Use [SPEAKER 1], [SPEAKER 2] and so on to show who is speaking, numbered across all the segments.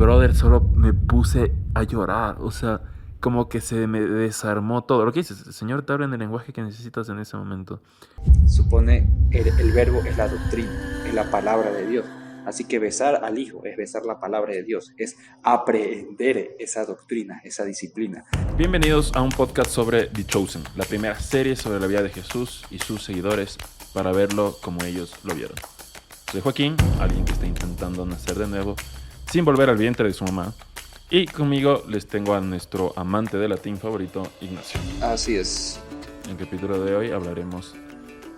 [SPEAKER 1] brother, solo me puse a llorar. O sea, como que se me desarmó todo. Lo que dices, el Señor te habla en el lenguaje que necesitas en ese momento.
[SPEAKER 2] Supone el verbo es la doctrina, es la palabra de Dios. Así que besar al Hijo es besar la palabra de Dios, es aprender esa doctrina, esa disciplina.
[SPEAKER 1] Bienvenidos a un podcast sobre The Chosen, la primera serie sobre la vida de Jesús y sus seguidores para verlo como ellos lo vieron. Soy Joaquín, alguien que está intentando nacer de nuevo sin volver al vientre de su mamá. Y conmigo les tengo a nuestro amante de latín favorito, Ignacio.
[SPEAKER 2] Así es.
[SPEAKER 1] En el capítulo de hoy hablaremos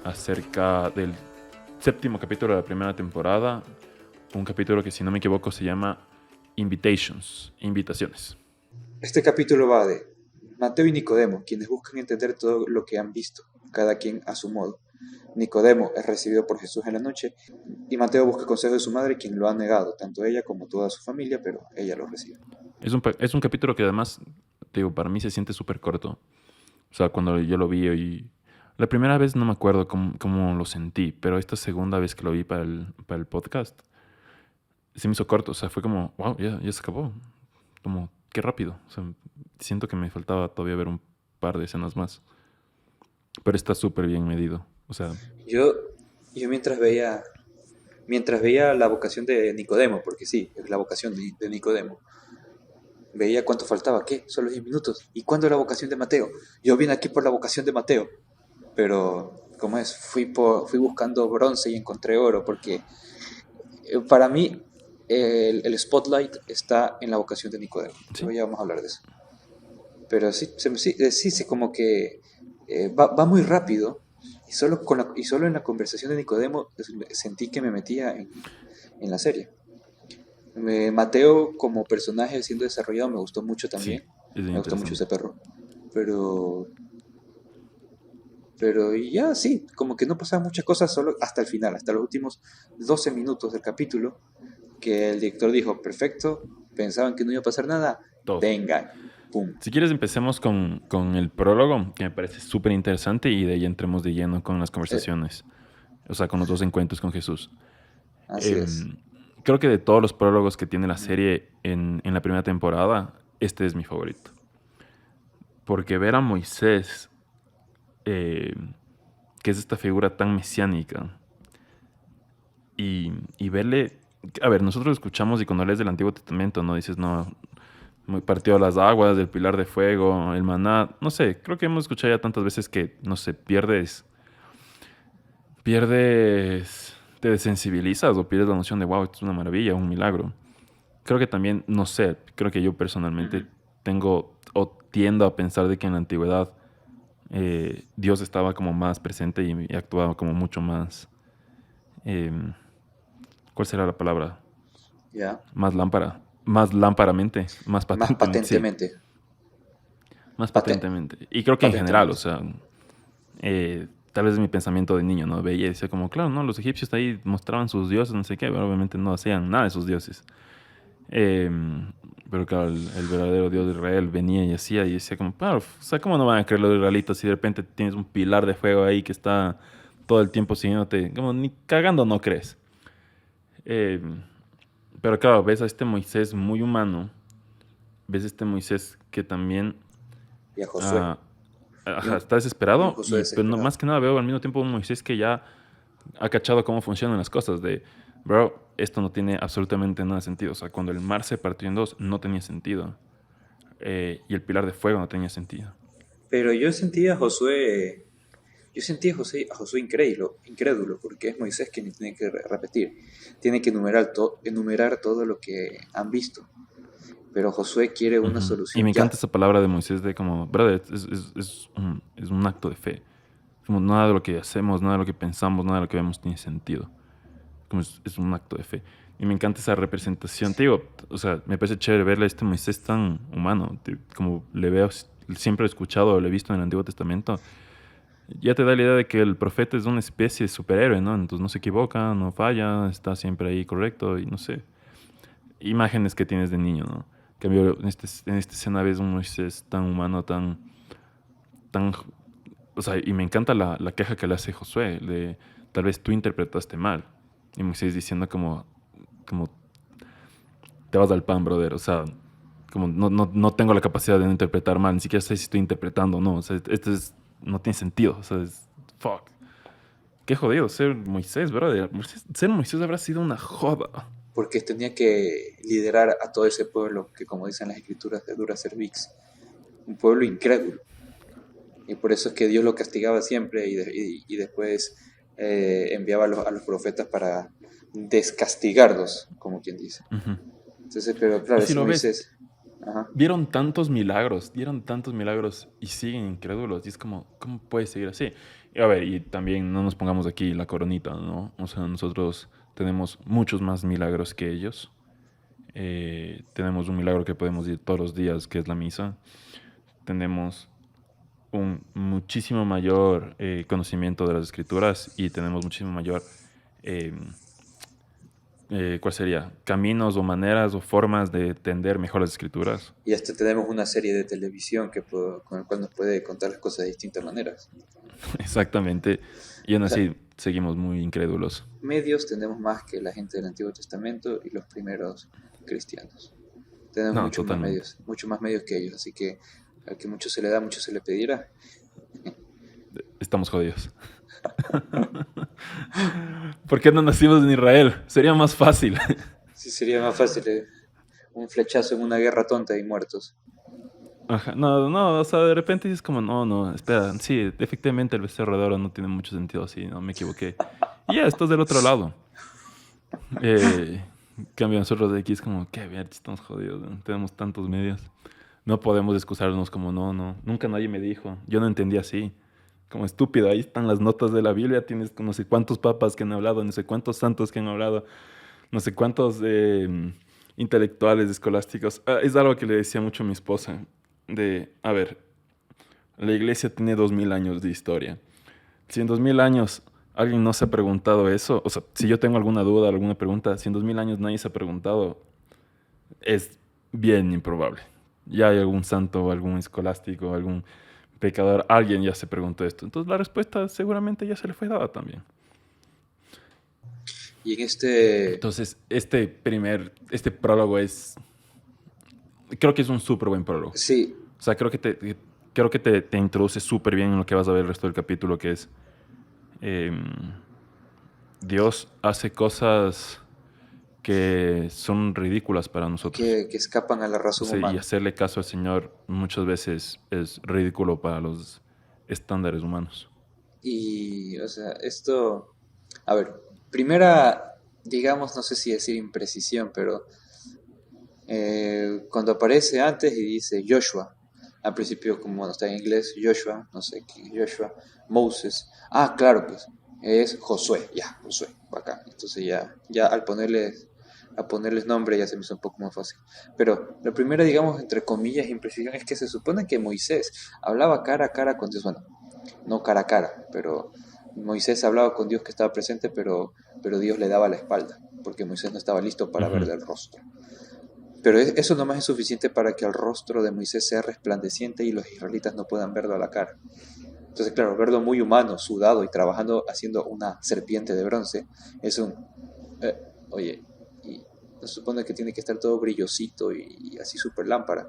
[SPEAKER 1] acerca del séptimo capítulo de la primera temporada, un capítulo que, si no me equivoco, se llama Invitations, invitaciones.
[SPEAKER 2] Este capítulo va de Mateo y Nicodemo, quienes buscan entender todo lo que han visto, cada quien a su modo. Nicodemo es recibido por Jesús en la noche y Mateo busca consejo de su madre, quien lo ha negado, tanto ella como toda su familia, pero ella lo recibe.
[SPEAKER 1] Es un capítulo que, además, digo, para mí se siente súper corto. O sea, cuando yo lo vi y... La primera vez no me acuerdo cómo lo sentí, pero esta segunda vez que lo vi para el podcast, se me hizo corto. O sea, fue como, wow, ya se acabó. Como, qué rápido. O sea, siento que me faltaba todavía ver un par de escenas más. Pero está súper bien medido. O sea,
[SPEAKER 2] Yo, yo mientras veía la vocación de Nicodemo, porque sí, es la vocación de Nicodemo, veía cuánto faltaba, ¿qué? Solo 10 minutos. ¿Y cuándo la vocación de Mateo? Yo vine aquí por la vocación de Mateo, pero ¿cómo es? Fui buscando bronce y encontré oro, porque para mí el spotlight está en la vocación de Nicodemo.
[SPEAKER 1] sí.
[SPEAKER 2] Pero ya vamos a hablar de eso. Pero sí, como que va muy rápido. Y solo en la conversación de Nicodemo sentí que me metía en la serie. Mateo como personaje siendo desarrollado me gustó mucho
[SPEAKER 1] Sí,
[SPEAKER 2] también.
[SPEAKER 1] es bien
[SPEAKER 2] Me gustó mucho
[SPEAKER 1] interesante.
[SPEAKER 2] ese perro. Pero, pero y ya sí, como que no pasaban muchas cosas solo hasta el final, hasta los últimos 12 minutos del capítulo, que el director dijo, perfecto, pensaban que no iba a pasar nada,
[SPEAKER 1] Todo.
[SPEAKER 2] vengan, pum.
[SPEAKER 1] Si quieres, empecemos con el prólogo, que me parece súper interesante, y de ahí entremos de lleno con las
[SPEAKER 2] Eh,
[SPEAKER 1] conversaciones. O sea, con los dos encuentros con Jesús.
[SPEAKER 2] Así es.
[SPEAKER 1] Em, Creo que de todos los prólogos que tiene la serie en la primera temporada, este es mi favorito. Porque ver a Moisés, eh, que es esta figura tan mesiánica, y verle... A ver, nosotros lo escuchamos y cuando lees del Antiguo Testamento, ¿no? Dices, no, muy partido las aguas, del pilar de fuego, el maná, no sé, creo que hemos escuchado ya tantas veces que, no sé, te desensibilizas o pierdes la noción de, wow, esto es una maravilla, un milagro. Creo que también, no sé, creo que yo personalmente tengo o tiendo a pensar de que en la antigüedad Dios estaba como más presente y actuaba como mucho más, eh, ¿cuál será la palabra?
[SPEAKER 2] Ya.
[SPEAKER 1] Más lámparamente, más
[SPEAKER 2] Más
[SPEAKER 1] patentemente, sí,
[SPEAKER 2] patentemente.
[SPEAKER 1] más
[SPEAKER 2] Paten-
[SPEAKER 1] patentemente. Y creo que en general, o
[SPEAKER 2] patentemente.
[SPEAKER 1] sea, tal vez es mi pensamiento de niño, ¿no? Veía y decía como, claro, ¿no? Los egipcios ahí mostraban sus dioses, no sé qué, pero obviamente no hacían nada de sus dioses. Eh, pero claro, el verdadero Dios de Israel venía y hacía y decía como, claro, o sea, ¿cómo no van a creer los israelitas si de repente tienes un pilar de fuego ahí que está todo el tiempo siguiéndote? Como ni cagando no crees. Eh, pero claro, ves a este Moisés muy humano, ves a este Moisés que también
[SPEAKER 2] Y a Josué.
[SPEAKER 1] ah,
[SPEAKER 2] Y
[SPEAKER 1] ajá,
[SPEAKER 2] un,
[SPEAKER 1] está
[SPEAKER 2] y un
[SPEAKER 1] desesperado,
[SPEAKER 2] Josué
[SPEAKER 1] pero no,
[SPEAKER 2] desesperado.
[SPEAKER 1] más que nada veo al mismo tiempo un Moisés que ya ha cachado cómo funcionan las cosas, de, bro, esto no tiene absolutamente nada de sentido. O sea, cuando el mar se partió en dos, no tenía sentido. Y el pilar de fuego no tenía sentido.
[SPEAKER 2] Pero yo sentía a Josué incrédulo, porque es Moisés quien tiene que repetir, tiene que enumerar todo lo que han visto. Pero Josué quiere una
[SPEAKER 1] Ujú. Y me
[SPEAKER 2] solución
[SPEAKER 1] encanta
[SPEAKER 2] ya.
[SPEAKER 1] esa palabra de Moisés de como, brother, es un acto de fe. Como nada de lo que hacemos, nada de lo que pensamos, nada de lo que vemos tiene sentido. Como es un acto de fe. Y me encanta esa representación. Te digo, o sea, me parece chévere verle a este Moisés tan humano. Como le veo, siempre he escuchado o le he visto en el Antiguo Testamento. Ya te da la idea de que el profeta es una especie de superhéroe, ¿no? Entonces no se equivoca, no falla, está siempre ahí correcto y no sé. Imágenes que tienes de niño, ¿no? En cambio, en esta escena ves un Moisés tan humano, tan... O sea, y me encanta la queja que le hace Josué, de tal vez tú interpretaste mal. Y Moisés diciendo como te vas al pan, brother. O sea, como no tengo la capacidad de no interpretar mal, ni siquiera sé si estoy interpretando o no. O sea, no tiene sentido. O sea, fuck. Qué jodido ser Moisés, brother. Ser Moisés habrá sido una joda.
[SPEAKER 2] porque tenía que liderar a todo ese pueblo que, como dicen las escrituras, de dura cervix, un pueblo incrédulo. Y por eso es que Dios lo castigaba siempre y después enviaba a los profetas para descastigarlos, como quien dice.
[SPEAKER 1] Ujú.
[SPEAKER 2] Entonces, pero
[SPEAKER 1] Y
[SPEAKER 2] claro,
[SPEAKER 1] si
[SPEAKER 2] ese
[SPEAKER 1] lo ves,
[SPEAKER 2] Moisés, ajá.
[SPEAKER 1] dieron tantos milagros y siguen incrédulos. Y es como, ¿cómo puede seguir así? Y a ver, y también no nos pongamos aquí la coronita, ¿no? O sea, nosotros tenemos muchos más milagros que ellos. Tenemos un milagro que podemos ir todos los días, que es la misa. Tenemos un muchísimo mayor conocimiento de las escrituras y tenemos muchísimo mayor, eh, ¿cuál sería? Caminos o maneras o formas de entender mejor las escrituras.
[SPEAKER 2] Y hasta tenemos una serie de televisión con el cual nos puede contar las cosas de distintas maneras.
[SPEAKER 1] Exactamente. Y aún
[SPEAKER 2] O sea,
[SPEAKER 1] así seguimos muy incrédulos.
[SPEAKER 2] medios tenemos más que la gente del Antiguo Testamento y los primeros cristianos. Tenemos
[SPEAKER 1] No, totalmente.
[SPEAKER 2] mucho más medios que ellos, así que al que mucho se le da, mucho se le pedirá.
[SPEAKER 1] Estamos jodidos. ¿Por qué no nacimos en Israel? Sería más fácil.
[SPEAKER 2] Sí, sería más fácil un flechazo en una guerra tonta y muertos.
[SPEAKER 1] Ajá, no, o sea, de repente es como, no, espera, sí, efectivamente el becerro de oro no tiene mucho sentido así, no me equivoqué. Y ya, esto es del otro lado. Eh, Cambio nosotros de aquí es como, qué ver, estamos jodidos, ¿no? Tenemos tantos medios. No podemos excusarnos como, no, nunca nadie me dijo, yo no entendí así. Como estúpido, ahí están las notas de la Biblia, tienes no sé cuántos papas que han hablado, no sé cuántos santos que han hablado, no sé cuántos intelectuales escolásticos. Es algo que le decía mucho a mi esposa, a ver, la iglesia tiene 2000 años de historia. Si en 2000 años alguien no se ha preguntado eso, o sea, si yo tengo alguna duda, alguna pregunta, si en 2000 años nadie se ha preguntado, es bien improbable. Ya hay algún santo, algún escolástico, algún pecador, alguien ya se preguntó esto. Entonces la respuesta seguramente ya se le fue dada también.
[SPEAKER 2] Y en este,
[SPEAKER 1] Entonces, este prólogo creo que es un súper buen prólogo.
[SPEAKER 2] sí,
[SPEAKER 1] O sea, creo que te introduce súper bien en lo que vas a ver el resto del capítulo, que es em, Dios hace cosas que son ridículas para nosotros.
[SPEAKER 2] que escapan a la
[SPEAKER 1] O
[SPEAKER 2] razón
[SPEAKER 1] sea, y
[SPEAKER 2] humana.
[SPEAKER 1] hacerle caso al Señor muchas veces es ridículo para los estándares humanos.
[SPEAKER 2] Y, o sea, esto, a ver, primera, digamos, no sé si decir imprecisión, pero cuando aparece antes y dice Joshua, al principio como no está en inglés, Joshua, no sé qué, Joshua, Moses, ah, claro, pues, es Josué, ya, Josué, acá. Entonces ya a ponerles nombre ya se me hizo un poco más fácil. Pero la primera, digamos, entre comillas, imprecisión es que se supone que Moisés hablaba cara a cara con Dios, bueno, no cara a cara, pero Moisés hablaba con Dios que estaba presente, pero Dios le daba la espalda, porque Moisés no estaba listo para
[SPEAKER 1] Ujú.
[SPEAKER 2] verle el rostro. Pero eso nomás es suficiente para que el rostro de Moisés sea resplandeciente y los israelitas no puedan verlo a la cara. Entonces, claro, verlo muy humano, sudado y trabajando haciendo una serpiente de bronce, es un... eh, oye, y se supone que tiene que estar todo brillosito y así súper lámpara.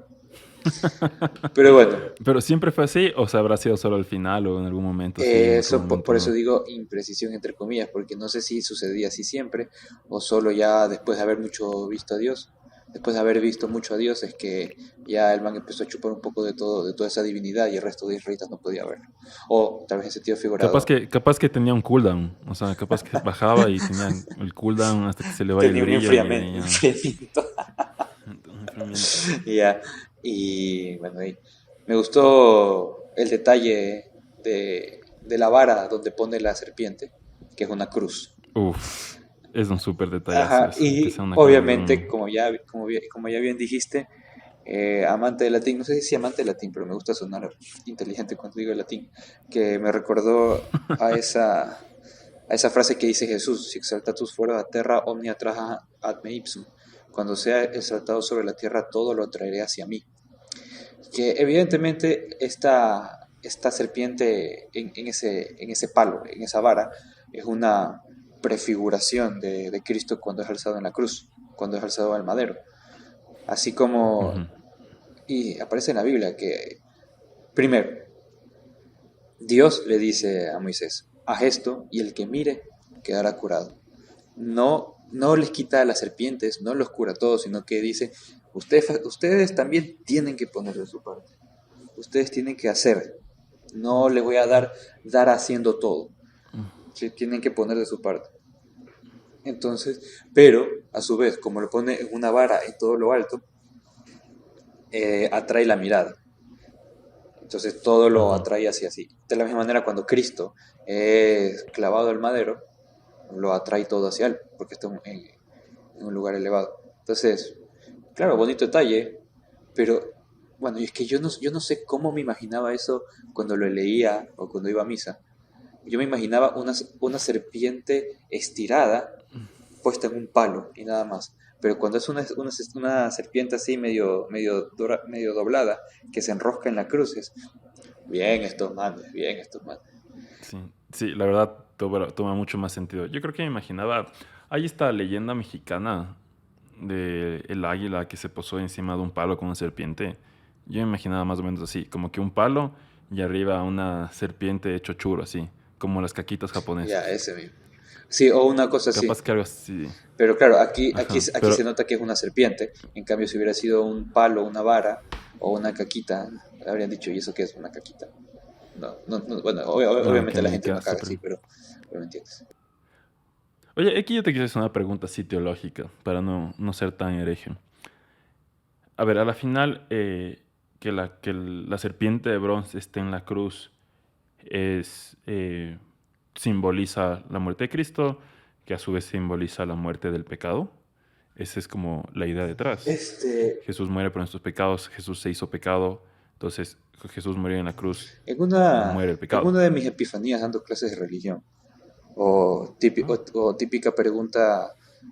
[SPEAKER 2] Pero bueno,
[SPEAKER 1] Pero siempre fue así, o sea, habrá sido solo al final o en algún momento sí, en otro momento
[SPEAKER 2] por eso
[SPEAKER 1] no.
[SPEAKER 2] digo imprecisión entre comillas, porque no sé si sucedía así siempre o solo ya después de haber mucho visto a Dios. Después de haber visto mucho a Dios es que ya el man empezó a chupar un poco de todo, de toda esa divinidad y el resto de israelitas no podía verlo. O tal vez en sentido
[SPEAKER 1] Capaz
[SPEAKER 2] figurado,
[SPEAKER 1] que, capaz que tenía un cooldown, o sea, capaz que bajaba y tenía el cooldown hasta que se le vaya el
[SPEAKER 2] tenía un
[SPEAKER 1] brillo y
[SPEAKER 2] enfriamiento.
[SPEAKER 1] ya.
[SPEAKER 2] enfriamiento.
[SPEAKER 1] Un enfriamiento.
[SPEAKER 2] Y ya, y bueno, y me gustó el detalle de la vara donde pone la serpiente, que es una cruz.
[SPEAKER 1] Uf, es un súper detallazo
[SPEAKER 2] Ajá,
[SPEAKER 1] eso, que
[SPEAKER 2] y
[SPEAKER 1] sea una cruz.
[SPEAKER 2] obviamente, como ya bien dijiste, amante de latín, no sé si amante de latín, pero me gusta sonar inteligente cuando digo latín, que me recordó a esa frase que dice Jesús, si exaltatus fuera a terra, omnia traja ad me ipsum. Cuando sea exaltado sobre la tierra, todo lo traeré hacia mí. Que evidentemente esta serpiente en ese palo, en esa vara, es una prefiguración de Cristo cuando es alzado en la cruz, cuando es alzado al madero. Así como,
[SPEAKER 1] Ujú.
[SPEAKER 2] y aparece en la Biblia que, primero, Dios le dice a Moisés, haz esto y el que mire quedará curado. No les quita a las serpientes, no los cura a todos, sino que dice, ustedes también tienen que poner de su parte. Ustedes tienen que hacer. No les voy a dar haciendo todo. Sí, tienen que poner de su parte. Entonces, pero a su vez, como lo pone en una vara en todo lo alto, atrae la mirada. Entonces todo lo
[SPEAKER 1] Ujú.
[SPEAKER 2] atrae hacia sí. De la misma manera, cuando Cristo es clavado al madero, lo atrae todo hacia él, porque está en un lugar elevado. Entonces, claro, bonito detalle, pero bueno, y es que yo no sé cómo me imaginaba eso cuando lo leía o cuando iba a misa. Yo me imaginaba una serpiente estirada puesta en un palo y nada más. Pero cuando es una serpiente así medio doblada, que se enrosca en la cruz, es bien estos manes.
[SPEAKER 1] Sí, sí, la verdad toma mucho más sentido. Yo creo que me imaginaba, hay esta leyenda mexicana de el águila que se posó encima de un palo con una serpiente. Yo me imaginaba más o menos así, como que un palo y arriba una serpiente hecho churro, así, como las caquitas
[SPEAKER 2] Ya,
[SPEAKER 1] japonesas.
[SPEAKER 2] ese mismo. Sí, o una cosa así.
[SPEAKER 1] Capaz que algo así.
[SPEAKER 2] Pero claro,
[SPEAKER 1] Ajá,
[SPEAKER 2] aquí se
[SPEAKER 1] pero
[SPEAKER 2] nota que es una serpiente. En cambio, si hubiera sido un palo, una vara o una caquita, habrían dicho, ¿y eso qué es una caquita? No, bueno,
[SPEAKER 1] no, que
[SPEAKER 2] obviamente la
[SPEAKER 1] me
[SPEAKER 2] gente no
[SPEAKER 1] queda
[SPEAKER 2] caga
[SPEAKER 1] súper.
[SPEAKER 2] así, pero me entiendes.
[SPEAKER 1] Oye, aquí yo te quiero hacer una pregunta así teológica, para no ser tan hereje. A ver, a la final, que la serpiente de bronce esté en la cruz es, simboliza la muerte de Cristo, que a su vez simboliza la muerte del pecado. Esa es como la idea detrás.
[SPEAKER 2] Este,
[SPEAKER 1] Jesús muere por nuestros pecados, Jesús se hizo pecado, entonces Jesús murió en la cruz,
[SPEAKER 2] en una,
[SPEAKER 1] muere el
[SPEAKER 2] en
[SPEAKER 1] pecado.
[SPEAKER 2] una de mis epifanías dando clases de religión, o típica pregunta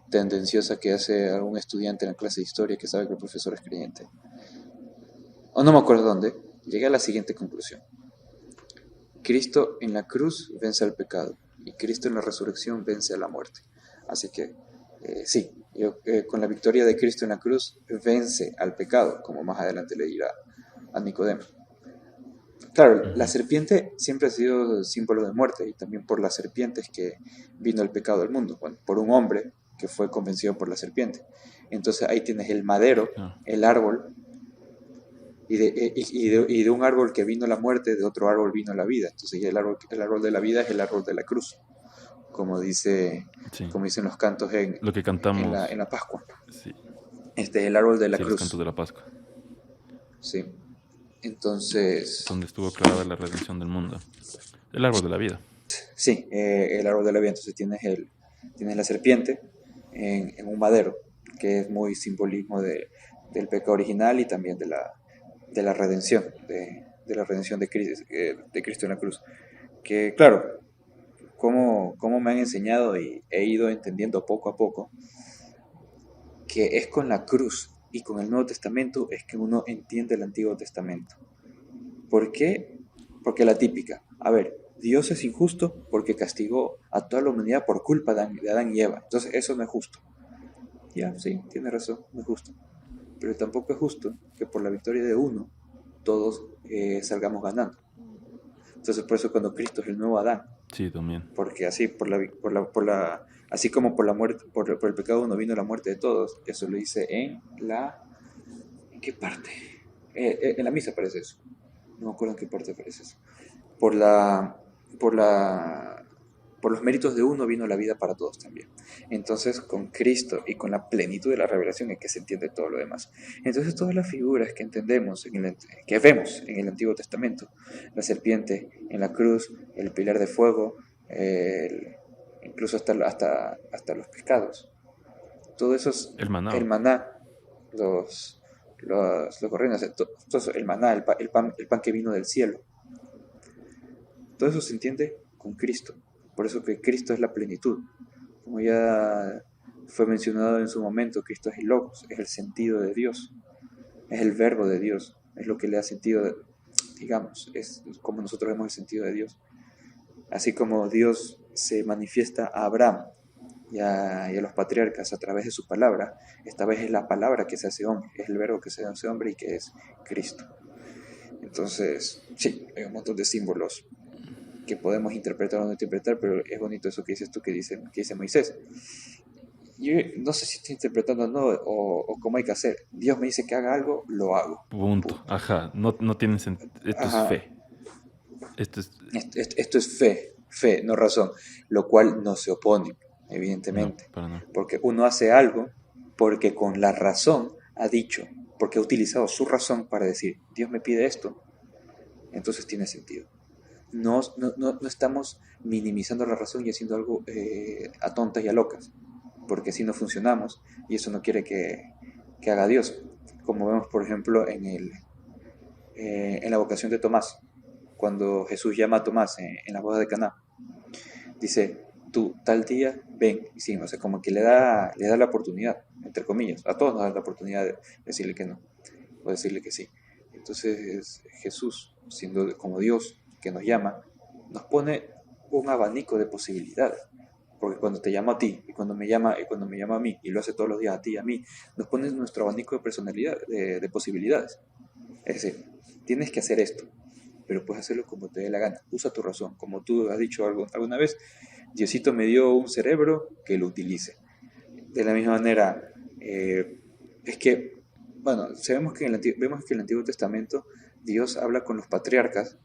[SPEAKER 2] tendenciosa que hace algún estudiante en la clase de historia que sabe que el profesor es creyente, o no me acuerdo dónde, llegué a la siguiente conclusión. Cristo en la cruz vence al pecado y Cristo en la resurrección vence a la muerte. Así que sí, con la victoria de Cristo en la cruz vence al pecado, como más adelante le dirá a Nicodemo. Claro, la
[SPEAKER 1] Ujú.
[SPEAKER 2] serpiente siempre ha sido símbolo de muerte y también por las serpientes que vino el pecado al mundo, bueno, por un hombre que fue convencido por la serpiente. Entonces ahí tienes el madero,
[SPEAKER 1] Claro.
[SPEAKER 2] el árbol, y de un árbol que vino la muerte, de otro árbol vino la vida. Entonces el árbol de la vida es el árbol de la cruz, como dice,
[SPEAKER 1] Sí,
[SPEAKER 2] como dicen los cantos en,
[SPEAKER 1] lo que
[SPEAKER 2] en la, en
[SPEAKER 1] cantamos,
[SPEAKER 2] la Pascua.
[SPEAKER 1] sí,
[SPEAKER 2] Este es el árbol de la
[SPEAKER 1] sí, los cantos
[SPEAKER 2] cruz.
[SPEAKER 1] de la Pascua,
[SPEAKER 2] Sí. Entonces,
[SPEAKER 1] donde estuvo clavada la redención del mundo. El árbol de la vida.
[SPEAKER 2] sí, el árbol de la vida. Entonces tienes la serpiente en un madero, que es muy simbolismo del pecado original y también de la redención, de la redención de Cristo en la cruz. Que claro, como me han enseñado y he ido entendiendo poco a poco, que es con la cruz y con el Nuevo Testamento es que uno entiende el Antiguo Testamento. ¿Por qué? Porque la típica, a ver, Dios es injusto porque castigó a toda la humanidad por culpa de Adán y Eva. Entonces eso no es justo. Ya, sí, tiene razón, no es justo. Pero tampoco es justo que por la victoria de uno todos salgamos ganando. Entonces por eso cuando Cristo es el nuevo Adán,
[SPEAKER 1] Sí, también.
[SPEAKER 2] porque así así como por la muerte, por el pecado uno vino la muerte de todos, eso lo dice ¿en qué parte? En la misa aparece eso, no me acuerdo en qué parte aparece eso. Por la, por la, por los méritos de uno vino la vida para todos también. Entonces, con Cristo y con la plenitud de la revelación es que se entiende todo lo demás. Entonces, todas las figuras que entendemos, que vemos en el Antiguo Testamento, la serpiente en la cruz, el pilar de fuego, incluso hasta los pescados, todo eso es
[SPEAKER 1] El maná.
[SPEAKER 2] el maná, los gorriones, todo eso, el maná, el pan que vino del cielo. Todo eso se entiende con Cristo. Por eso que Cristo es la plenitud. Como ya fue mencionado en su momento, Cristo es el Logos, es el sentido de Dios, es el verbo de Dios, es lo que le da sentido, digamos, es como nosotros vemos el sentido de Dios. Así como Dios se manifiesta a Abraham y a los patriarcas a través de su palabra. Esta vez es la palabra que se hace hombre, es el verbo que se hace hombre y que es Cristo. Entonces, sí, hay un montón de símbolos que podemos interpretar o no interpretar, pero es bonito eso que dices tú, que dice Moisés. Yo no sé si estoy interpretando o no, o cómo hay que hacer. Dios me dice que haga algo, lo hago.
[SPEAKER 1] Punto.
[SPEAKER 2] Punto.
[SPEAKER 1] Ajá. No, no tiene sentido. Esto es
[SPEAKER 2] Ajá.
[SPEAKER 1] fe. Esto es.
[SPEAKER 2] Esto es fe, no razón, lo cual no se opone,
[SPEAKER 1] No,
[SPEAKER 2] evidentemente,
[SPEAKER 1] para nada.
[SPEAKER 2] porque uno hace algo porque con la razón ha dicho, porque ha utilizado su razón para decir, Dios me pide esto, entonces tiene sentido. No estamos minimizando la razón y haciendo algo a tontas y a locas, porque así no funcionamos y eso no quiere que haga Dios, como vemos por ejemplo en la vocación de Tomás, cuando Jesús llama a Tomás en la boda de Caná. Dice, tú tal día, ven, y sí, o sea, como que le da la oportunidad, entre comillas, a todos nos da la oportunidad de decirle que no, o decirle que sí. Entonces Jesús, siendo como Dios que nos llama, nos pone un abanico de posibilidades. Porque cuando te llama a ti, y cuando me llama a mí, y lo hace todos los días a ti y a mí, nos pone nuestro abanico de personalidad, de posibilidades. Es decir, tienes que hacer esto, pero puedes hacerlo como te dé la gana. Usa tu razón. Como tú has dicho alguna vez, Diosito me dio un cerebro que lo utilice. De la misma manera, es que, bueno, vemos que en el Antiguo Testamento Dios habla con los patriarcas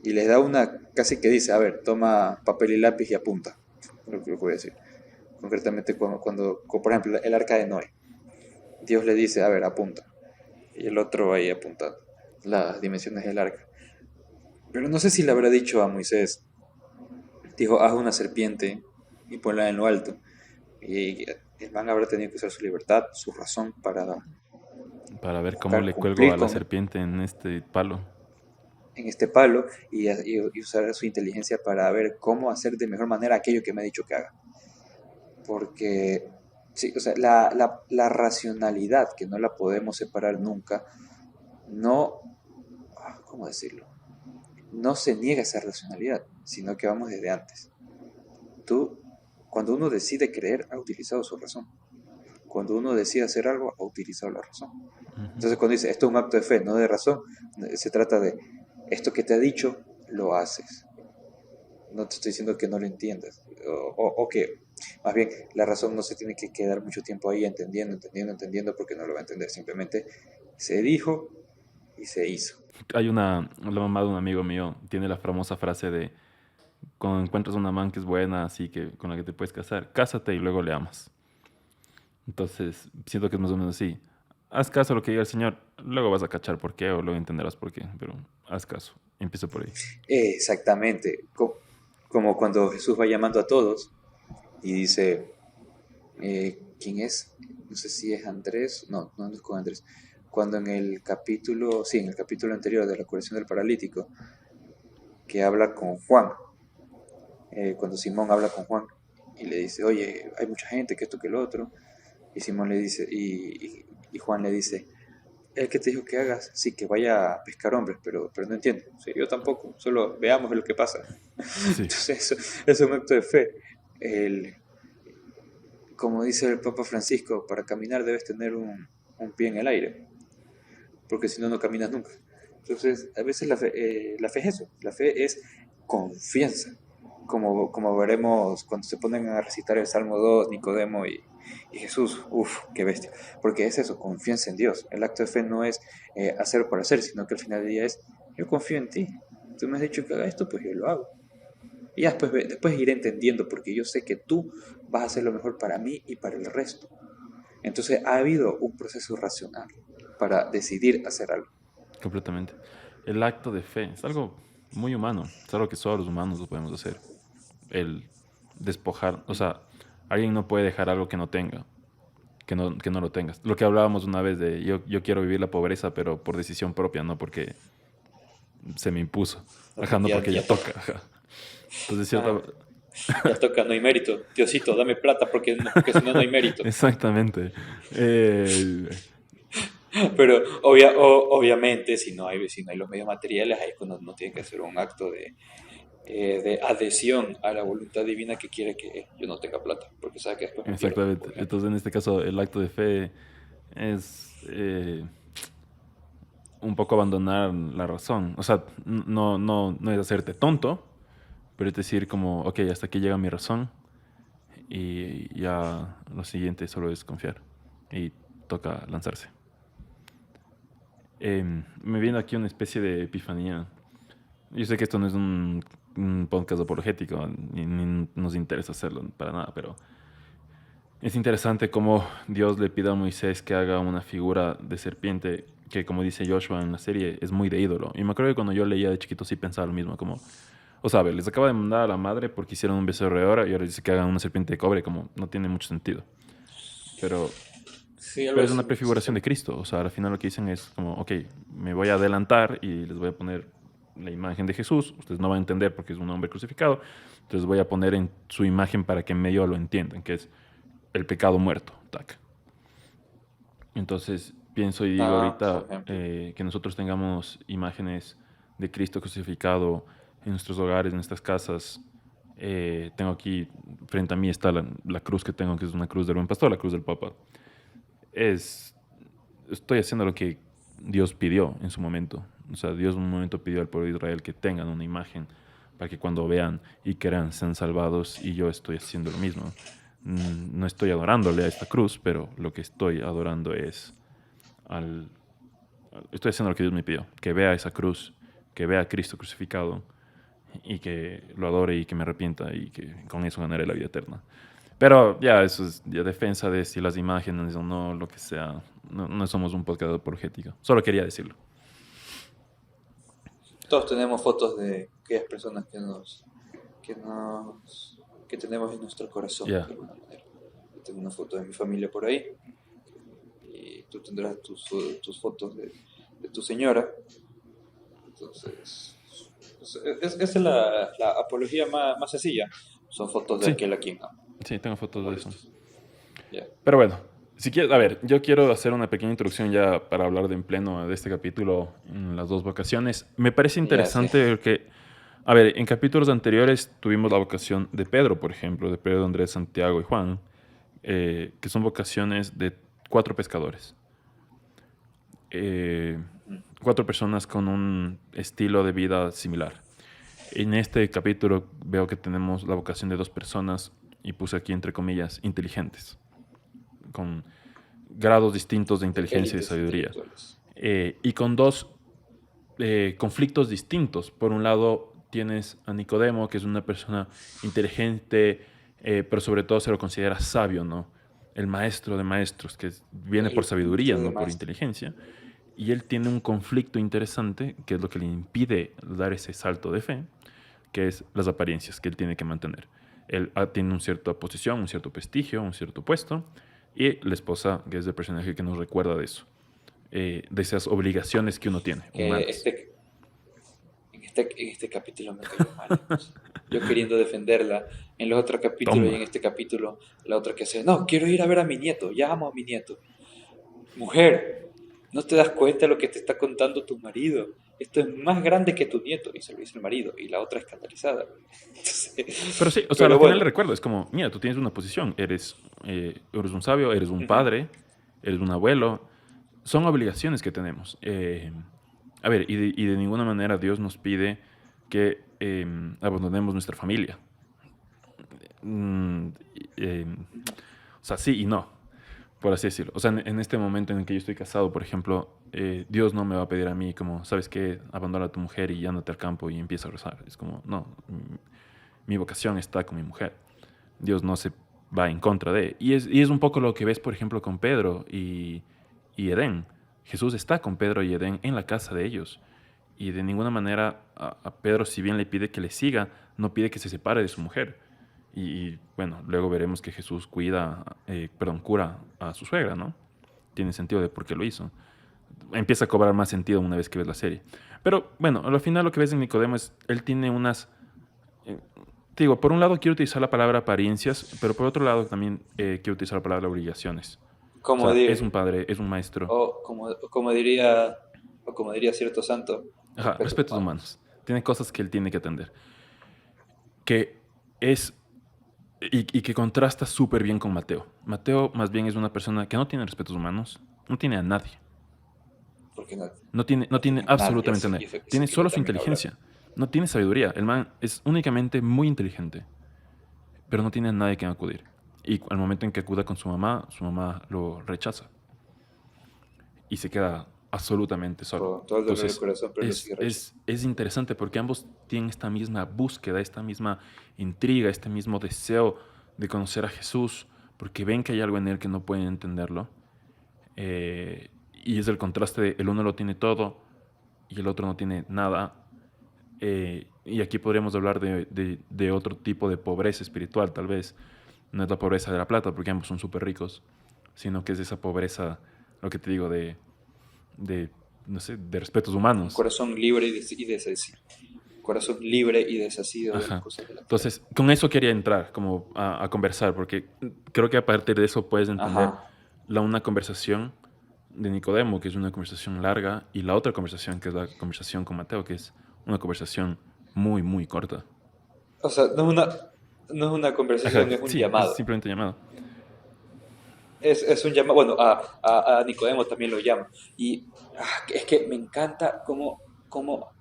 [SPEAKER 2] y les da una, casi que dice, a ver, toma papel y lápiz y apunta. Lo que voy a decir. Concretamente, por ejemplo, el arca de Noé. Dios le dice, a ver, apunta. Y el otro ahí apuntando las dimensiones del arca. Pero no sé si le habrá dicho a Moisés, dijo, haz una serpiente y ponla en lo alto. Y el man habrá tenido que usar su libertad, su razón
[SPEAKER 1] Para ver cómo
[SPEAKER 2] buscar
[SPEAKER 1] le cuelgo
[SPEAKER 2] cumplir
[SPEAKER 1] a la
[SPEAKER 2] con
[SPEAKER 1] serpiente en este palo.
[SPEAKER 2] en este palo y usar su inteligencia para ver cómo hacer de mejor manera aquello que me ha dicho que haga. Porque, sí, o sea, la racionalidad, que no la podemos separar nunca, no, ¿cómo decirlo? No se niega esa racionalidad, sino que vamos desde antes. Tú, cuando uno decide creer, ha utilizado su razón. Cuando uno decide hacer algo, ha utilizado la razón. Entonces cuando dice, esto es un acto de fe, no de razón, se trata de, esto que te ha dicho, lo haces. No te estoy diciendo que no lo entiendas, o que, más bien, la razón no se tiene que quedar mucho tiempo ahí entendiendo, porque no lo va a entender. Simplemente se dijo y se hizo.
[SPEAKER 1] La mamá de un amigo mío tiene la famosa frase de, cuando encuentras una man que es buena, así que con la que te puedes casar, cásate y luego le amas. Entonces, siento que es más o menos así. Haz caso a lo que diga el Señor, luego vas a cachar por qué o luego entenderás por qué, pero haz caso. Empieza por ahí.
[SPEAKER 2] Exactamente, como cuando Jesús va llamando a todos y dice, ¿quién es? No sé si es Andrés, no es con Andrés. Cuando en el capítulo anterior de la curación del paralítico, que habla con Juan, cuando Simón habla con Juan y le dice, oye, hay mucha gente, que esto, que lo otro, y Simón le dice, y Juan le dice, el que te dijo que hagas, sí, que vaya a pescar hombres, pero no entiendo, o sea, yo tampoco, solo veamos lo que pasa.
[SPEAKER 1] Sí,
[SPEAKER 2] Entonces eso es un acto de fe. El, como dice el Papa Francisco, para caminar debes tener un pie en el aire, porque si no, no caminas nunca. Entonces, a veces la fe es eso, la fe es confianza, como veremos cuando se ponen a recitar el Salmo 2 Nicodemo y Jesús, uff, qué bestia, porque es eso, confianza en Dios. El acto de fe no es hacer por hacer, sino que al final del día es, yo confío en ti, tú me has dicho que haga esto, pues yo lo hago. Y ya después iré entendiendo, porque yo sé que tú vas a hacer lo mejor para mí y para el resto. Entonces ha habido un proceso racional para decidir hacer algo.
[SPEAKER 1] completamente. El acto de fe es algo muy humano, es algo que solo los humanos lo podemos hacer. El despojar, o sea, alguien no puede dejar algo que no tenga, que no lo tengas. Lo que hablábamos una vez de yo quiero vivir la pobreza, pero por decisión propia, no porque se me impuso. Ajá, no porque ya toca.
[SPEAKER 2] Toca.
[SPEAKER 1] Ajá. Entonces,
[SPEAKER 2] Ajá.
[SPEAKER 1] cierta...
[SPEAKER 2] Ya toca, no hay mérito. Diosito, dame plata porque si no, no hay mérito.
[SPEAKER 1] Exactamente. Eh,
[SPEAKER 2] Pero obviamente, si no hay los medios materiales, ahí es cuando uno tiene que hacer un acto de adhesión a la voluntad divina que quiere que yo no tenga plata, porque sabe que después me pierdo,
[SPEAKER 1] Exactamente.
[SPEAKER 2] por ejemplo.
[SPEAKER 1] Entonces, en este caso, el acto de fe es un poco abandonar la razón. O sea, no es hacerte tonto, pero es decir como, ok, hasta aquí llega mi razón y ya lo siguiente solo es confiar y toca lanzarse. Me viene aquí una especie de epifanía. Yo sé que esto no es un podcast apologético, ni nos interesa hacerlo para nada, pero es interesante cómo Dios le pide a Moisés que haga una figura de serpiente que, como dice Joshua en la serie, es muy de ídolo. Y me acuerdo que cuando yo leía de chiquito sí pensaba lo mismo, como, o sea, a ver, les acaba de mandar a la madre porque hicieron un becerro de oro y ahora dice que hagan una serpiente de cobre, como no tiene mucho sentido. Pero,
[SPEAKER 2] Sí, algo
[SPEAKER 1] pero es
[SPEAKER 2] así
[SPEAKER 1] una
[SPEAKER 2] me
[SPEAKER 1] prefiguración
[SPEAKER 2] pasó.
[SPEAKER 1] de Cristo. O sea, al final lo que dicen es como, ok, me voy a adelantar y les voy a poner la imagen de Jesús. Ustedes no van a entender porque es un hombre crucificado. Entonces voy a poner en su imagen para que en medio lo entiendan, que es el pecado muerto. Tac. Entonces pienso y digo
[SPEAKER 2] Ah, por
[SPEAKER 1] ahorita
[SPEAKER 2] ejemplo.
[SPEAKER 1] que nosotros tengamos imágenes de Cristo crucificado en nuestros hogares, en nuestras casas. Tengo aquí, frente a mí está la cruz que tengo, que es una cruz del Buen Pastor, la cruz del Papa. Es, estoy haciendo lo que Dios pidió en su momento. O sea, Dios en un momento pidió al pueblo de Israel que tengan una imagen para que cuando vean y crean sean salvados, y yo estoy haciendo lo mismo. No estoy adorándole a esta cruz, pero lo que estoy adorando es al... Estoy haciendo lo que Dios me pidió, que vea esa cruz, que vea a Cristo crucificado y que lo adore y que me arrepienta y que con eso ganaré la vida eterna. Pero ya, eso es ya defensa de si las imágenes o no, lo que sea. No somos un podcast apologético. Solo quería decirlo.
[SPEAKER 2] Todos tenemos fotos de aquellas personas que tenemos en nuestro corazón,
[SPEAKER 1] Ya.
[SPEAKER 2] de alguna manera. Yo tengo una foto de mi familia por ahí y tú tendrás tus fotos de tu señora. Entonces, esa es la apología más sencilla. Son fotos de
[SPEAKER 1] Sí,
[SPEAKER 2] aquel a quien ama.
[SPEAKER 1] sí, tengo fotos de eso.
[SPEAKER 2] Molestos. Ya.
[SPEAKER 1] Pero bueno, si quieres, a ver, yo quiero hacer una pequeña introducción ya para hablar de en pleno de este capítulo en las dos vocaciones. Me parece
[SPEAKER 2] Ya, sí.
[SPEAKER 1] interesante que, a ver, en capítulos anteriores tuvimos la vocación de Pedro, por ejemplo, de Pedro, Andrés, Santiago y Juan, que son vocaciones de 4 pescadores. Eh, 4 personas con un estilo de vida similar. En este capítulo veo que tenemos la vocación de 2 personas, y puse aquí entre comillas, inteligentes, con grados distintos de
[SPEAKER 2] De
[SPEAKER 1] inteligencia y
[SPEAKER 2] élites
[SPEAKER 1] sabiduría,
[SPEAKER 2] intelectuales.
[SPEAKER 1] y con dos conflictos distintos. Por un lado tienes a Nicodemo, que es una persona inteligente, pero sobre todo se lo considera sabio, ¿no? El maestro de maestros, que viene por
[SPEAKER 2] El
[SPEAKER 1] sabiduría,
[SPEAKER 2] maestro de
[SPEAKER 1] no por
[SPEAKER 2] maestros.
[SPEAKER 1] inteligencia. Y él tiene un conflicto interesante, que es lo que le impide dar ese salto de fe, que es las apariencias que él tiene que mantener. Él tiene una cierta posición, un cierto prestigio, un cierto puesto, y la esposa, que es el personaje que nos recuerda de eso, de esas obligaciones que uno tiene,
[SPEAKER 2] Que
[SPEAKER 1] humanas.
[SPEAKER 2] en este capítulo me cayó mal. Yo queriendo defenderla en los otros capítulos y
[SPEAKER 1] Toma.
[SPEAKER 2] en este capítulo la otra que hace, no, quiero ir a ver a mi nieto, ya amo a mi nieto. Mujer, no te das cuenta de lo que te está contando tu marido. Esto es más grande que tu nieto, y se lo dice el marido, y la otra escandalizada.
[SPEAKER 1] Pero sí, o sea, al
[SPEAKER 2] Pero
[SPEAKER 1] final
[SPEAKER 2] bueno,
[SPEAKER 1] le recuerdo, es como, mira, tú tienes una posición, eres un sabio, eres un
[SPEAKER 2] ujú,
[SPEAKER 1] padre, eres un abuelo, son obligaciones que tenemos. A ver, y de ninguna manera Dios nos pide que abandonemos nuestra familia. Mm, o sea, sí y no, por así decirlo. O sea, en este momento en el que yo estoy casado, por ejemplo, Dios no me va a pedir a mí como, ¿sabes qué? Abandona a tu mujer y ándate al campo y empieza a rezar. Es como, no, mi vocación está con mi mujer. Dios no se va en contra de. Y es un poco lo que ves, por ejemplo, con Pedro y Edén. Jesús está con Pedro y Edén en la casa de ellos. Y de ninguna manera a Pedro, si bien le pide que le siga, no pide que se separe de su mujer. Bueno, luego veremos que Jesús cura a su suegra, ¿no? Tiene sentido de por qué lo hizo. Empieza a cobrar más sentido una vez que ves la serie. Pero bueno, al final lo que ves en Nicodemo es, él tiene unas... eh, te digo, por un lado quiero utilizar la palabra apariencias, pero por otro lado también quiero utilizar la palabra obligaciones. O
[SPEAKER 2] como,
[SPEAKER 1] sea,
[SPEAKER 2] di-
[SPEAKER 1] es un padre, es un maestro.
[SPEAKER 2] o como diría cierto santo,
[SPEAKER 1] Ajá,
[SPEAKER 2] respetos
[SPEAKER 1] respetos
[SPEAKER 2] humanos.
[SPEAKER 1] humanos. Tiene cosas que él tiene que atender. que es y que contrasta súper bien con Mateo. Mateo más bien es una persona que no tiene respetos humanos, no tiene a nadie,
[SPEAKER 2] Porque no,
[SPEAKER 1] no
[SPEAKER 2] no
[SPEAKER 1] tiene
[SPEAKER 2] tiene a nadie.
[SPEAKER 1] absolutamente a nadie.
[SPEAKER 2] Eso
[SPEAKER 1] Tiene
[SPEAKER 2] quería
[SPEAKER 1] solo su
[SPEAKER 2] también hablar.
[SPEAKER 1] inteligencia, no tiene sabiduría. El man es únicamente muy inteligente, pero no tiene a nadie que acudir. Y al momento en que acuda con su mamá lo rechaza y se queda absolutamente solo.
[SPEAKER 2] Con todo el dolor del
[SPEAKER 1] Entonces,
[SPEAKER 2] corazón, pero lo sigue rechazando.
[SPEAKER 1] es interesante porque ambos tienen esta misma búsqueda, esta misma intriga, este mismo deseo de conocer a Jesús, porque ven que hay algo en él que no pueden entenderlo. Y es el contraste de el uno lo tiene todo y el otro no tiene nada. Y aquí podríamos hablar de otro tipo de pobreza espiritual, tal vez. No es la pobreza de la plata, porque ambos son súper ricos, sino que es esa pobreza, lo que te digo, de, no sé, de respetos
[SPEAKER 2] Un
[SPEAKER 1] humanos.
[SPEAKER 2] corazón libre y desasido. Corazón libre y desasido de las
[SPEAKER 1] Ajá.
[SPEAKER 2] cosas de la tierra.
[SPEAKER 1] Entonces, con eso quería entrar, como a conversar, porque creo que a partir de eso puedes entender
[SPEAKER 2] Ajá.
[SPEAKER 1] una conversación de Nicodemo, que es una conversación larga, y la otra conversación, que es la conversación con Mateo, que es una conversación muy, muy corta.
[SPEAKER 2] O sea, no es una
[SPEAKER 1] Ajá,
[SPEAKER 2] conversación, es un
[SPEAKER 1] sí, es
[SPEAKER 2] llamado.
[SPEAKER 1] simplemente llamado.
[SPEAKER 2] Es un llamado, bueno, a Nicodemo también lo llama. Y es que me encanta cómo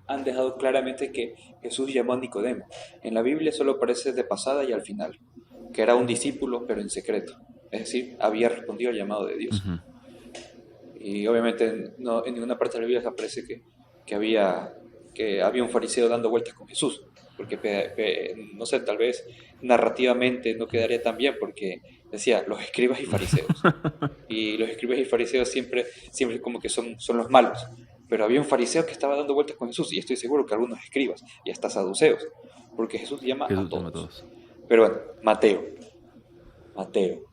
[SPEAKER 2] han dejado claramente que Jesús llamó a Nicodemo. En la Biblia solo aparece de pasada y al final, que era un discípulo, pero en secreto. Es decir, había respondido al llamado de Dios.
[SPEAKER 1] Ujú.
[SPEAKER 2] Y obviamente no, en ninguna parte de la Biblia aparece que había un fariseo dando vueltas con Jesús, porque no sé, tal vez narrativamente no quedaría tan bien, porque decía los escribas y fariseos. Y los escribas y fariseos siempre como que son los malos. Pero había un fariseo que estaba dando vueltas con Jesús, y estoy seguro que algunos escribas y hasta saduceos, porque Jesús llama a
[SPEAKER 1] Jesús llama a
[SPEAKER 2] todos.
[SPEAKER 1] todos.
[SPEAKER 2] Pero bueno, Mateo.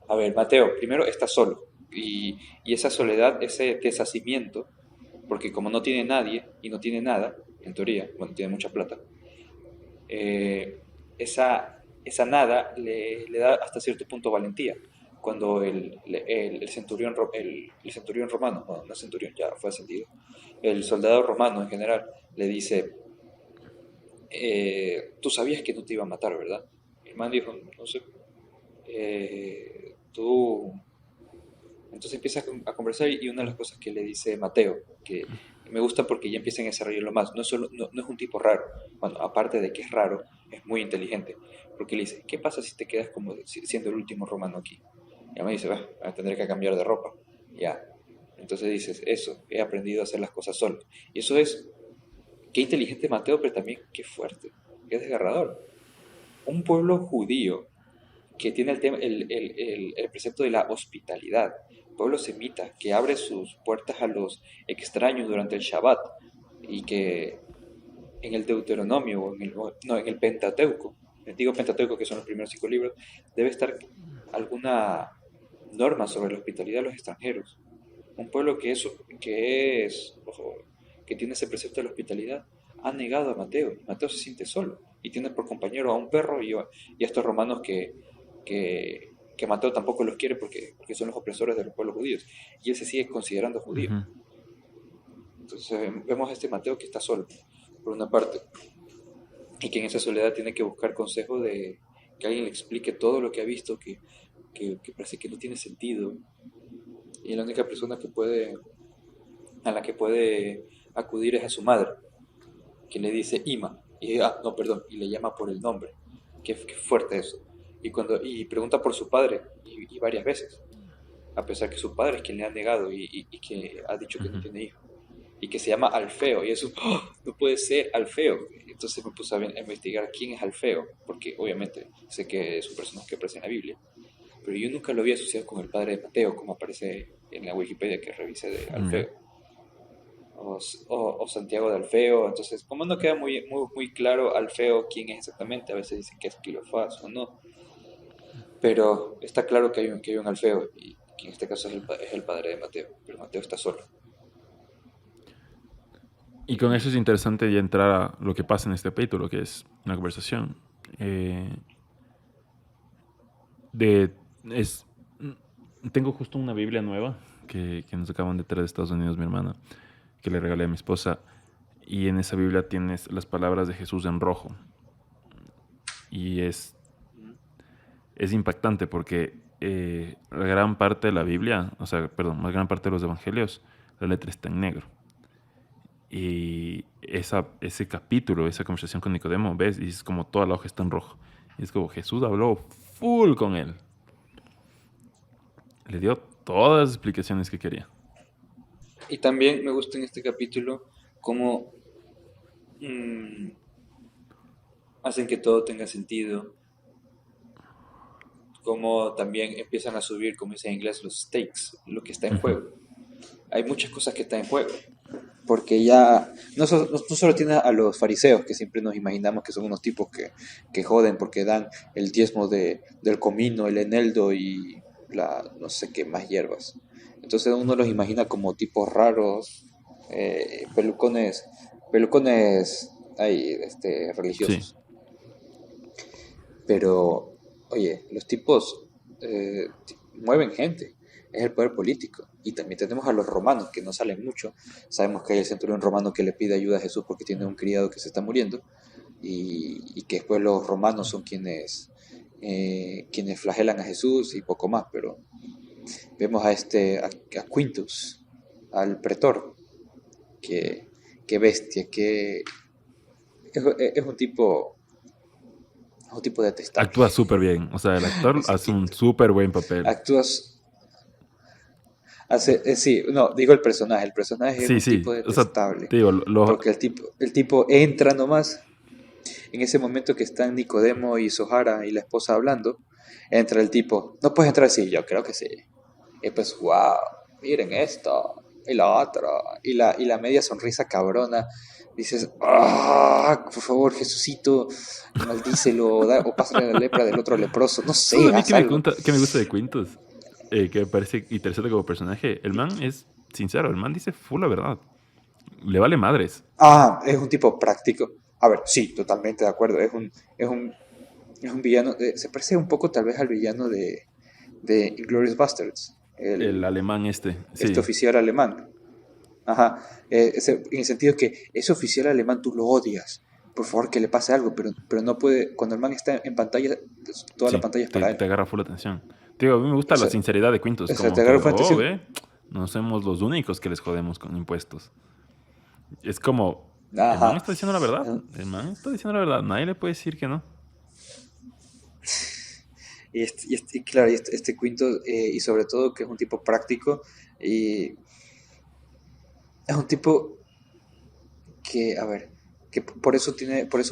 [SPEAKER 2] A ver, Mateo, primero está solo. Y esa soledad, ese deshacimiento, porque como no tiene nadie y no tiene nada, en teoría, bueno, tiene mucha plata, eh, esa nada le da hasta cierto punto valentía. Cuando el centurión, el centurión romano, no, no centurión, ya fue ascendido, el soldado romano en general le dice, tú sabías que no te iba a matar, ¿verdad? El man dijo, no sé, tú. Entonces empieza a conversar y una de las cosas que le dice Mateo, que me gusta porque ya empiezan a desarrollarlo más, no es un tipo raro, bueno, aparte de que es raro, es muy inteligente, porque le dice, ¿qué pasa si te quedas como siendo el último romano aquí? Y a mí dice, tendré que cambiar de ropa, ya. Entonces dices, eso, he aprendido a hacer las cosas solo. Y eso es, qué inteligente Mateo, pero también qué fuerte, qué desgarrador. Un pueblo judío que tiene el precepto de la hospitalidad, pueblo semita que abre sus puertas a los extraños durante el Shabbat y que en el Deuteronomio no, en el Pentateuco, el antiguo Pentateuco que son los primeros 5 libros, debe estar alguna norma sobre la hospitalidad de los extranjeros. Un pueblo ojo, que tiene ese precepto de la hospitalidad ha negado a Mateo. Mateo se siente solo y tiene por compañero a un perro y a estos romanos que Mateo tampoco los quiere porque son los opresores de los pueblos judíos y él se sigue considerando judío.
[SPEAKER 1] Ujú.
[SPEAKER 2] Entonces vemos a este Mateo que está solo, por una parte, y que en esa soledad tiene que buscar consejo de que alguien le explique todo lo que ha visto, que parece que no tiene sentido, y la única persona a la que puede acudir es a su madre, que le dice Ima, no, perdón, y le llama por el nombre. Qué fuerte eso. Y pregunta por su padre, y varias veces, a pesar que su padre es quien le ha negado y que ha dicho que no
[SPEAKER 1] Ujú.
[SPEAKER 2] tiene hijo, y que se llama Alfeo, y eso, ¡oh! No puede ser Alfeo. Entonces me puse a investigar quién es Alfeo, porque obviamente sé que es un personaje que aparece en la Biblia, pero yo nunca lo había asociado con el padre de Mateo, como aparece en la Wikipedia que revisé de
[SPEAKER 1] Ya.
[SPEAKER 2] Alfeo. O Santiago de Alfeo. Entonces, como no queda muy claro Alfeo quién es exactamente, a veces dicen que es Cleofás o no, pero está claro que hay un Alfeo y que en este caso es el padre de Mateo, pero Mateo está solo.
[SPEAKER 1] Y con eso
[SPEAKER 2] Y
[SPEAKER 1] es interesante ya entrar a lo que pasa en este capítulo, que es una conversación. Eh, de, es, tengo justo una Biblia nueva que nos acaban de traer de Estados Unidos, mi hermana, que le regalé a mi esposa. Y en esa Biblia tienes las palabras de Jesús en rojo. Y es impactante porque la gran parte de la Biblia, o sea, perdón, la gran parte de los evangelios, la letra está en negro. Y ese capítulo, esa conversación con Nicodemo, ves, y es como toda la hoja está en rojo. Y es como Jesús habló full con él. Le dio todas las explicaciones que quería.
[SPEAKER 2] Y también me gusta en este capítulo cómo mm, hacen que todo tenga sentido, cómo también empiezan a subir, como dice en inglés, los stakes, lo que está en
[SPEAKER 1] Ujú.
[SPEAKER 2] juego. Hay muchas cosas que están en juego, porque ya no solo tiene a los fariseos, que siempre nos imaginamos que son unos tipos que joden porque dan el diezmo del comino, el eneldo y no sé qué más hierbas. Entonces uno los imagina como tipos raros, pelucones, pelucones
[SPEAKER 1] Sí.
[SPEAKER 2] religiosos. Pero, oye, los tipos mueven gente, es el poder político. Y también tenemos a los romanos, que no salen mucho. Sabemos que hay el centurión romano que le pide ayuda a Jesús porque tiene un criado que se está muriendo. Y que después los romanos son quienes flagelan a Jesús y poco más. Pero vemos a Quintus, al pretor, que, que bestia, que es un tipo detestable.
[SPEAKER 1] Actúa súper bien. O sea, el actor
[SPEAKER 2] Ese
[SPEAKER 1] hace un
[SPEAKER 2] Quintus.
[SPEAKER 1] súper buen papel.
[SPEAKER 2] Actúas, sí, no, digo el personaje es
[SPEAKER 1] Sí,
[SPEAKER 2] un tipo
[SPEAKER 1] sí. O sea,
[SPEAKER 2] detestable,
[SPEAKER 1] te digo,
[SPEAKER 2] porque el tipo entra nomás, en ese momento que están Nicodemo y Zohara y la esposa hablando, entra el tipo, no puedes entrar así, yo creo que sí, y pues, wow, miren esto, y la otra, y la media sonrisa cabrona, dices, ah, por favor, Jesucito, maldícelo, o pásale la lepra del otro leproso, no
[SPEAKER 1] ¿sabes a
[SPEAKER 2] sé,
[SPEAKER 1] mí
[SPEAKER 2] haz algo.
[SPEAKER 1] que me gusta de Quintus? Que me parece interesante como personaje. El man es sincero, el man dice full la verdad. Le vale madres.
[SPEAKER 2] Ah, es un tipo práctico. A ver, sí, totalmente de acuerdo. Es un villano. Se parece un poco tal vez al villano de Inglourious Basterds,
[SPEAKER 1] El alemán este,
[SPEAKER 2] este
[SPEAKER 1] sí.
[SPEAKER 2] oficial alemán. Ajá. En el sentido que ese oficial alemán tú lo odias. Por favor, que le pase algo, pero no puede. Cuando el man está en pantalla, toda la
[SPEAKER 1] Sí,
[SPEAKER 2] pantalla es
[SPEAKER 1] te,
[SPEAKER 2] para él.
[SPEAKER 1] te agarra full atención. Te digo, a mí me
[SPEAKER 2] O
[SPEAKER 1] gusta la
[SPEAKER 2] sea,
[SPEAKER 1] sinceridad de Quintus,
[SPEAKER 2] te
[SPEAKER 1] como que,
[SPEAKER 2] agarra frente a
[SPEAKER 1] oh, ve, no somos los únicos que les jodemos con impuestos. Es como, el man
[SPEAKER 2] ajá.
[SPEAKER 1] está diciendo la verdad. El man está diciendo la verdad. Nadie le puede decir que no.
[SPEAKER 2] Y claro, este Quinto, y sobre todo que es un tipo práctico, y es un tipo que, a ver, que por eso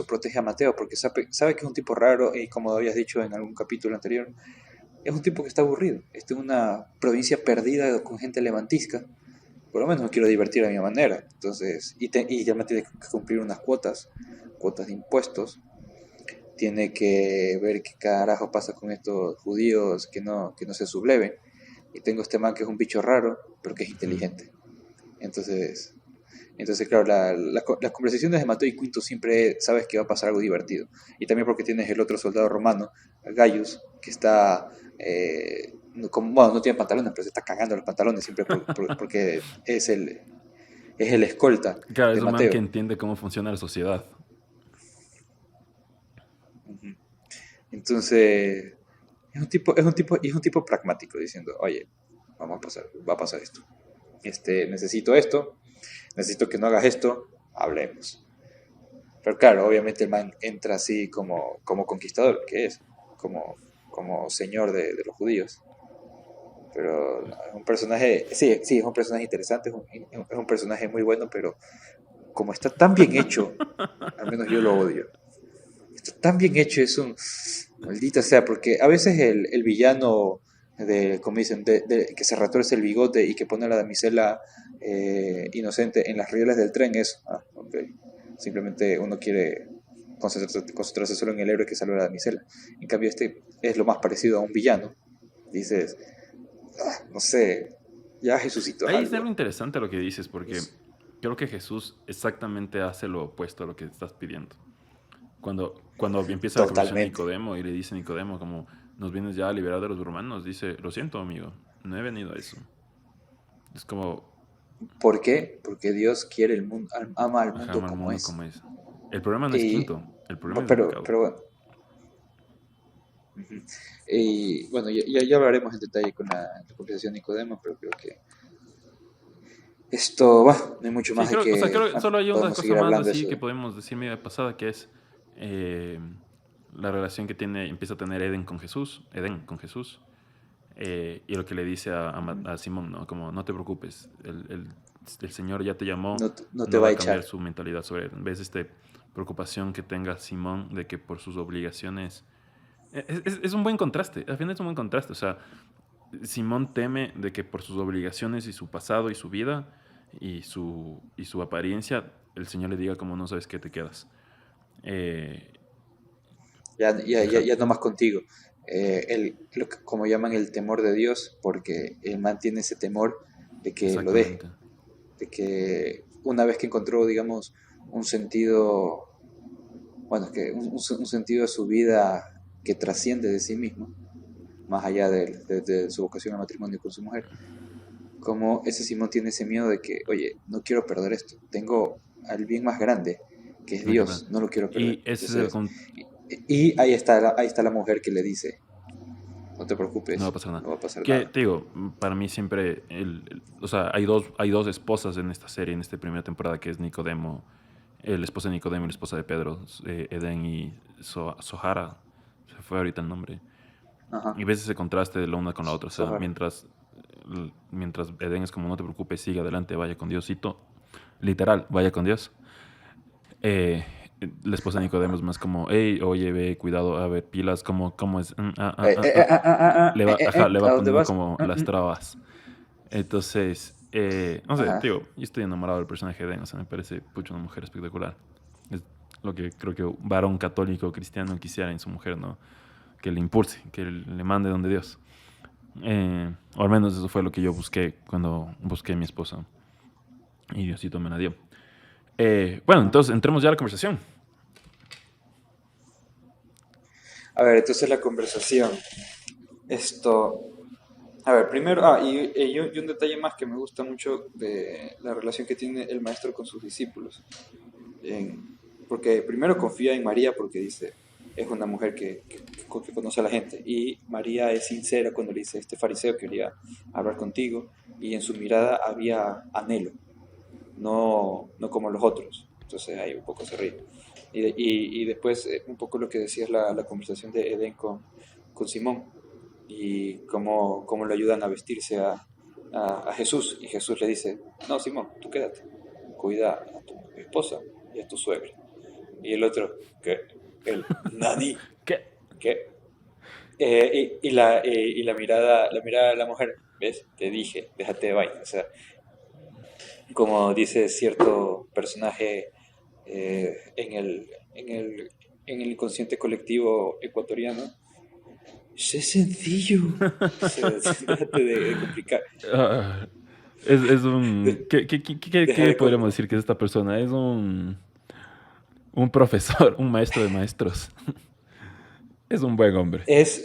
[SPEAKER 2] protege a Mateo, porque sabe que es un tipo raro y como habías dicho en algún capítulo anterior, es un tipo que está aburrido, está en una provincia perdida con gente levantisca, por lo menos me quiero divertir a mi manera, entonces, y ya me tiene que cumplir unas cuotas de impuestos, tiene que ver qué carajo pasa con estos judíos que no se subleven, y tengo este man que es un bicho raro, pero que es
[SPEAKER 1] Mm.
[SPEAKER 2] inteligente, entonces claro, las conversaciones de Mateo y Quinto siempre sabes que va a pasar algo divertido. Y también porque tienes el otro soldado romano, Gaius, que está, bueno, no tiene pantalones, pero se está cagando los pantalones siempre porque es el escolta
[SPEAKER 1] Claro,
[SPEAKER 2] de
[SPEAKER 1] es un man que
[SPEAKER 2] Mateo.
[SPEAKER 1] entiende cómo funciona la sociedad.
[SPEAKER 2] Ujú. Entonces, y es un tipo pragmático, diciendo, oye, va a pasar esto. Necesito esto, necesito que no hagas esto, hablemos. Pero claro, obviamente el man entra así como conquistador, que es, como señor de los judíos. Pero no, es un personaje, sí, sí, es un personaje interesante, es un personaje muy bueno, pero como está tan bien hecho, al menos yo lo odio. Está tan bien hecho, es un maldita sea, porque a veces el villano como dicen, que se retuerce el bigote y que pone a la damisela inocente en las rieles del tren es, ok, simplemente uno quiere concentrarse solo en el héroe que salva a la damisela. En cambio este es lo más parecido a un villano. Dices, no sé, ya Jesucito
[SPEAKER 1] Ahí es algo
[SPEAKER 2] algo.
[SPEAKER 1] interesante lo que dices, porque
[SPEAKER 2] Es
[SPEAKER 1] creo que Jesús exactamente hace lo opuesto a lo que estás pidiendo. Cuando empieza la conversación de
[SPEAKER 2] totalmente.
[SPEAKER 1] Nicodemo y le dice a Nicodemo como nos vienes ya a liberar de los romanos, dice, lo siento amigo, no he venido a eso. Es como,
[SPEAKER 2] ¿Por qué? Porque Dios quiere el mundo, ama al mundo
[SPEAKER 1] ama al
[SPEAKER 2] como
[SPEAKER 1] mundo
[SPEAKER 2] es.
[SPEAKER 1] como es. El problema no es
[SPEAKER 2] Y,
[SPEAKER 1] quinto, el problema es el
[SPEAKER 2] pero,
[SPEAKER 1] pecado.
[SPEAKER 2] pero bueno, Ujú. Y bueno, ya hablaremos en detalle con la conversación de Nicodemo, pero creo que esto, va, no hay mucho
[SPEAKER 1] Sí,
[SPEAKER 2] más de
[SPEAKER 1] creo, o sea,
[SPEAKER 2] que,
[SPEAKER 1] creo que
[SPEAKER 2] bueno,
[SPEAKER 1] solo hay una
[SPEAKER 2] podemos
[SPEAKER 1] cosa
[SPEAKER 2] seguir
[SPEAKER 1] más
[SPEAKER 2] hablando de
[SPEAKER 1] así
[SPEAKER 2] eso.
[SPEAKER 1] que podemos decir media pasada, que es eh, la relación que empieza a tener Eden con Jesús, y lo que le dice
[SPEAKER 2] Ujú.
[SPEAKER 1] a Simón, ¿no? Como, no te preocupes, el Señor ya te llamó,
[SPEAKER 2] No te
[SPEAKER 1] no
[SPEAKER 2] va
[SPEAKER 1] va
[SPEAKER 2] a
[SPEAKER 1] a cambiar
[SPEAKER 2] echar.
[SPEAKER 1] su mentalidad sobre él. ¿Ves esta preocupación que tenga Simón de que por sus obligaciones... Es un buen contraste, al final es un buen contraste, o sea, Simón teme de que por sus obligaciones y su pasado y su vida y su apariencia, el Señor le diga como no sabes qué te quedas. Eh, ajá,
[SPEAKER 2] Ya no más contigo. Como llaman el temor de Dios, porque él mantiene ese temor de que lo deje,
[SPEAKER 1] exactamente.
[SPEAKER 2] de que una vez que encontró, digamos, un sentido, bueno, que un sentido de su vida que trasciende de sí mismo, más allá de su vocación al matrimonio con su mujer, como ese Simón tiene ese miedo de que, oye, no quiero perder esto, tengo al bien más grande, que es
[SPEAKER 1] No hay que ver.
[SPEAKER 2] Dios, no lo quiero perder.
[SPEAKER 1] Y ese es
[SPEAKER 2] Entonces, y ahí está la mujer que le dice, no te
[SPEAKER 1] no va a
[SPEAKER 2] preocupes,
[SPEAKER 1] pasar nada.
[SPEAKER 2] no va a pasar
[SPEAKER 1] Que
[SPEAKER 2] nada.
[SPEAKER 1] te digo, para mí siempre, o sea, hay dos esposas en esta serie, en esta primera temporada, que es Nicodemo, el esposo de Nicodemo y la esposa de Pedro, Eden y Sohara, se fue ahorita el nombre.
[SPEAKER 2] Ajá,
[SPEAKER 1] Y ves ese contraste de la una con la otra, o sea,
[SPEAKER 2] Sohar.
[SPEAKER 1] mientras Eden es como no te preocupes, sigue adelante, vaya con Diosito, literal, vaya con Dios. Eh, la esposa de Nicodemo es más como, hey, oye, ve, cuidado, a ver, pilas, cómo es? Ajá, le
[SPEAKER 2] ¿A
[SPEAKER 1] va
[SPEAKER 2] dónde
[SPEAKER 1] poniendo
[SPEAKER 2] vas?
[SPEAKER 1] como las trabas. Entonces, no sé,
[SPEAKER 2] Ajá.
[SPEAKER 1] digo, yo estoy enamorado del personaje de Eden, o sea, me parece, pucho, una mujer espectacular. Es lo que creo que un varón católico cristiano quisiera en su mujer, ¿no? Que le impulse, que le mande donde Dios. O al menos eso fue lo que yo busqué cuando busqué a mi esposa. Y Diosito me la dio. Bueno,
[SPEAKER 2] Ajá.
[SPEAKER 1] entonces entremos ya a la conversación.
[SPEAKER 2] A ver, entonces la conversación. Esto. A ver, primero, y un detalle más que me gusta mucho de la relación que tiene el maestro con sus discípulos. Porque primero confía en María porque dice, es una mujer que conoce a la gente. Y María es sincera cuando le dice, este fariseo quería hablar contigo. Y en su mirada había anhelo, no como los otros. Entonces ahí un poco se ríe. Y después un poco lo que decía es la conversación de Edén con Simón y cómo lo ayudan a vestirse a Jesús. Y Jesús le dice, no, Simón, tú quédate, cuida a tu esposa y a tu suegra. Y el otro, que el nani,
[SPEAKER 1] ¿Qué?
[SPEAKER 2] que y la mirada de la mujer, ¿ves? Te dije, déjate de vaina. O sea, como dice cierto personaje en el inconsciente colectivo ecuatoriano, es sencillo. O sea, déjate de complicar.
[SPEAKER 1] Ah, es un...
[SPEAKER 2] Deja
[SPEAKER 1] ¿Qué
[SPEAKER 2] de
[SPEAKER 1] podríamos decir que es esta persona? Es un profesor, un maestro de maestros. Es un buen hombre.
[SPEAKER 2] es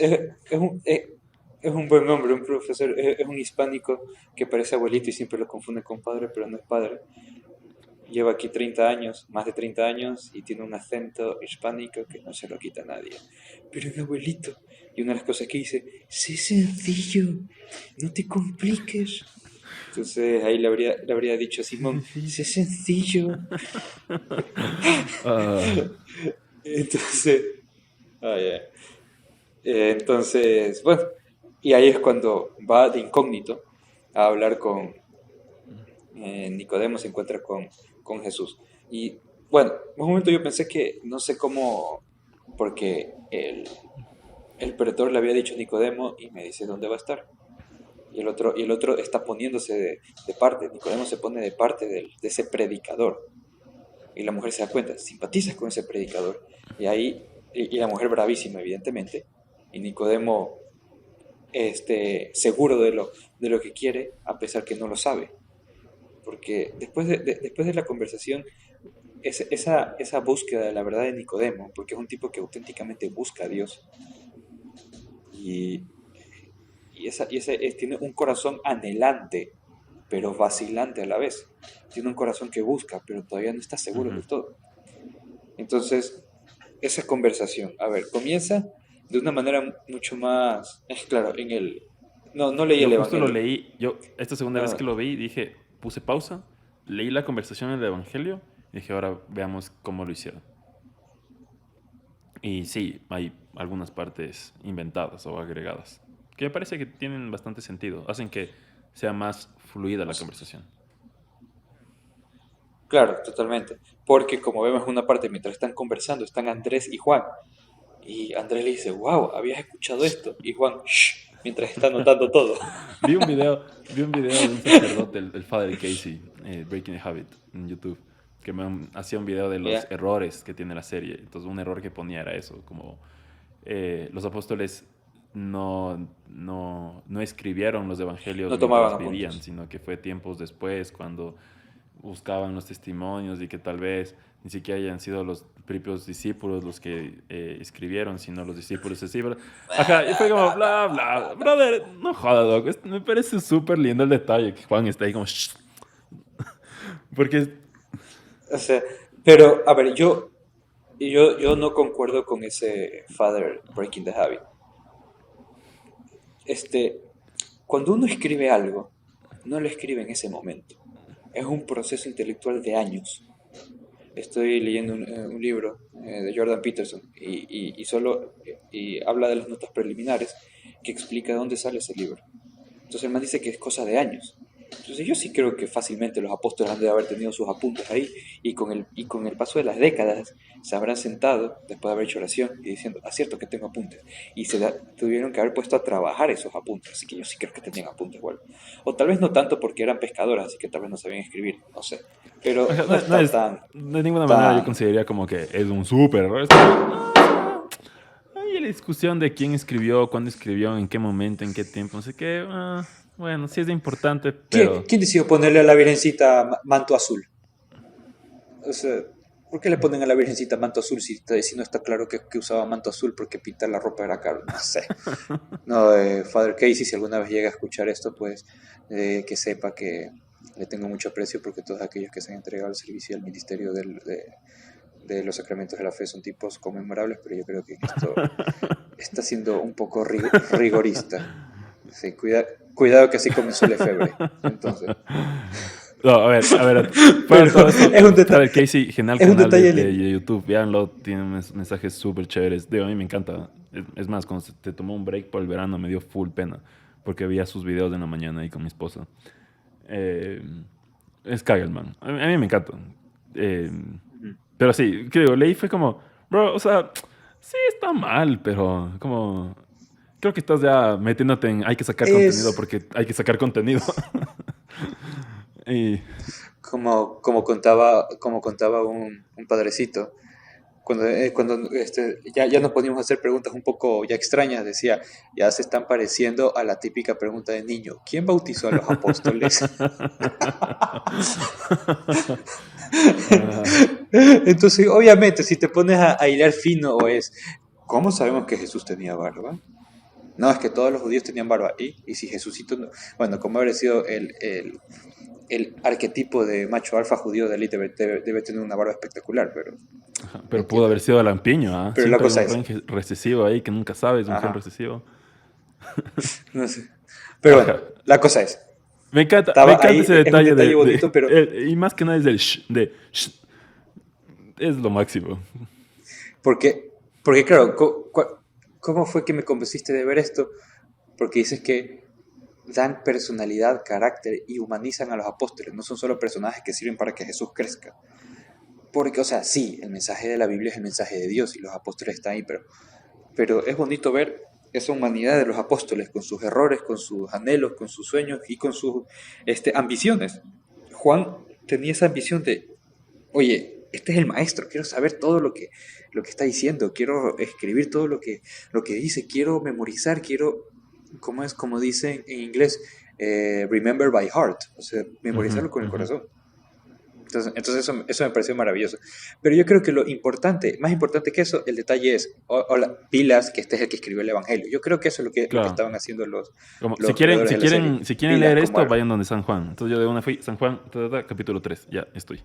[SPEAKER 2] un buen hombre, un profesor, es un hispánico que parece abuelito y siempre lo confunde con padre, pero no es padre. Lleva aquí 30 años, más de 30 años, y tiene un acento hispánico que no se lo quita nadie. Pero el abuelito, y una de las cosas que dice, sé sencillo, no te compliques. Entonces ahí le habría dicho a Simón, sé sencillo.
[SPEAKER 1] Ah,
[SPEAKER 2] Entonces, ay, ay. Entonces, bueno, y ahí es cuando va de incógnito a hablar con Nicodemo, se encuentra con Jesús. Y bueno, en un momento yo pensé que, no sé cómo, porque el pretor le había dicho a Nicodemo y me dice dónde va a estar. Y el otro está poniéndose de parte, Nicodemo se pone de parte de ese predicador. Y la mujer se da cuenta, simpatizas con ese predicador. Y ahí, y la mujer bravísima, evidentemente, y Nicodemo seguro de lo que quiere, a pesar que no lo sabe. Porque después de la conversación, esa búsqueda de la verdad de Nicodemo, porque es un tipo que auténticamente busca a Dios, y, tiene un corazón anhelante, pero vacilante a la vez. Tiene un corazón que busca, pero todavía no está seguro
[SPEAKER 1] ujú.
[SPEAKER 2] del todo. Entonces, esa conversación, a ver, comienza de una manera mucho más... Es claro, en el... No, no leí
[SPEAKER 1] Yo
[SPEAKER 2] el
[SPEAKER 1] justo lo
[SPEAKER 2] Evangelio.
[SPEAKER 1] leí, yo esta segunda vez
[SPEAKER 2] No,
[SPEAKER 1] que lo vi, dije, puse pausa, leí la conversación en el Evangelio y dije, ahora veamos cómo lo hicieron. Y sí, hay algunas partes inventadas o agregadas, que me parece que tienen bastante sentido, hacen que sea más fluida
[SPEAKER 2] o
[SPEAKER 1] la
[SPEAKER 2] sea,
[SPEAKER 1] conversación.
[SPEAKER 2] claro, totalmente. Porque como vemos en una parte, mientras están conversando, están Andrés y Juan. Y Andrés le dice, wow, ¿habías escuchado esto? Y Juan, shh, mientras está anotando todo.
[SPEAKER 1] Vi un video de un sacerdote, el Father Casey, Breaking the Habit, en YouTube, que hacía un video de los
[SPEAKER 2] ¿Ya?
[SPEAKER 1] errores que tiene la serie. Entonces, un error que ponía era eso, como los apóstoles no escribieron los evangelios
[SPEAKER 2] No tomaban
[SPEAKER 1] mientras vivían,
[SPEAKER 2] apuntes.
[SPEAKER 1] sino que fue tiempos después, cuando buscaban los testimonios y que tal vez ni siquiera hayan sido los propios discípulos los que escribieron, sino los discípulos escribieron. Ajá, y fue como bla, bla. Brother, no jodas, loco. Me parece súper lindo el detalle que Juan está ahí como... "Shh". Porque,
[SPEAKER 2] O sea, pero, a ver, yo no concuerdo con ese Father Breaking the Habit. Este, cuando uno escribe algo, no lo escribe en ese momento. Es un proceso intelectual de años. Estoy leyendo un libro de Jordan Peterson y habla de las notas preliminares que explica de dónde sale ese libro. Entonces el man dice que es cosa de años. Entonces yo sí creo que fácilmente los apóstoles han de haber tenido sus apuntes ahí y con el paso de las décadas se habrán sentado después de haber hecho oración y diciendo, acierto que tengo apuntes. Y tuvieron que haber puesto a trabajar esos apuntes. Así que yo sí creo que tenían apuntes, igual. O tal vez no tanto porque eran pescadores, así que tal vez no sabían escribir, no sé. Pero
[SPEAKER 1] ajá,
[SPEAKER 2] no
[SPEAKER 1] no
[SPEAKER 2] está
[SPEAKER 1] es,
[SPEAKER 2] tan,
[SPEAKER 1] de ninguna manera yo
[SPEAKER 2] tan...
[SPEAKER 1] consideraría como que es un súper error. Es como, no, o sea, hay la discusión de quién escribió, cuándo escribió, en qué momento, en qué tiempo, no sé qué. Bueno, sí es importante, pero...
[SPEAKER 2] ¿Quién decidió ponerle a la Virgencita manto azul? O sea, ¿por qué le ponen a la Virgencita manto azul si no está claro que usaba manto azul porque pintar la ropa era caro? No sé. No, Father Casey, si alguna vez llega a escuchar esto, pues que sepa que le tengo mucho aprecio porque todos aquellos que se han entregado al servicio y al ministerio de los sacramentos de la fe son tipos conmemorables, pero yo creo que esto está siendo un poco rigorista. Sí, cuidado que así comenzó la febre. Entonces,
[SPEAKER 1] No, a ver, fuera de
[SPEAKER 2] pero
[SPEAKER 1] todo esto,
[SPEAKER 2] es un, deta
[SPEAKER 1] Father Casey, genial
[SPEAKER 2] es un
[SPEAKER 1] canal
[SPEAKER 2] detalle lindo.
[SPEAKER 1] de YouTube, véanlo, tiene mensajes súper chéveres. Digo, a mí me encanta. Es más, cuando te tomó un break por el verano me dio full pena, porque veía sus videos en la mañana ahí con mi esposa. Eh, es caga el man. A mí me encanta. Eh, pero sí, que digo, leí fue como, bro, o sea, sí está mal, pero como, creo que estás ya metiéndote en hay que sacar contenido
[SPEAKER 2] Es
[SPEAKER 1] porque hay que sacar contenido. Y,
[SPEAKER 2] como contaba un padrecito, cuando ya nos poníamos a hacer preguntas un poco ya extrañas, decía, ya se están pareciendo a la típica pregunta de niño, ¿quién bautizó a los apóstoles?
[SPEAKER 1] ah,
[SPEAKER 2] Entonces, obviamente, si te pones a hilar fino o es, ¿cómo sabemos que Jesús tenía barba? No, es que todos los judíos tenían barba. Y si Jesucito, bueno, como habría sido el arquetipo de macho alfa judío de élite, debe tener una barba espectacular, pero
[SPEAKER 1] pero pudo haber
[SPEAKER 2] entiendo.
[SPEAKER 1] sido Lampiño, ¿ah?
[SPEAKER 2] Pero la
[SPEAKER 1] Siempre hay
[SPEAKER 2] cosa
[SPEAKER 1] un
[SPEAKER 2] es,
[SPEAKER 1] gen recesivo ahí que nunca sabes, un gen
[SPEAKER 2] ajá,
[SPEAKER 1] recesivo.
[SPEAKER 2] no sé. Pero bueno,
[SPEAKER 1] Ajá.
[SPEAKER 2] la cosa es,
[SPEAKER 1] Me
[SPEAKER 2] estaba
[SPEAKER 1] encanta ese
[SPEAKER 2] ahí, es un
[SPEAKER 1] detalle
[SPEAKER 2] detalle bonito, pero
[SPEAKER 1] y más que nada es del es lo máximo.
[SPEAKER 2] porque claro, ¿cómo fue que me convenciste de ver esto? Porque dices que dan personalidad, carácter y humanizan a los apóstoles. No son solo personajes que sirven para que Jesús crezca. Porque, o sea, sí, el mensaje de la Biblia es el mensaje de Dios y los apóstoles están ahí, pero es bonito ver esa humanidad de los apóstoles con sus errores, con sus anhelos, con sus sueños y con sus ambiciones. Juan tenía esa ambición de, oye, este es el maestro, quiero saber todo lo que está diciendo, quiero escribir todo lo que dice, quiero memorizar, quiero, ¿cómo es? Como dicen en inglés, remember by heart, o sea,
[SPEAKER 1] Ujú,
[SPEAKER 2] memorizarlo con el
[SPEAKER 1] ujú.
[SPEAKER 2] corazón. Entonces eso me pareció maravilloso. Pero yo creo que lo importante, más importante que eso, el detalle es, hola, pilas, que este es el que escribió el Evangelio. Yo creo que eso es lo que
[SPEAKER 1] Claro.
[SPEAKER 2] estaban haciendo
[SPEAKER 1] Como,
[SPEAKER 2] los creadores de la serie.
[SPEAKER 1] si quieren
[SPEAKER 2] Pilas,
[SPEAKER 1] leer
[SPEAKER 2] como
[SPEAKER 1] esto,
[SPEAKER 2] Aaron.
[SPEAKER 1] vayan donde San Juan. Entonces yo de una fui, San Juan, capítulo 3 ya estoy.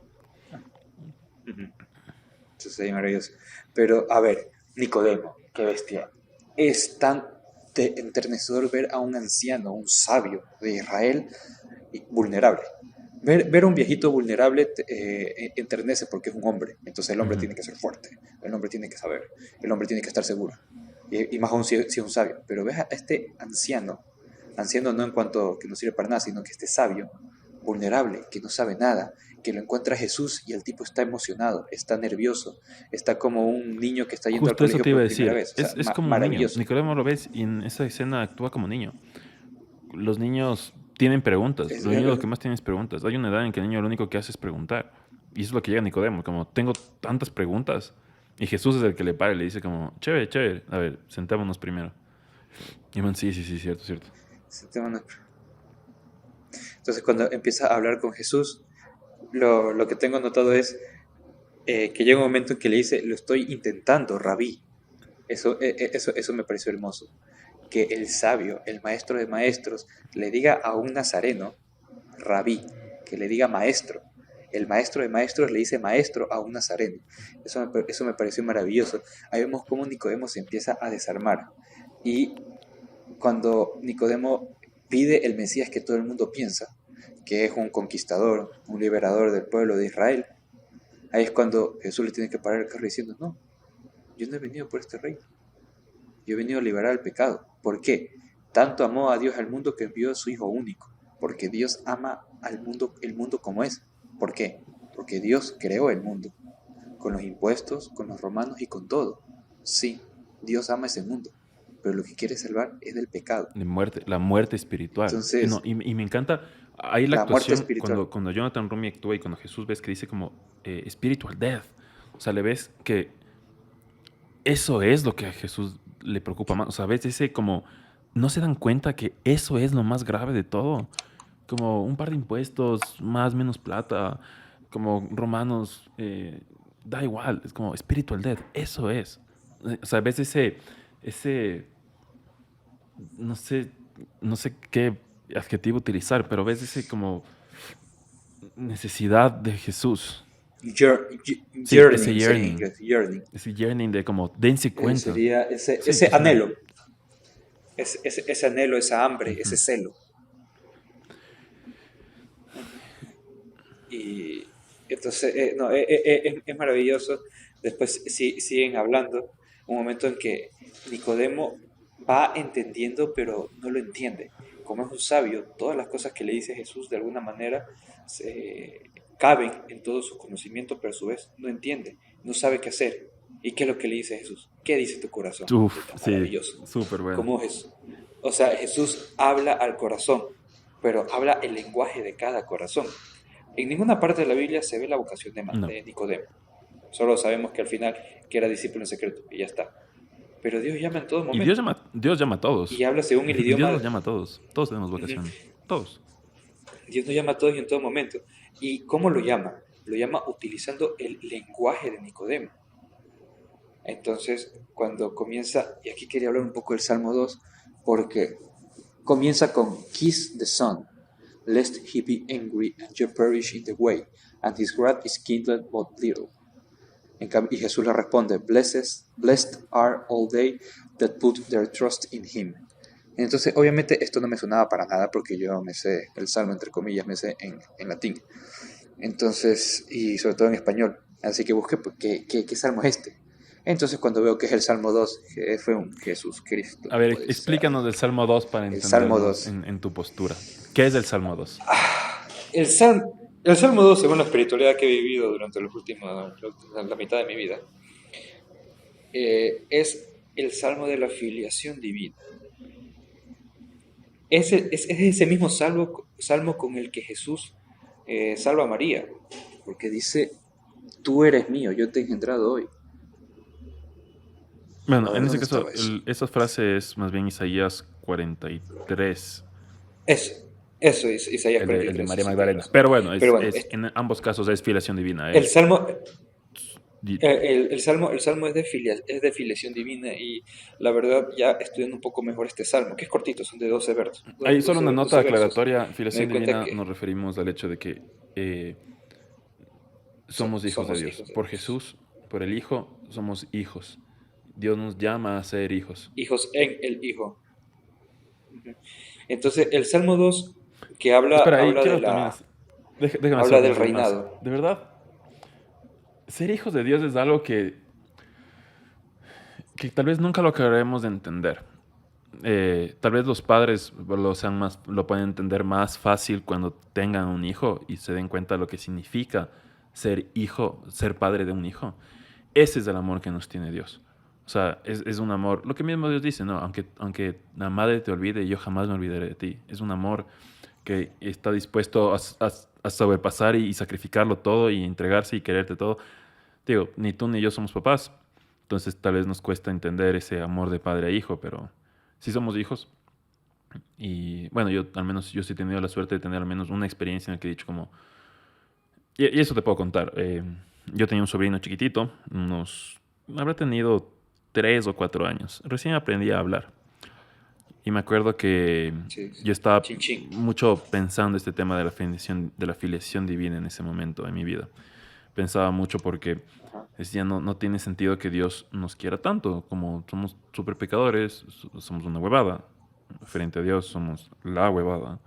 [SPEAKER 2] Ujú. Entonces es maravilloso. Pero, a ver, Nicodemo, qué bestia. es tan enternecedor ver a un anciano, un sabio de Israel, vulnerable. Ver a un viejito vulnerable enternece porque es un hombre. Entonces el hombre
[SPEAKER 1] Ujú.
[SPEAKER 2] tiene que ser fuerte, el hombre tiene que saber, el hombre tiene que estar seguro. Y más aún si es un sabio. Pero ves a este anciano, anciano no en cuanto que no sirve para nada, sino que este sabio, vulnerable, que no sabe nada, que lo encuentra Jesús y el tipo está emocionado, está nervioso, está como un niño que está yendo al
[SPEAKER 1] Justo eso
[SPEAKER 2] colegio
[SPEAKER 1] te iba a
[SPEAKER 2] por primera
[SPEAKER 1] decir.
[SPEAKER 2] vez. O sea,
[SPEAKER 1] Es como un niño.
[SPEAKER 2] maravilloso.
[SPEAKER 1] Nicodemo lo ves y en esa escena actúa como niño. Los niños tienen preguntas.
[SPEAKER 2] Es,
[SPEAKER 1] Los niños lo
[SPEAKER 2] es,
[SPEAKER 1] que más tienen es preguntas. Hay una edad en que el niño lo único que hace es preguntar. Y eso es lo que llega a Nicodemo. Como, tengo tantas preguntas. Y Jesús es el que le para y le dice como, chévere, chévere. A ver, sentémonos primero. Y man, sí, sí, sí, cierto, cierto.
[SPEAKER 2] entonces cuando empieza a hablar con Jesús, lo que tengo notado es que llega un momento en que le dice, lo estoy intentando, rabí. Eso me pareció hermoso. Que el sabio, el maestro de maestros, le diga a un nazareno, rabí, que le diga maestro. El maestro de maestros le dice maestro a un nazareno. Eso me pareció maravilloso. Ahí vemos cómo Nicodemo se empieza a desarmar. Y cuando Nicodemo pide el Mesías que todo el mundo piensa, que es un conquistador, un liberador del pueblo de Israel, ahí es cuando Jesús le tiene que parar el carro diciendo, no, yo no he venido por este reino, yo he venido a liberar el pecado. ¿Por qué? Tanto amó a Dios al mundo que envió a su Hijo único, porque Dios ama al mundo, el mundo como es. ¿Por qué? Porque Dios creó el mundo, con los impuestos, con los romanos y con todo. Sí, Dios ama ese mundo, pero lo que quiere salvar es del pecado.
[SPEAKER 1] De muerte, la muerte espiritual. No,
[SPEAKER 2] Entonces,
[SPEAKER 1] y me encanta ahí la
[SPEAKER 2] la muerte
[SPEAKER 1] actuación
[SPEAKER 2] espiritual.
[SPEAKER 1] cuando Jonathan Rumi actúa y cuando Jesús ves que dice como spiritual death. O sea, le ves que eso es lo que a Jesús le preocupa más. O sea, ves ese como, no se dan cuenta que eso es lo más grave de todo. Como un par de impuestos, más, menos plata, como romanos, da igual, es como spiritual death, eso es. O sea, ves ese, no sé, no sé qué adjetivo utilizar, pero ves ese como necesidad de Jesús. Sí,
[SPEAKER 2] Yearning sería en inglés, yearning.
[SPEAKER 1] ese yearning de como, dense cuenta.
[SPEAKER 2] Sería
[SPEAKER 1] Sí,
[SPEAKER 2] ese
[SPEAKER 1] es una...
[SPEAKER 2] anhelo, ese anhelo, esa hambre, ese
[SPEAKER 1] Ujú.
[SPEAKER 2] celo. Y entonces, no, es maravilloso. Después siguen hablando. Un momento en que Nicodemo va entendiendo, pero no lo entiende. Como es un sabio, todas las cosas que le dice Jesús de alguna manera caben en todo su conocimiento, pero a su vez no entiende, no sabe qué hacer. ¿Y qué es lo que le dice Jesús? ¿Qué dice tu corazón?
[SPEAKER 1] Uf,
[SPEAKER 2] Puta,
[SPEAKER 1] sí,
[SPEAKER 2] maravilloso.
[SPEAKER 1] súper bueno.
[SPEAKER 2] ¿Cómo es? O sea, Jesús habla al corazón, pero habla el lenguaje de cada corazón. En ninguna parte de la Biblia se ve la vocación
[SPEAKER 1] No.
[SPEAKER 2] de Nicodemo. Solo sabemos que al final que era discípulo en secreto y ya está. Pero Dios llama en todo
[SPEAKER 1] Y
[SPEAKER 2] momento
[SPEAKER 1] Dios llama a
[SPEAKER 2] y
[SPEAKER 1] todos.
[SPEAKER 2] habla según el
[SPEAKER 1] Dios
[SPEAKER 2] idioma.
[SPEAKER 1] nos llama a todos. Todos tenemos vocación. Todos.
[SPEAKER 2] Dios nos llama a todos y en todo momento. ¿Y cómo lo llama? Lo llama utilizando el lenguaje de Nicodemo. Entonces, cuando comienza, y aquí quería hablar un poco del Salmo 2, porque comienza con Kiss the Son, lest he be angry and you perish in the way, and his wrath is kindled but little. Y Jesús le responde, blessed are all they that put their trust in him. Entonces, obviamente, esto no me sonaba para nada porque yo me sé el salmo, entre comillas, me sé en latín. Entonces, y sobre todo en español. Así que busqué, pues, ¿qué salmo es este? Entonces, cuando veo que es el Salmo 2, que fue un Jesús Cristo,
[SPEAKER 1] A ver,
[SPEAKER 2] pues
[SPEAKER 1] explícanos del Salmo 2 para
[SPEAKER 2] el Salmo
[SPEAKER 1] entendernos
[SPEAKER 2] 2.
[SPEAKER 1] en tu postura. ¿Qué es el Salmo 2?
[SPEAKER 2] El Salmo 2, según la espiritualidad que he vivido durante la mitad de mi vida, es el salmo de la filiación divina. Es ese mismo salmo con el que Jesús salva a María, porque dice, tú eres mío, yo te he engendrado hoy. A
[SPEAKER 1] Bueno,
[SPEAKER 2] ver,
[SPEAKER 1] en ese
[SPEAKER 2] ¿dónde
[SPEAKER 1] caso,
[SPEAKER 2] estaba eso?
[SPEAKER 1] esa frase es más bien Isaías 43,
[SPEAKER 2] Eso, eso es Isaías
[SPEAKER 1] el de
[SPEAKER 2] 43,
[SPEAKER 1] María
[SPEAKER 2] sí, tienes
[SPEAKER 1] Magdalena.
[SPEAKER 2] razón.
[SPEAKER 1] Pero bueno,
[SPEAKER 2] Pero bueno,
[SPEAKER 1] en ambos casos es filiación divina.
[SPEAKER 2] el salmo,
[SPEAKER 1] Di-
[SPEAKER 2] el salmo es de filiación divina y la verdad, ya estudiando un poco mejor este salmo, que es cortito, son de 12 versos.
[SPEAKER 1] Hay solo una nota
[SPEAKER 2] 12 versos.
[SPEAKER 1] aclaratoria.
[SPEAKER 2] Me
[SPEAKER 1] Filiación
[SPEAKER 2] doy cuenta
[SPEAKER 1] divina
[SPEAKER 2] que
[SPEAKER 1] nos referimos al hecho de que somos hijos de
[SPEAKER 2] somos
[SPEAKER 1] Dios.
[SPEAKER 2] hijos de
[SPEAKER 1] Por
[SPEAKER 2] Dios.
[SPEAKER 1] Jesús, por el Hijo, somos hijos. Dios nos llama a ser hijos.
[SPEAKER 2] hijos en el Hijo. Ujú. Entonces, el Salmo 2 que
[SPEAKER 1] Espera, ahí
[SPEAKER 2] habla de
[SPEAKER 1] quiero también... déjame hacer
[SPEAKER 2] habla
[SPEAKER 1] un
[SPEAKER 2] del
[SPEAKER 1] inciso más.
[SPEAKER 2] reinado.
[SPEAKER 1] De verdad, ser hijos de Dios es algo que tal vez nunca lo acabaremos de entender. Tal vez los padres lo pueden entender más fácil cuando tengan un hijo y se den cuenta de lo que significa ser hijo, ser padre de un hijo. Ese es el amor que nos tiene Dios. O sea, es un amor, lo que mismo Dios dice, ¿no? Aunque la madre te olvide, yo jamás me olvidaré de ti. Es un amor que está dispuesto a sobrepasar y sacrificarlo todo y entregarse y quererte todo. Digo, ni tú ni yo somos papás, entonces tal vez nos cuesta entender ese amor de padre a hijo, pero sí somos hijos. Y bueno, al menos yo sí he tenido la suerte de tener al menos una experiencia en la que he dicho como... Y eso te puedo contar. Yo tenía un sobrino chiquitito, habrá tenido 3 o 4 años. Recién aprendí a hablar. Y me acuerdo que
[SPEAKER 2] Sí.
[SPEAKER 1] yo estaba
[SPEAKER 2] Chin chin.
[SPEAKER 1] mucho pensando este tema de la filiación divina en ese momento de mi vida. Pensaba mucho porque
[SPEAKER 2] Ajá.
[SPEAKER 1] decía, no tiene sentido que Dios nos quiera tanto, como somos súper pecadores, somos una huevada. Frente a Dios somos la huevada.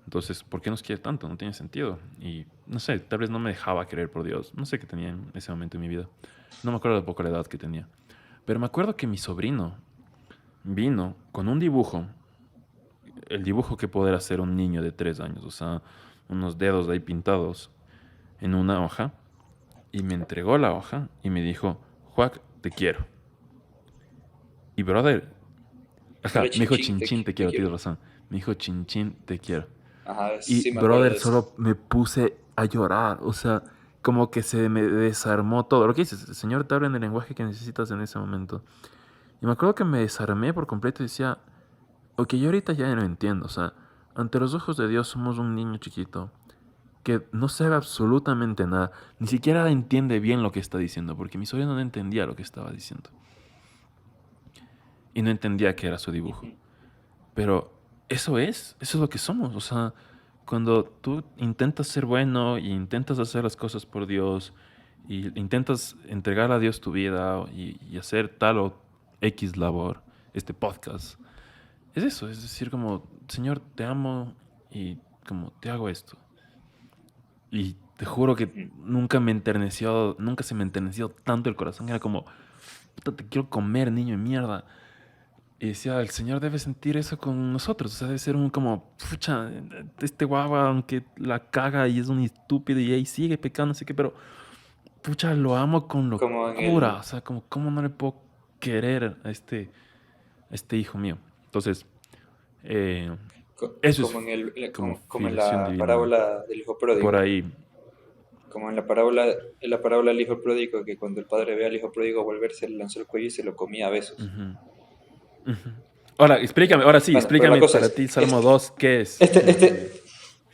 [SPEAKER 1] Entonces, ¿por qué nos quiere tanto? No tiene sentido. Y no sé, tal vez no me dejaba querer por Dios. No sé qué tenía en ese momento en mi vida. No me acuerdo de poco la edad que tenía. Pero me acuerdo que mi sobrino vino con un dibujo, el dibujo que poder hacer un niño de 3 años, o sea, unos dedos ahí pintados en una hoja, y me entregó la hoja y me dijo, Juac, te quiero. Y brother,
[SPEAKER 2] No
[SPEAKER 1] ajá,
[SPEAKER 2] era
[SPEAKER 1] me
[SPEAKER 2] chin
[SPEAKER 1] dijo
[SPEAKER 2] chin,
[SPEAKER 1] chin chin, te
[SPEAKER 2] te
[SPEAKER 1] quiero, tienes
[SPEAKER 2] quiero.
[SPEAKER 1] razón. Me dijo chin chin, te quiero.
[SPEAKER 2] Ajá,
[SPEAKER 1] Y
[SPEAKER 2] sí me acuerdo
[SPEAKER 1] brother,
[SPEAKER 2] de eso.
[SPEAKER 1] solo me puse a llorar, o sea, como que se me desarmó todo. Lo que dices, el Señor te habla en el lenguaje que necesitas en ese momento. Y me acuerdo que me desarmé por completo y decía, ok, yo ahorita ya no entiendo, o sea, ante los ojos de Dios somos un niño chiquito que no sabe absolutamente nada, ni siquiera entiende bien lo que está diciendo, porque mi sobrino no entendía lo que estaba diciendo. Y no entendía qué era su dibujo.
[SPEAKER 2] Ujú.
[SPEAKER 1] Pero eso es lo que somos. O sea, cuando tú intentas ser bueno y intentas hacer las cosas por Dios y intentas entregar a Dios tu vida y hacer tal o X labor, este podcast, es eso, es decir, como, Señor, te amo y como te hago esto. Y te juro que
[SPEAKER 2] Ujú.
[SPEAKER 1] nunca se me enterneció tanto el corazón. Era como, puta, te quiero comer, niño de mierda. Y decía, el Señor debe sentir eso con nosotros. O sea, debe ser un como, pucha, este guagua, aunque la caga y es un estúpido y ahí sigue pecando, así que, pero, pucha, lo amo con
[SPEAKER 2] Como en
[SPEAKER 1] locura. O
[SPEAKER 2] el
[SPEAKER 1] sea, como, ¿cómo no le puedo querer a este hijo mío? Entonces, eh, eso es
[SPEAKER 2] como en
[SPEAKER 1] como
[SPEAKER 2] como en
[SPEAKER 1] filiación
[SPEAKER 2] la
[SPEAKER 1] divina, ¿no?
[SPEAKER 2] parábola del hijo
[SPEAKER 1] Por
[SPEAKER 2] pródigo.
[SPEAKER 1] ahí.
[SPEAKER 2] Como en la parábola del hijo pródigo, que cuando el padre ve al hijo pródigo volver, se le lanzó el cuello y se lo comía a besos.
[SPEAKER 1] Ujú, ujú. Ahora sí,
[SPEAKER 2] Bueno, pero la
[SPEAKER 1] explícame
[SPEAKER 2] cosa
[SPEAKER 1] para
[SPEAKER 2] es,
[SPEAKER 1] ti, Salmo 2 ¿qué es? ¿Qué
[SPEAKER 2] este,
[SPEAKER 1] es lo que...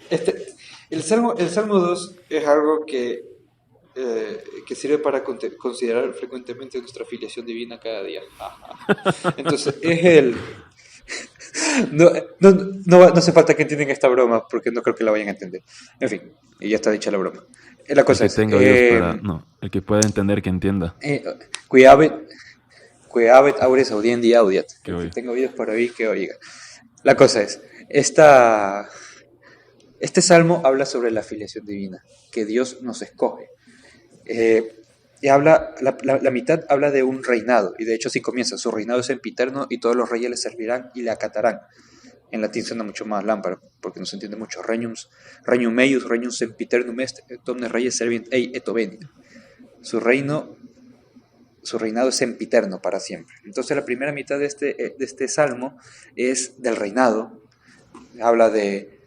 [SPEAKER 2] este, el Salmo 2 es algo que sirve para considerar frecuentemente nuestra filiación divina cada día. Entonces, es el... No, no hace falta que entiendan esta broma, porque no creo que la vayan a entender. En fin, y ya está dicha la broma. La
[SPEAKER 1] El
[SPEAKER 2] cosa
[SPEAKER 1] que
[SPEAKER 2] es,
[SPEAKER 1] tenga oídos para... No, el que pueda entender que entienda.
[SPEAKER 2] eh, cuidado, Cueavet aures audiendi audiat.
[SPEAKER 1] Que
[SPEAKER 2] El que
[SPEAKER 1] oye.
[SPEAKER 2] tenga oídos para oír, que oiga. La cosa es, este salmo habla sobre la filiación divina, que Dios nos escoge. Y la mitad habla de un reinado, y de hecho así comienza, su reinado es sempiterno y todos los reyes le servirán y le acatarán. En latín suena mucho más lámpara, porque no se entiende mucho. Regnum eius, regnum sempiternum est, et omnes reyes servint ei et obenit. Su reino su reinado es sempiterno para siempre. Entonces la primera mitad de este salmo es del reinado, habla de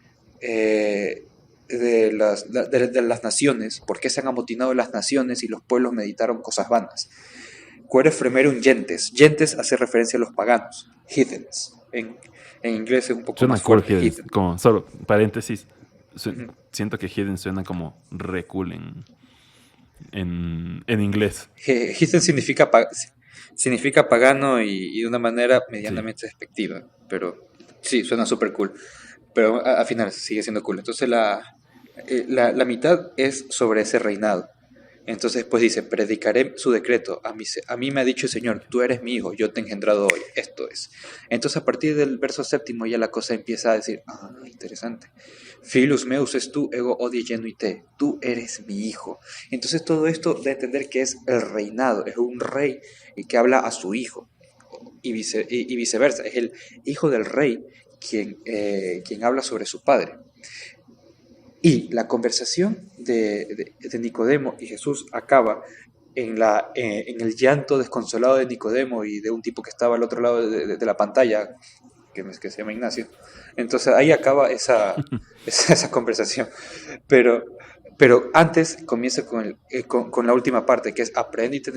[SPEAKER 2] las naciones, por qué se han amotinado las naciones y los pueblos meditaron cosas vanas. Quere fremerum gentes, gentes hace referencia a los paganos, heathens, en inglés es un poco
[SPEAKER 1] Suena
[SPEAKER 2] más
[SPEAKER 1] cool
[SPEAKER 2] fuerte,
[SPEAKER 1] Hidden.
[SPEAKER 2] heathen.
[SPEAKER 1] Como, solo, paréntesis.
[SPEAKER 2] Uh-huh.
[SPEAKER 1] Siento que Hidden suena como re cool en inglés.
[SPEAKER 2] Heathen significa pagano y de una manera
[SPEAKER 1] Sí.
[SPEAKER 2] medianamente despectiva, pero sí, suena súper cool. Pero al final sigue siendo cool. Entonces la mitad es sobre ese reinado. Entonces después dice, predicaré su decreto. A mí me ha dicho el Señor, tú eres mi hijo, yo te he engendrado hoy. Esto es. Entonces a partir del verso séptimo ya la cosa empieza a decir, interesante. Filus meus es tu, ego odie genuite. Tú eres mi hijo. Entonces todo esto da a entender que es el reinado, es un rey que habla a su hijo. Y viceversa, es el hijo del rey quien habla sobre su padre. Y la conversación de Nicodemo y Jesús acaba en el llanto desconsolado de Nicodemo y de un tipo que estaba al otro lado de la pantalla, que se llama Ignacio. Entonces ahí acaba esa conversación. Pero antes comienza con la última parte, que es aprendite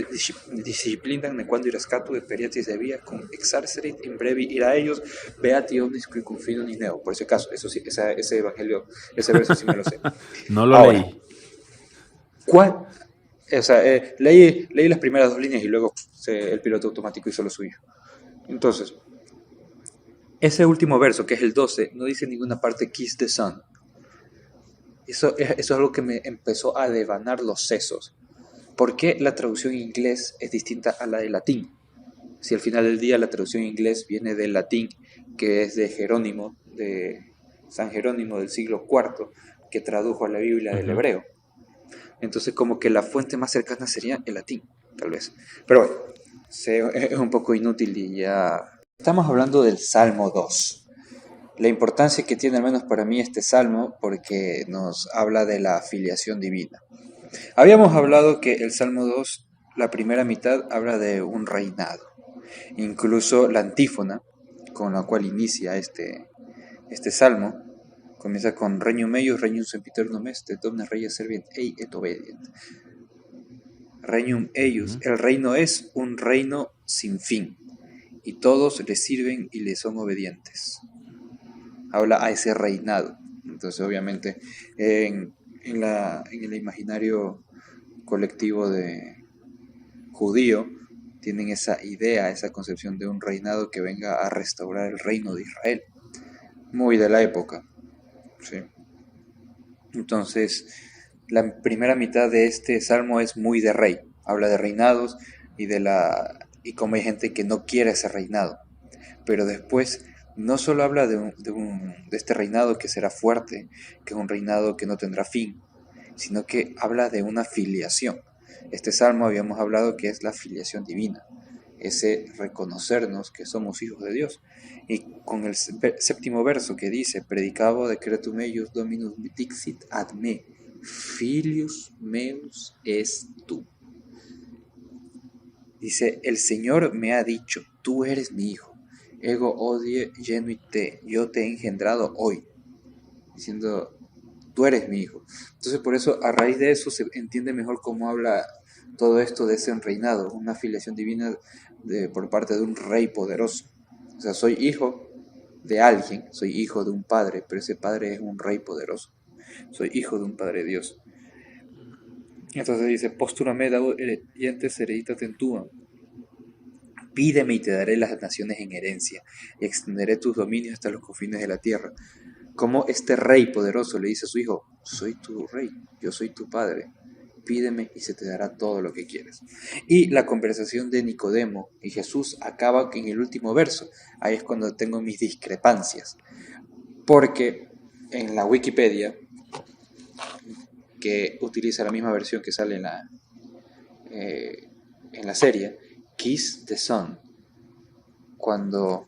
[SPEAKER 2] disciplinan quando irascatu experientis de vía con exarcerit in brevi ir a ellos beati omnis qui confido in neo. Por ese caso, eso sí, ese evangelio, ese verso sí me lo sé.
[SPEAKER 1] No lo
[SPEAKER 2] Ahora,
[SPEAKER 1] leí.
[SPEAKER 2] ¿cuál? O sea, leí las primeras 2 líneas y luego el piloto automático hizo lo suyo. Entonces, ese último verso, que es el 12, no dice en ninguna parte kiss the sun. Eso es algo que me empezó a devanar los sesos. ¿Por qué la traducción en inglés es distinta a la de latín? Si al final del día la traducción en inglés viene del latín, que es de Jerónimo, de San Jerónimo del siglo IV, que tradujo a la Biblia del hebreo. Entonces como que la fuente más cercana sería el latín, tal vez. Pero bueno, es un poco inútil y ya... Estamos hablando del Salmo 2. La importancia que tiene, al menos para mí, este salmo, porque nos habla de la filiación divina. Habíamos hablado que el Salmo 2, la primera mitad, habla de un reinado. Incluso la antífona, con la cual inicia este salmo, comienza con Regnum eius, regnum sempiternum est, et omnes reyes servient ei et obedient. Regnum eius, el reino es un reino sin fin, y todos le sirven y le son obedientes. Habla a ese reinado. Entonces, obviamente, en el imaginario colectivo de judío, tienen esa idea, esa concepción de un reinado que venga a restaurar el reino de Israel. Muy de la época. ¿Sí? Entonces, la primera mitad de este salmo es muy de rey. Habla de reinados y cómo hay gente que no quiere ese reinado. Pero después no solo habla de este reinado que será fuerte, que es un reinado que no tendrá fin, sino que habla de una filiación. Este salmo habíamos hablado que es la filiación divina, ese reconocernos que somos hijos de Dios. Y con el séptimo verso que dice, predicabo decretum eius dominus dixit ad me, filius meus es tu. Dice, el Señor me ha dicho, tú eres mi hijo. Ego odie genuite, yo te he engendrado hoy, diciendo, tú eres mi hijo. Entonces por eso, a raíz de eso, se entiende mejor cómo habla todo esto de ese reinado, una filiación divina por parte de un rey poderoso. O sea, soy hijo de alguien, soy hijo de un padre, pero ese padre es un rey poderoso. Soy hijo de un Padre Dios. Entonces dice, posturame da yentes hereditas tentuam. Pídeme y te daré las naciones en herencia, y extenderé tus dominios hasta los confines de la tierra. Como este rey poderoso le dice a su hijo, soy tu rey, yo soy tu padre, pídeme y se te dará todo lo que quieras. Y la conversación de Nicodemo y Jesús acaba en el último verso. Ahí es cuando tengo mis discrepancias, porque en la Wikipedia, que utiliza la misma versión que sale en la serie, Kiss the Son, cuando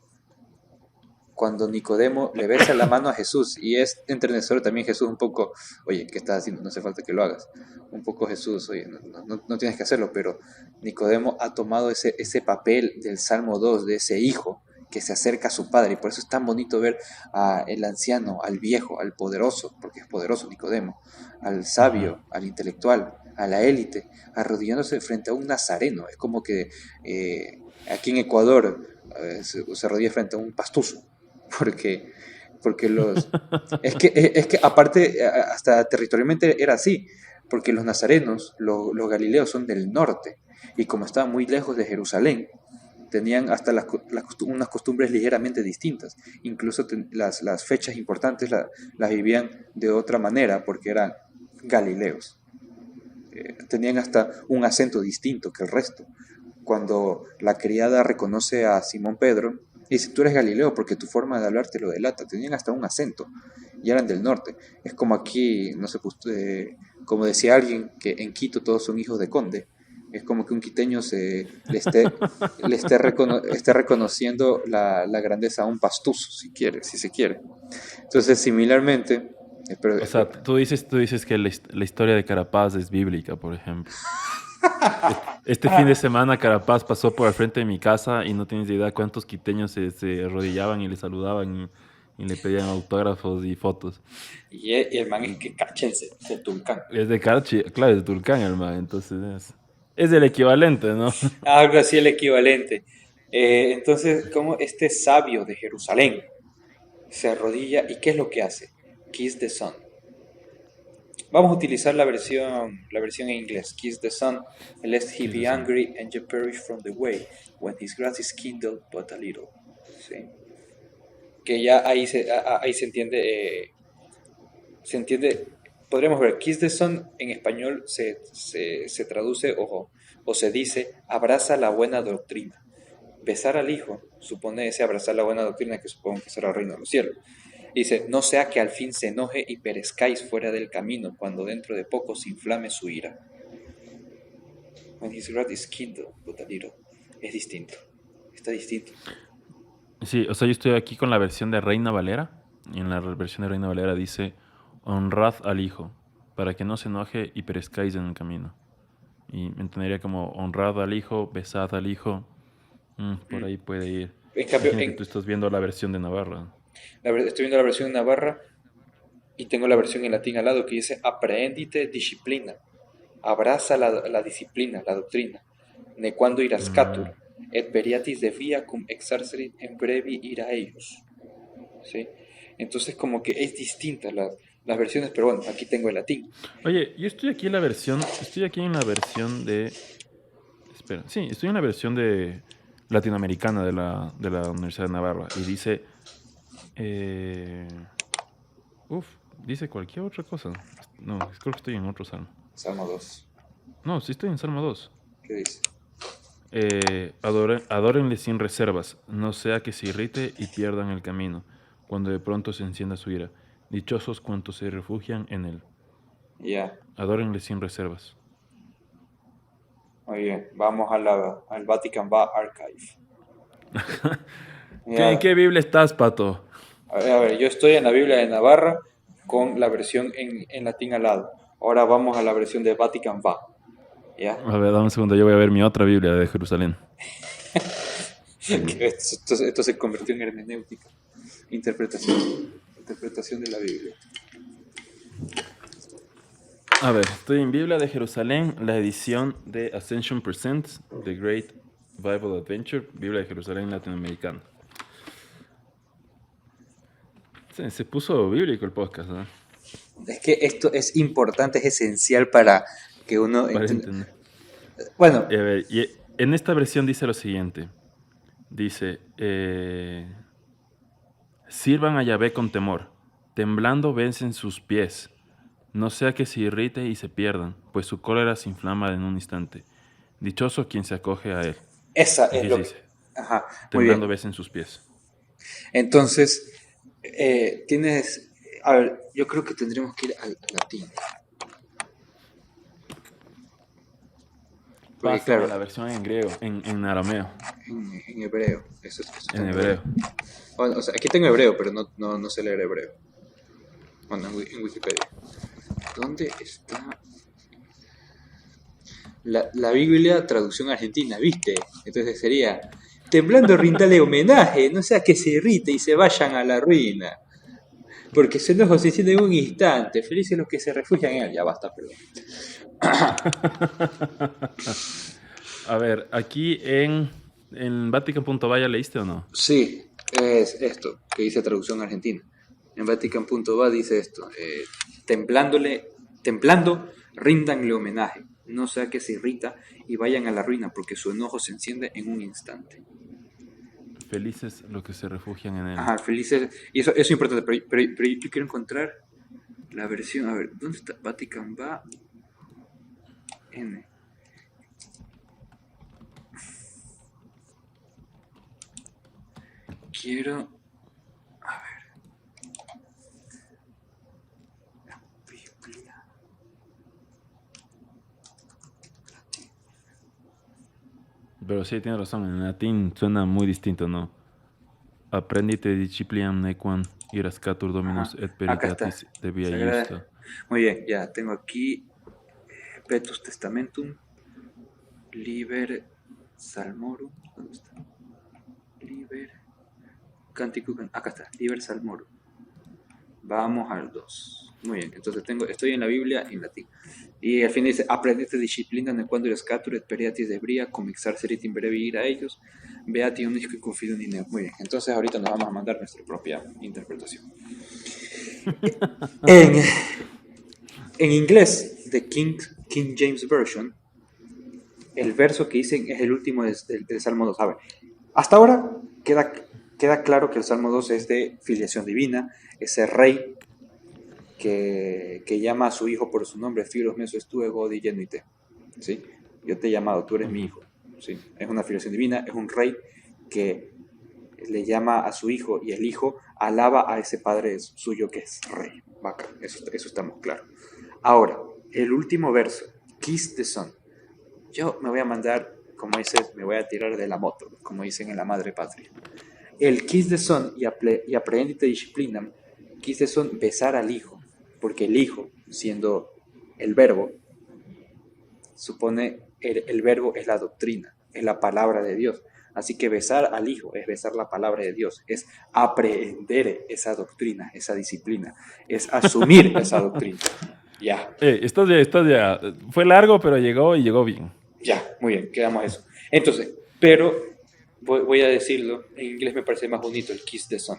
[SPEAKER 2] Nicodemo le besa la mano a Jesús, y es entrenador también Jesús un poco, oye, ¿qué estás haciendo? No hace falta que lo hagas. Un poco Jesús, oye, no tienes que hacerlo, pero Nicodemo ha tomado ese papel del Salmo 2, de ese hijo que se acerca a su padre, y por eso es tan bonito ver al anciano, al viejo, al poderoso, porque es poderoso Nicodemo, al sabio, al intelectual, a la élite, arrodillándose frente a un nazareno. Es como que aquí en Ecuador se arrodilla frente a un pastuso, porque es que aparte hasta territorialmente era así, porque los nazarenos, los galileos son del norte, y como estaban muy lejos de Jerusalén, tenían hasta unas costumbres ligeramente distintas. Incluso las fechas importantes las vivían de otra manera porque eran galileos. tenían hasta un acento distinto que el resto. Cuando la criada reconoce a Simón Pedro, dice, tú eres Galileo porque tu forma de hablar te lo delata. Tenían hasta un acento y eran del norte. Es como aquí, no sé, pues, como decía alguien, que en Quito todos son hijos de conde. Es como que un quiteño esté reconociendo la grandeza a un pastuso, si se quiere. Entonces, similarmente,
[SPEAKER 1] O sea, tú dices que la historia de Carapaz es bíblica, por ejemplo. Este fin de semana Carapaz pasó por el frente de mi casa y no tienes idea cuántos quiteños se arrodillaban y le saludaban y le pedían autógrafos y fotos.
[SPEAKER 2] y el man es que cachense, de Tulcán.
[SPEAKER 1] Es de Carchi, claro, es de Tulcán, hermano. Entonces es el equivalente, ¿no?
[SPEAKER 2] Algo así el equivalente. Entonces, como este sabio de Jerusalén se arrodilla y ¿qué es lo que hace? Kiss the sun. Vamos a utilizar la versión en inglés. Kiss the sun, lest he
[SPEAKER 1] Kiss the
[SPEAKER 2] be
[SPEAKER 1] sun.
[SPEAKER 2] angry and you perish from the way, when his grass is kindled but a little. ¿Sí? Que ya ahí se entiende, podríamos ver, Kiss the sun en español se traduce o se dice, abraza la buena doctrina. Besar al hijo supone ese abrazar la buena doctrina que supongo que será el reino de los cielos. Dice, no sea que al fin se enoje y perezcáis fuera del camino, cuando dentro de poco se inflame su ira. When his wrath is kindled, but a little. Es distinto. Está distinto.
[SPEAKER 1] Sí, o sea, yo estoy aquí con la versión de Reina Valera. Y en la versión de Reina Valera dice, honrad al hijo, para que no se enoje y perezcáis en el camino. Y me entendería como honrad al hijo, besad al hijo. Por ahí puede ir.
[SPEAKER 2] En cambio,
[SPEAKER 1] Imagino que tú estás viendo la versión de Navarra.
[SPEAKER 2] estoy viendo la versión en Navarra y tengo la versión en latín al lado que dice, apprehendite disciplina. Abraza la disciplina, la doctrina. Nequando irascatur, et veriatis de via cum exarcerit en brevi ira ellos. ¿Sí? Entonces como que es distinta las versiones, pero bueno, aquí tengo el latín.
[SPEAKER 1] Oye, yo estoy aquí en la versión de... Espera, sí, estoy en la versión de latinoamericana de la Universidad de Navarra. Y dice... dice cualquier otra cosa. No, creo que estoy en otro salmo.
[SPEAKER 2] Salmo 2.
[SPEAKER 1] No, sí estoy en Salmo 2.
[SPEAKER 2] ¿Qué dice?
[SPEAKER 1] Adórenle sin reservas, no sea que se irrite y pierdan el camino, cuando de pronto se encienda su ira. Dichosos cuantos se refugian en él.
[SPEAKER 2] Ya.
[SPEAKER 1] Adórenle sin reservas.
[SPEAKER 2] Muy bien, vamos al Vatican Archive.
[SPEAKER 1] ¿En qué Biblia estás, Pato?
[SPEAKER 2] A ver, yo estoy en la Biblia de Navarra con la versión en latín al lado. Ahora vamos a la versión de Vatican Va. ¿Ya?
[SPEAKER 1] A ver, dame un segundo, yo voy a ver mi otra Biblia de Jerusalén.
[SPEAKER 2] Esto se convirtió en hermenéutica. Interpretación de la Biblia.
[SPEAKER 1] A ver, estoy en Biblia de Jerusalén, la edición de Ascension Presents, The Great Bible Adventure, Biblia de Jerusalén latinoamericana. Se puso bíblico el podcast, ¿no?
[SPEAKER 2] Es que esto es importante, es esencial para que uno
[SPEAKER 1] Para
[SPEAKER 2] entienda.
[SPEAKER 1] entender.
[SPEAKER 2] Bueno,
[SPEAKER 1] Y a ver, en esta versión dice lo siguiente. Dice, sirvan a Yahvé con temor, temblando vencen sus pies. No sea que se irrite y se pierdan, pues su cólera se inflama en un instante. Dichoso quien se acoge a él.
[SPEAKER 2] esa
[SPEAKER 1] Aquí
[SPEAKER 2] es lo que...
[SPEAKER 1] dice,
[SPEAKER 2] Ajá, muy
[SPEAKER 1] temblando
[SPEAKER 2] bien.
[SPEAKER 1] vencen sus pies.
[SPEAKER 2] Entonces, tienes... A ver, yo creo que tendremos que ir al latín. Porque,
[SPEAKER 1] Pásame
[SPEAKER 2] claro,
[SPEAKER 1] la versión en griego, en arameo,
[SPEAKER 2] en hebreo. Eso está
[SPEAKER 1] en hebreo.
[SPEAKER 2] Bueno, o sea, aquí tengo hebreo, pero no sé leer hebreo. Bueno, en Wikipedia. ¿Dónde está la Biblia traducción argentina? ¿Viste? Entonces sería, temblando rindale homenaje, no sea que se irrite y se vayan a la ruina. Porque su enojo se enciende en un instante. Felices los que se refugian en él. Ya basta, perdón.
[SPEAKER 1] A ver, aquí en Vatican.va, ¿leíste o no?
[SPEAKER 2] Sí, es esto, que dice traducción argentina. En Vatican.va dice esto, temblando, ríndanle homenaje, no sea que se irrita y vayan a la ruina, porque su enojo se enciende en un instante.
[SPEAKER 1] Felices los que se refugian en él.
[SPEAKER 2] Ajá, felices, y eso es importante, pero yo quiero encontrar la versión, a ver, ¿dónde está? Vatican va. N. Quiero... A ver. Biblia.
[SPEAKER 1] Pero sí, tiene razón. En latín suena muy distinto, ¿no? Aprendite discipliam nequam irascatur dominus
[SPEAKER 2] Ajá.
[SPEAKER 1] et
[SPEAKER 2] Acá está.
[SPEAKER 1] peritatis de via
[SPEAKER 2] Sagrada.
[SPEAKER 1] justa.
[SPEAKER 2] Muy bien, ya tengo aquí Petus Testamentum, Liber Salmorum. ¿Dónde está? Liber Canticus. Acá está, Liber Salmorum. Vamos al 2. Muy bien, entonces estoy en la Biblia en latín. Y al fin dice, aprendete disciplina ne quando rescatur et periatis de bria, cum exarcerit in brevi ir a ellos, beati unisque confidum in neo. Muy bien, entonces ahorita nos vamos a mandar nuestra propia interpretación. En inglés, de King James Version, el verso que dicen es el último del Salmo 2. A ver, hasta ahora queda claro que el Salmo 2 es de filiación divina, ese rey que llama a su hijo por su nombre, Filos mesos tu ego genuite, ¿sí? Yo te he llamado, tú eres mi hijo, ¿sí? Es una filiación divina, es un rey que le llama a su hijo y el hijo alaba a ese padre suyo que es rey. Bacán, eso estamos claros. Ahora, el último verso, Kiss the Son. Yo me voy a mandar, como dices, me voy a tirar de la moto, como dicen en la madre patria. El Kiss the Son y aprendite disciplina, Kiss the Son, besar al hijo, porque el hijo, siendo el verbo, supone el verbo es la doctrina, es la palabra de Dios. Así que besar al hijo es besar la palabra de Dios, es aprender esa doctrina, esa disciplina, es asumir esa doctrina. Ya.
[SPEAKER 1] Estás ya. Fue largo, pero llegó y llegó bien.
[SPEAKER 2] Ya, muy bien, quedamos eso. Entonces, pero voy a decirlo, en inglés me parece más bonito el Kiss the Sun.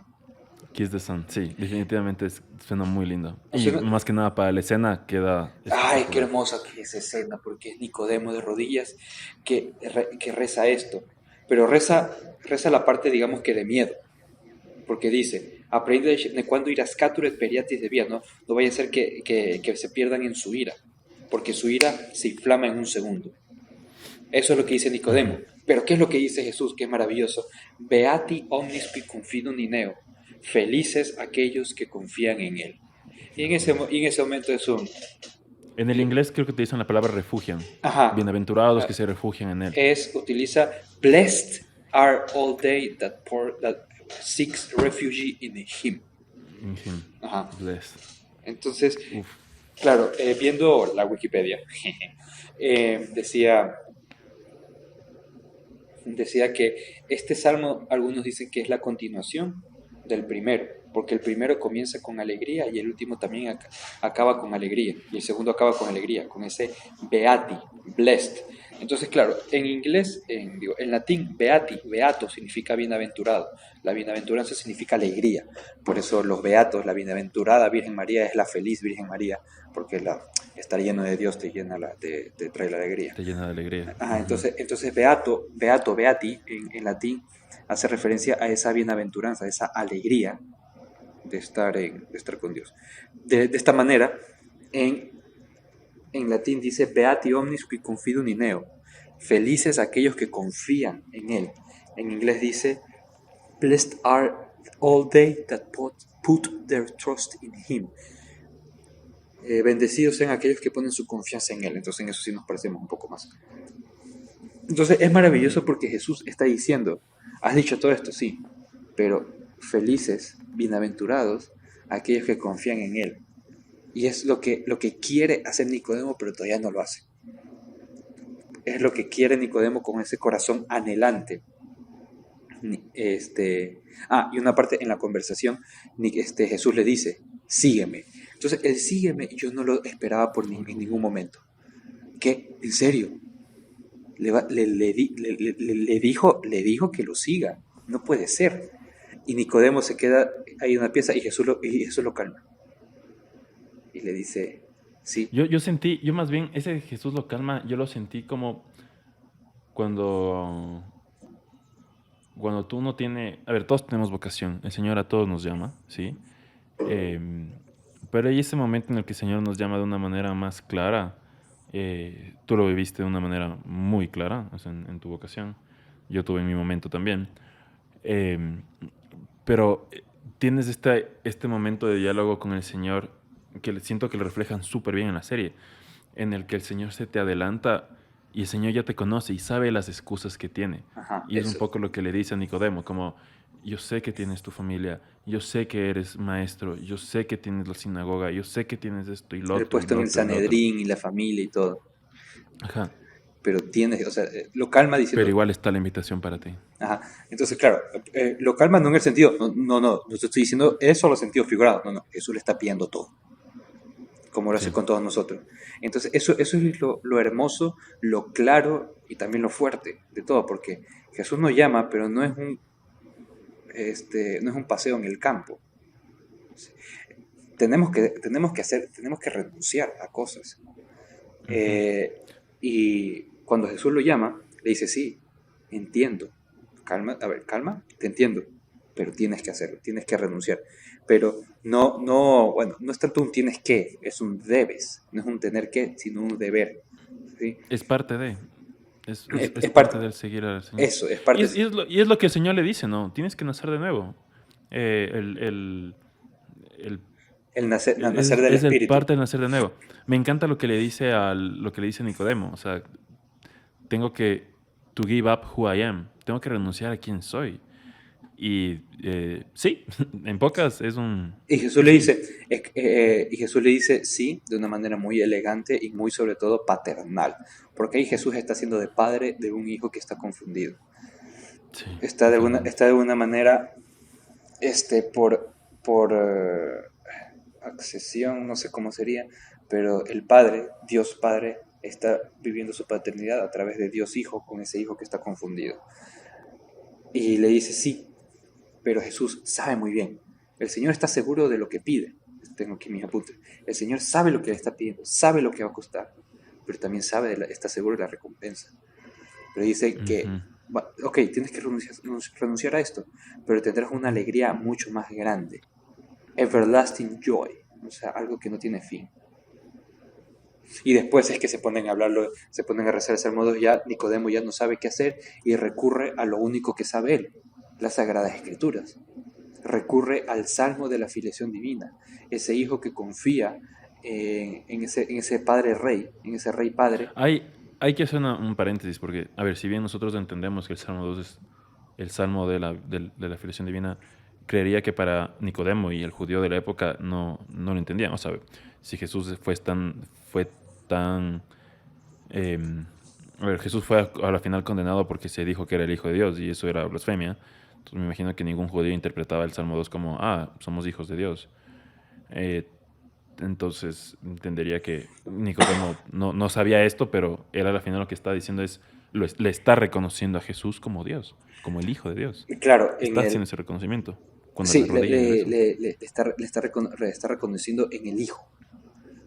[SPEAKER 1] Kiss the Sun, sí, definitivamente suena muy lindo.
[SPEAKER 2] O
[SPEAKER 1] Y
[SPEAKER 2] sea,
[SPEAKER 1] más que nada para la escena queda...
[SPEAKER 2] ay, qué hermosa que es esa escena, porque es Nicodemo de rodillas que reza esto. Pero reza la parte, digamos que de miedo. Porque dice, aprende de cuando irás et periatis de vía, ¿no? No vaya a ser que se pierdan en su ira, porque su ira se inflama en un segundo. Eso es lo que dice Nicodemo. Pero ¿qué es lo que dice Jesús? Que es maravilloso. Beati omnis qui confidum in eo. Felices aquellos que confían en Él. Y en ese momento es un...
[SPEAKER 1] En el inglés creo que utilizan la palabra refugian.
[SPEAKER 2] Ajá.
[SPEAKER 1] Bienaventurados que se refugian en Él.
[SPEAKER 2] Utiliza, blessed are all they that seeks refuge in Him.
[SPEAKER 1] In him.
[SPEAKER 2] Ajá.
[SPEAKER 1] Blessed.
[SPEAKER 2] Entonces, claro, viendo la Wikipedia, decía que este salmo, algunos dicen que es la continuación del primero, porque el primero comienza con alegría y el último también acaba con alegría, y el segundo acaba con alegría, con ese beati, blessed. Entonces, claro, en inglés, en latín, beato significa bienaventurado. La bienaventuranza significa alegría. Por eso los beatos, la bienaventurada Virgen María es la feliz Virgen María, porque estar lleno de Dios te trae la alegría.
[SPEAKER 1] Te llena de alegría.
[SPEAKER 2] Ajá, entonces beati, en latín, hace referencia a esa bienaventuranza, a esa alegría de estar con Dios. De esta manera, en latín dice beati omnis qui confidum in eo, felices aquellos que confían en Él. En inglés dice blessed are all they that put their trust in Him. Bendecidos sean aquellos que ponen su confianza en Él. Entonces en eso sí nos parecemos un poco más. Entonces es maravilloso porque Jesús está diciendo, has dicho todo esto, sí, pero felices, bienaventurados aquellos que confían en Él. Y es lo que quiere hacer Nicodemo, pero todavía no lo hace. Es lo que quiere Nicodemo con ese corazón anhelante. Y una parte en la conversación, Jesús le dice, sígueme. Entonces, el sígueme yo no lo esperaba en ningún momento. ¿Qué? ¿En serio? Le dijo que lo siga. No puede ser. Y Nicodemo se queda ahí en una pieza y Jesús lo calma. Y le dice, sí.
[SPEAKER 1] Yo más bien, ese Jesús lo calma, yo lo sentí como cuando tú no tienes... A ver, todos tenemos vocación, el Señor a todos nos llama, ¿sí? Pero hay ese momento en el que el Señor nos llama de una manera más clara, Tú lo viviste de una manera muy clara, o sea, en tu vocación. Yo tuve en mi momento también. Eh, pero tienes este momento de diálogo con el Señor que siento que lo reflejan súper bien en la serie, en el que el Señor se te adelanta y el Señor ya te conoce y sabe las excusas que tiene.
[SPEAKER 2] Ajá,
[SPEAKER 1] Y es un
[SPEAKER 2] eso.
[SPEAKER 1] poco lo que le dice a Nicodemo, como yo sé que tienes tu familia, yo sé que eres maestro, yo sé que tienes la sinagoga, yo sé que tienes esto y lo
[SPEAKER 2] El
[SPEAKER 1] otro y
[SPEAKER 2] puesto
[SPEAKER 1] lo
[SPEAKER 2] en el
[SPEAKER 1] otro y lo otro.
[SPEAKER 2] Sanedrín y la familia y todo.
[SPEAKER 1] Ajá.
[SPEAKER 2] Pero tienes, o sea, lo calma
[SPEAKER 1] Pero
[SPEAKER 2] diciendo,
[SPEAKER 1] igual está la invitación para ti.
[SPEAKER 2] ajá. Entonces, claro, lo calma no en el sentido, no te estoy diciendo eso en los sentidos figurados, no, Jesús le está pidiendo todo, como lo hace
[SPEAKER 1] Sí.
[SPEAKER 2] con todos nosotros. Entonces, eso es lo hermoso, lo claro y también lo fuerte de todo, porque Jesús nos llama, pero no es un paseo en el campo. Tenemos que renunciar a cosas.
[SPEAKER 1] Ujú.
[SPEAKER 2] Y cuando Jesús lo llama, le dice, sí, entiendo, calma, a ver, calma, te entiendo, pero tienes que hacerlo, tienes que renunciar. Pero bueno, no es tanto un tienes que, es un debes, no es un tener que, sino un deber. ¿Sí?
[SPEAKER 1] Es parte de. Es
[SPEAKER 2] Es
[SPEAKER 1] parte
[SPEAKER 2] parte,
[SPEAKER 1] del seguir al Señor.
[SPEAKER 2] eso, es parte,
[SPEAKER 1] Y es lo que el Señor le dice, ¿no? Tienes que nacer de nuevo. Eh, el, el, el-
[SPEAKER 2] nacer del
[SPEAKER 1] es el
[SPEAKER 2] espíritu.
[SPEAKER 1] parte del nacer de nuevo. Me encanta lo que le dice Nicodemo. O sea, tengo que to give up who I am. Tengo que renunciar a quién soy. Y sí, en pocas es un
[SPEAKER 2] Y Jesús le
[SPEAKER 1] sí.
[SPEAKER 2] dice, y Jesús le dice sí de una manera muy elegante y muy sobre todo paternal, porque ahí Jesús está haciendo de padre de un hijo que está confundido.
[SPEAKER 1] Sí, totalmente.
[SPEAKER 2] Está de una manera, por accesión, no sé cómo sería, pero el Padre, Dios Padre, está viviendo su paternidad a través de Dios Hijo con ese hijo que está confundido. Y le dice sí, pero Jesús sabe muy bien. El Señor está seguro de lo que pide. Tengo aquí mis apuntes. El Señor sabe lo que le está pidiendo, sabe lo que va a costar, pero también está seguro de la recompensa. Pero dice que,
[SPEAKER 1] Ujú.
[SPEAKER 2] ok, tienes que renunciar a esto, pero tendrás una alegría mucho más grande. Everlasting joy, o sea, algo que no tiene fin. Y después es que se ponen a hablarlo, se ponen a rezar el Salmo 2, ya Nicodemo ya no sabe qué hacer y recurre a lo único que sabe él, las Sagradas Escrituras. Recurre al Salmo de la filiación divina, ese hijo que confía en ese Padre Rey, en ese Rey Padre.
[SPEAKER 1] Hay que hacer un paréntesis porque, a ver, si bien nosotros entendemos que el Salmo 2 es el Salmo de la filiación divina, creería que para Nicodemo y el judío de la época no lo entendían. O sea, si Jesús fue tan eh, a ver, Jesús fue a la final condenado porque se dijo que era el Hijo de Dios y eso era blasfemia. Entonces me imagino que ningún judío interpretaba el Salmo 2 como, somos hijos de Dios. Eh, entonces entendería que Nicodemo no sabía esto, pero él a la final lo que está diciendo es, le está reconociendo a Jesús como Dios, como el Hijo de Dios.
[SPEAKER 2] Y claro,
[SPEAKER 1] Está haciendo ese reconocimiento cuando le
[SPEAKER 2] sí,
[SPEAKER 1] arrodilla y le reza.
[SPEAKER 2] le está reconociendo en el Hijo.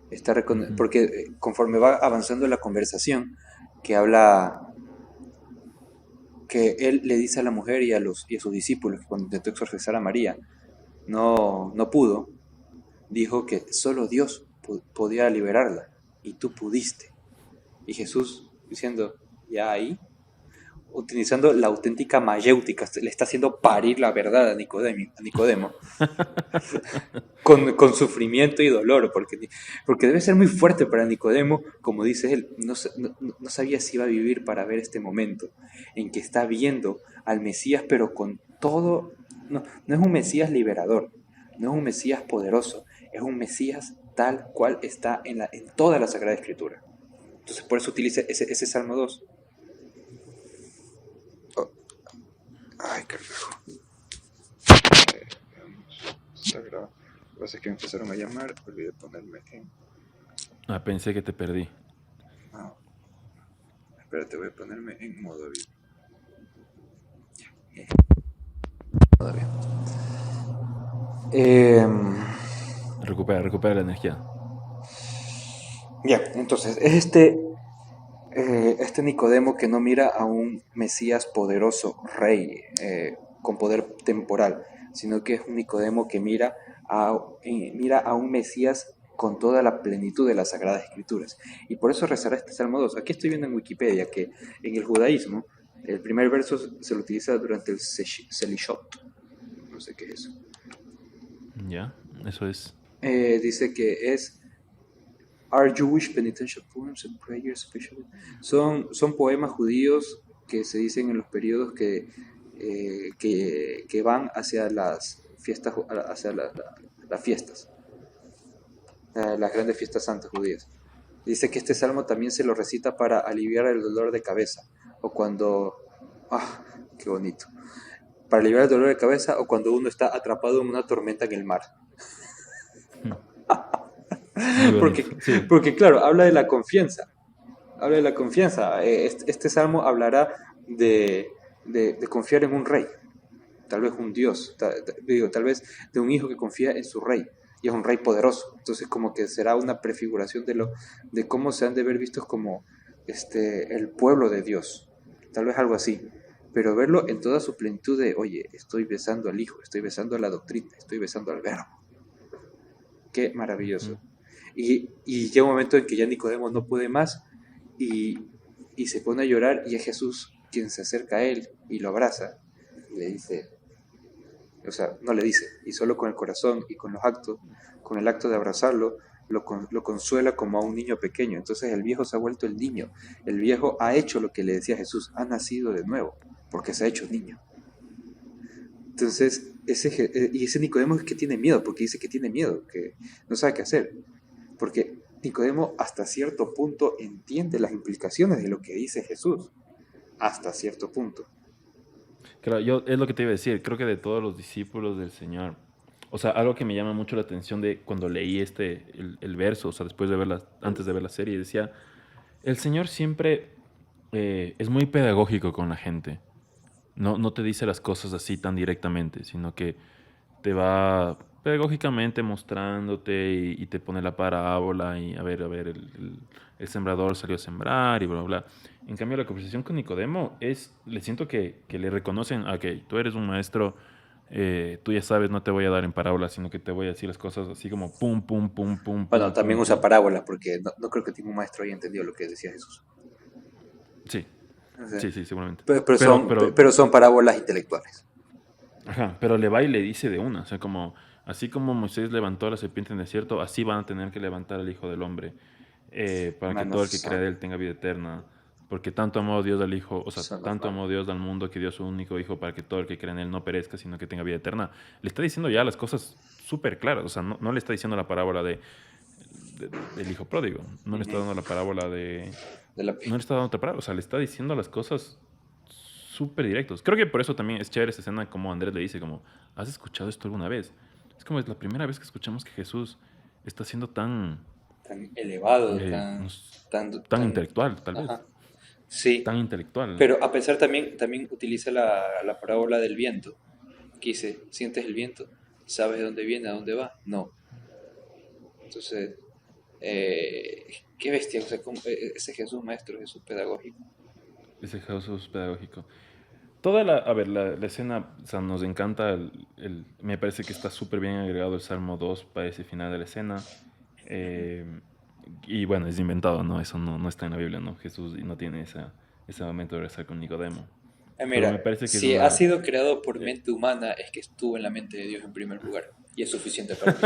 [SPEAKER 1] Ujú.
[SPEAKER 2] Porque conforme va avanzando la conversación, que habla, que él le dice a la mujer y a sus discípulos, que cuando intentó exorcizar a María, no pudo, dijo que solo Dios podía liberarla, y tú pudiste. Y Jesús diciendo, ya ahí, utilizando la auténtica mayéutica, le está haciendo parir la verdad a Nicodemo con sufrimiento y dolor, porque debe ser muy fuerte para Nicodemo, como dice él, no sabía si iba a vivir para ver este momento en que está viendo al Mesías, pero con todo, no es un Mesías liberador, no es un Mesías poderoso, es un Mesías tal cual está en toda la Sagrada Escritura. Entonces por eso utiliza ese Salmo 2. Oh, ay, carajo. Está grabado. Lo que pasa es que me empezaron a llamar, olvidé ponerme en...
[SPEAKER 1] Pensé que te perdí.
[SPEAKER 2] Ah, espérate, voy a ponerme en modo avión. Modo avión.
[SPEAKER 1] Recupera la energía.
[SPEAKER 2] Ya, entonces, este Nicodemo que no mira a un Mesías poderoso, rey, con poder temporal, sino que es un Nicodemo que mira a un Mesías con toda la plenitud de las Sagradas Escrituras. Y por eso rezará este Salmo 2. Aquí estoy viendo en Wikipedia que en el judaísmo el primer verso se lo utiliza durante el Selishot. No sé qué es eso.
[SPEAKER 1] Ya, eso es.
[SPEAKER 2] Dice que es Are Jewish penitential poems and prayers especially. Son poemas judíos que se dicen en los periodos que van hacia las fiestas, las fiestas, las grandes fiestas santas judías. Dice que este salmo también se lo recita para aliviar el dolor de cabeza, o cuando, qué bonito, para aliviar el dolor de cabeza o cuando uno está atrapado en una tormenta en el mar. Porque claro, habla de la confianza. Este salmo hablará de confiar en un rey, tal vez un dios, tal vez de un hijo que confía en su rey, y es un rey poderoso. Entonces como que será una prefiguración de cómo se han de ver vistos como el pueblo de Dios, tal vez algo así. Pero verlo en toda su plenitud de, oye, estoy besando al Hijo, estoy besando a la doctrina, estoy besando al Verbo. Qué maravilloso. Y llega un momento en que ya Nicodemo no puede más y se pone a llorar, y es Jesús quien se acerca a él y lo abraza y le dice, o sea, no le dice, y solo con el corazón y con el acto de abrazarlo, lo consuela como a un niño pequeño. Entonces el viejo se ha vuelto el niño, el viejo ha hecho lo que le decía Jesús, ha nacido de nuevo, porque se ha hecho niño. Entonces, ese Nicodemo es que tiene miedo, porque dice que tiene miedo, que no sabe qué hacer. Porque Nicodemo hasta cierto punto entiende las implicaciones de lo que dice Jesús. Hasta cierto punto.
[SPEAKER 1] Claro, es lo que te iba a decir. Creo que de todos los discípulos del Señor, o sea, algo que me llama mucho la atención de cuando leí el verso, o sea, antes de ver la serie, decía, el Señor siempre es muy pedagógico con la gente. No te dice las cosas así tan directamente, sino que te va pedagógicamente mostrándote y te pone la parábola y a ver, el sembrador salió a sembrar y bla, bla, bla. En cambio, la conversación con Nicodemo le siento que le reconocen, ok, tú eres un maestro, tú ya sabes, no te voy a dar en parábolas, sino que te voy a decir las cosas así como pum, pum, pum, pum.
[SPEAKER 2] Bueno,
[SPEAKER 1] pum,
[SPEAKER 2] también
[SPEAKER 1] pum,
[SPEAKER 2] usa
[SPEAKER 1] pum.
[SPEAKER 2] parábolas, porque no creo que ningún maestro haya entendido lo que decía Jesús.
[SPEAKER 1] Sí,
[SPEAKER 2] O sea,
[SPEAKER 1] sí, seguramente.
[SPEAKER 2] pero son parábolas intelectuales.
[SPEAKER 1] Ajá, pero le va y le dice de una, o sea, como así como Moisés levantó a la serpiente en el desierto, así van a tener que levantar al Hijo del Hombre, para que todo el que crea de él tenga vida eterna, porque tanto amó Dios al Hijo, o sea, tanto amó Dios al mundo que dio su único Hijo para que todo el que cree en él no perezca, sino que tenga vida eterna. Le está diciendo ya las cosas súper claras, o sea, no le está diciendo la parábola del Hijo pródigo, no le está dando la parábola no le está dando otra parábola, o sea, le está diciendo las cosas súper directos. Creo que por eso también es chévere esa escena, como Andrés le dice, como, ¿has escuchado esto alguna vez? Es como es la primera vez que escuchamos que Jesús está siendo tan
[SPEAKER 2] elevado,
[SPEAKER 1] tan intelectual, tal vez.
[SPEAKER 2] Sí.
[SPEAKER 1] Tan intelectual.
[SPEAKER 2] Pero a pesar también utiliza la parábola del viento, que dice, ¿sientes el viento? ¿Sabes de dónde viene, a dónde va? No. Entonces, qué bestia, o sea, ese Jesús maestro, Jesús pedagógico.
[SPEAKER 1] Ese Jesús pedagógico. La escena, o sea, nos encanta, me parece que está súper bien agregado el Salmo 2 para ese final de la escena. Y bueno, es inventado, ¿no? Eso no está en la Biblia, ¿no? Jesús no tiene ese momento de rezar con Nicodemo.
[SPEAKER 2] Mira,
[SPEAKER 1] me parece que
[SPEAKER 2] si ha sido creado por mente humana, es que estuvo en la mente de Dios en primer lugar. Y es suficiente para mí.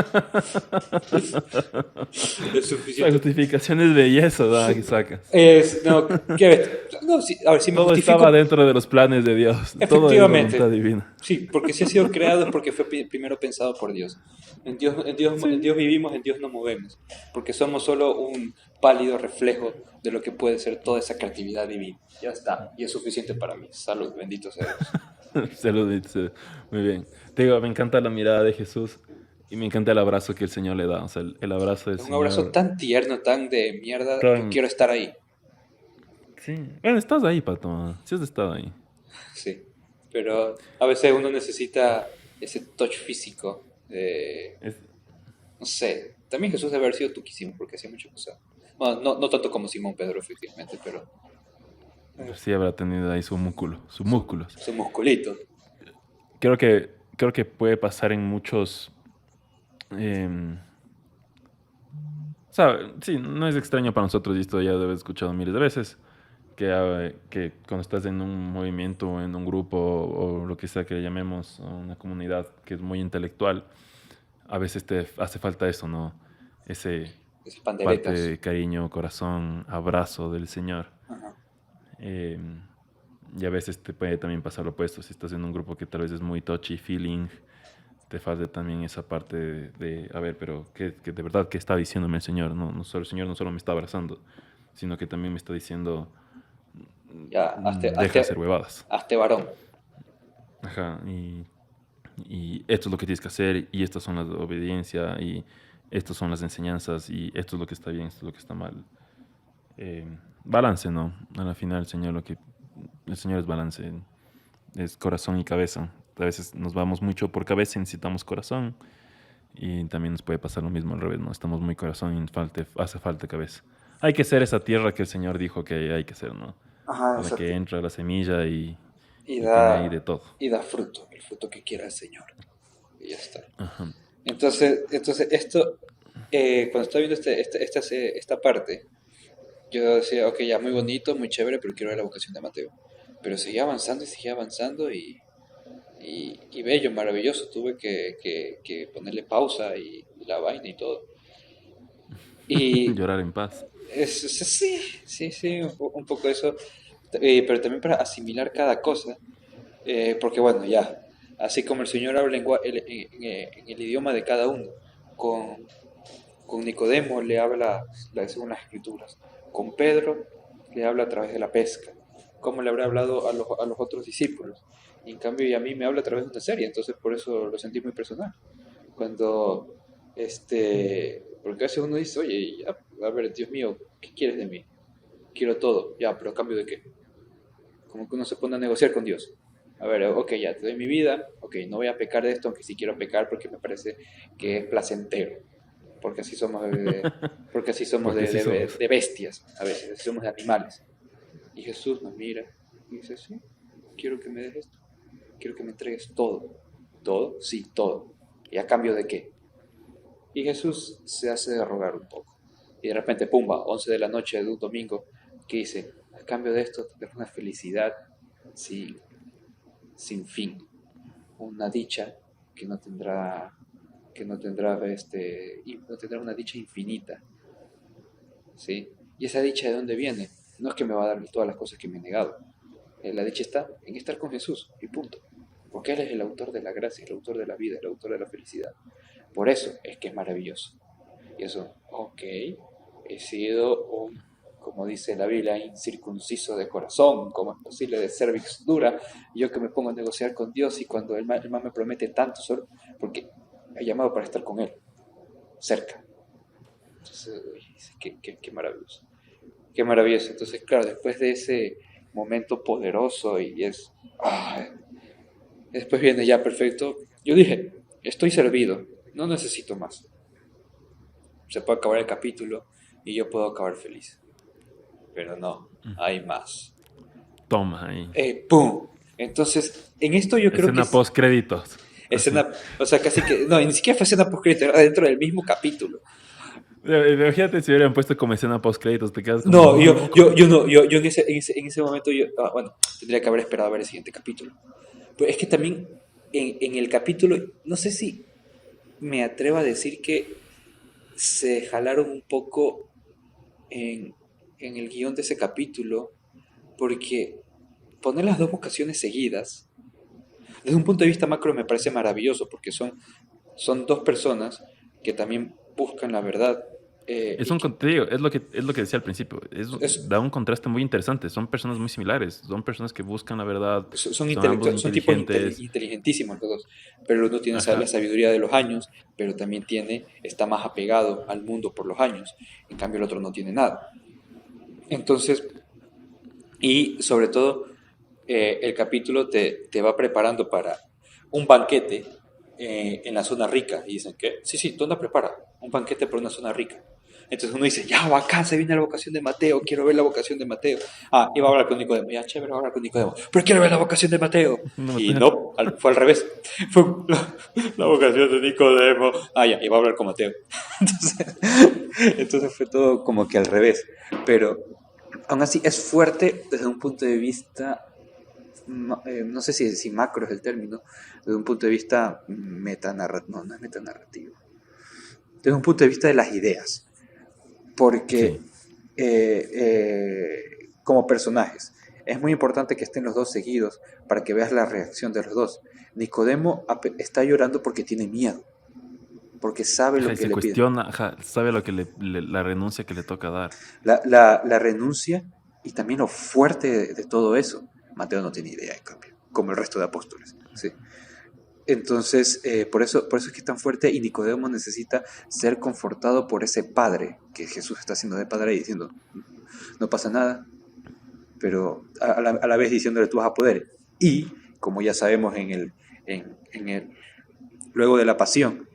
[SPEAKER 2] Es suficiente.
[SPEAKER 1] La justificación es belleza, ¿no? Que sacas.
[SPEAKER 2] No, sí, a ver, si me
[SPEAKER 1] Todo
[SPEAKER 2] justifico,
[SPEAKER 1] estaba dentro de los planes de Dios. Todo es voluntad divina.
[SPEAKER 2] Sí, porque si ha sido creado es porque fue primero pensado por Dios. En Dios vivimos, en Dios nos movemos. Porque somos solo un pálido reflejo de lo que puede ser toda esa creatividad divina. Ya está, y es suficiente para mí. Salud, bendito sea Dios.
[SPEAKER 1] Salud, muy bien. Te digo, me encanta la mirada de Jesús y me encanta el abrazo que el Señor le da. O sea, el abrazo del
[SPEAKER 2] Es un
[SPEAKER 1] Señor.
[SPEAKER 2] abrazo tan tierno, tan de mierda, que quiero estar ahí.
[SPEAKER 1] Sí. Bueno, estás ahí, Pato. Sí has estado ahí.
[SPEAKER 2] Sí, pero a veces uno necesita ese touch físico. No sé, también Jesús debe haber sido tuquísimo porque hacía muchas cosas. Bueno, no tanto como Simón Pedro, efectivamente, pero
[SPEAKER 1] Sí habrá tenido ahí sus músculos.
[SPEAKER 2] su musculito.
[SPEAKER 1] Creo que puede pasar en muchos... O sea, sí, no es extraño para nosotros, y esto ya debes escuchado miles de veces, que cuando estás en un movimiento, en un grupo o lo que sea que le llamemos, o una comunidad que es muy intelectual, a veces te hace falta eso, ¿no? Ese
[SPEAKER 2] Esas
[SPEAKER 1] parte
[SPEAKER 2] panderetas.
[SPEAKER 1] de cariño, corazón, abrazo del Señor.
[SPEAKER 2] Ajá.
[SPEAKER 1] Eh, y a veces te puede también pasar lo opuesto, si estás en un grupo que tal vez es muy touchy feeling, te falta también esa parte a ver, pero de verdad, ¿qué está diciéndome el Señor? El Señor no solo me está abrazando, sino que también me está diciendo,
[SPEAKER 2] Ya,
[SPEAKER 1] deja de hacer huevadas.
[SPEAKER 2] hazte varón.
[SPEAKER 1] Ajá, y esto es lo que tienes que hacer, y estas son las de obediencia, y estas son las enseñanzas, y esto es lo que está bien, esto es lo que está mal. Eh, Balance, ¿no? A la final, el Señor es balance, es corazón y cabeza. A veces nos vamos mucho por cabeza y necesitamos corazón, y también nos puede pasar lo mismo al revés, ¿no? Estamos muy corazón y hace falta cabeza. Hay que ser esa tierra que el Señor dijo que hay que ser, ¿no?
[SPEAKER 2] Ajá,
[SPEAKER 1] A la que
[SPEAKER 2] exacto.
[SPEAKER 1] entra la semilla
[SPEAKER 2] Y
[SPEAKER 1] y tiene ahí de
[SPEAKER 2] da,
[SPEAKER 1] todo.
[SPEAKER 2] y da fruto, el fruto que quiera el Señor. Y ya está.
[SPEAKER 1] Ajá.
[SPEAKER 2] Entonces esto, cuando estaba viendo esta parte, yo decía, ok, ya muy bonito, muy chévere, pero quiero ver la vocación de Mateo. Pero seguía avanzando y bello, maravilloso. Tuve que ponerle pausa y la vaina y todo. Y
[SPEAKER 1] Llorar en paz.
[SPEAKER 2] sí, sí, sí, un poco eso. Pero también para asimilar cada cosa. Porque bueno, ya, así como el Señor habla en el idioma de cada uno, con, con Nicodemo le habla según las escrituras, con Pedro le habla a través de la pesca, como le habrá hablado a los otros discípulos. Y en cambio y a mí me habla a través de una serie, entonces por eso lo sentí muy personal. Cuando, porque a veces uno dice, oye, ya, a ver, Dios mío, ¿qué quieres de mí? Quiero todo, ya, pero ¿a cambio de qué? Como que uno se pone a negociar con Dios. A ver, ok, ya te doy mi vida, ok, no voy a pecar de esto, aunque sí quiero pecar porque me parece que es placentero, porque así somos porque así somos
[SPEAKER 1] Porque sí somos.
[SPEAKER 2] de bestias, a veces, así somos de animales. Y Jesús nos mira y dice, sí, quiero que me des esto, quiero que me entregues todo. ¿Todo? Sí, todo. ¿Y a cambio de qué? Y Jesús se hace de rogar un poco. Y de repente, pumba, 11 de la noche de un domingo, ¿qué dice? A cambio de esto, tendrás una felicidad sin, sin fin, una dicha que no tendrá, no tendrá una dicha infinita, ¿sí? Y esa dicha de dónde viene, no es que me va a dar todas las cosas que me he negado. La dicha está en estar con Jesús y punto. Porque Él es el autor de la gracia, el autor de la vida, el autor de la felicidad. Por eso es que es maravilloso. Y eso, ok, he sido un, como dice la Biblia, incircunciso de corazón, como es posible de cervix dura, yo que me pongo a negociar con Dios y cuando el mal me promete tanto solo, porque he llamado para estar con Él, cerca. Entonces, qué maravilloso. Qué maravilloso. Entonces, claro, después de ese momento poderoso y es... ah, después viene ya perfecto. Yo dije, estoy servido, no necesito más. Se puede acabar el capítulo y yo puedo acabar feliz. Pero no, hay más.
[SPEAKER 1] Toma ahí.
[SPEAKER 2] ¡Pum! Entonces, en esto yo creo que
[SPEAKER 1] Escena
[SPEAKER 2] es
[SPEAKER 1] post créditos. Así.
[SPEAKER 2] escena, o sea, casi que, no, ni siquiera fue escena post era dentro del mismo capítulo.
[SPEAKER 1] Imagínate si hubieran puesto como escena post créditos, te quedas como,
[SPEAKER 2] No,
[SPEAKER 1] no.
[SPEAKER 2] yo no, yo en ese momento, bueno, tendría que haber esperado a ver el siguiente capítulo. Pero es que también en el capítulo, no sé si me atrevo a decir que se jalaron un poco en el guión de ese capítulo, porque poner las dos vocaciones seguidas, desde un punto de vista macro me parece maravilloso, porque son dos personas que también buscan la verdad.
[SPEAKER 1] Es un, te digo, es lo que decía al principio.
[SPEAKER 2] Es,
[SPEAKER 1] Da un contraste muy interesante. Son personas muy similares. Son personas que buscan la verdad.
[SPEAKER 2] son
[SPEAKER 1] Son ambos
[SPEAKER 2] intelectuales, son tipos
[SPEAKER 1] inteligentes.
[SPEAKER 2] inteligentísimos los dos, pero uno tiene la
[SPEAKER 1] Ajá.
[SPEAKER 2] sabiduría de los años, pero también está más apegado al mundo por los años, en cambio el otro no tiene nada. Entonces, y sobre todo, el capítulo te va preparando para un banquete en la zona rica. Y dicen, ¿qué? Sí, sí, tú anda prepara un banquete para una zona rica. Entonces uno dice, ya, bacán, se viene la vocación de Mateo, quiero ver la vocación de Mateo. Ah, iba a hablar con Nicodemo, ya, chévere, va a hablar con Nicodemo, pero quiero ver la vocación de Mateo.
[SPEAKER 1] No,
[SPEAKER 2] Y no, fue al revés. Fue la vocación de Nicodemo. Ah, ya, iba a hablar con Mateo. Entonces, entonces fue todo como que al revés. Pero aún así es fuerte desde un punto de vista, no sé si macro es el término, desde un punto de vista metanarrativo, no es metanarrativo, desde un punto de vista de las ideas, porque
[SPEAKER 1] sí,
[SPEAKER 2] como personajes es muy importante que estén los dos seguidos para que veas la reacción de los dos. Nicodemo está llorando porque tiene miedo, porque sabe
[SPEAKER 1] ajá,
[SPEAKER 2] lo
[SPEAKER 1] y
[SPEAKER 2] que
[SPEAKER 1] se
[SPEAKER 2] le piden.
[SPEAKER 1] cuestiona, ajá, sabe lo que la renuncia que le toca dar.
[SPEAKER 2] La renuncia y también lo fuerte de todo eso. Mateo no tiene idea, en cambio, como el resto de apóstoles. ¿Sí? Entonces, por eso es que es tan fuerte y Nicodemo necesita ser confortado por ese padre que Jesús está haciendo de padre y diciendo, no pasa nada, pero a la vez diciéndole tú vas a poder. Y, como ya sabemos en el, luego de la pasión,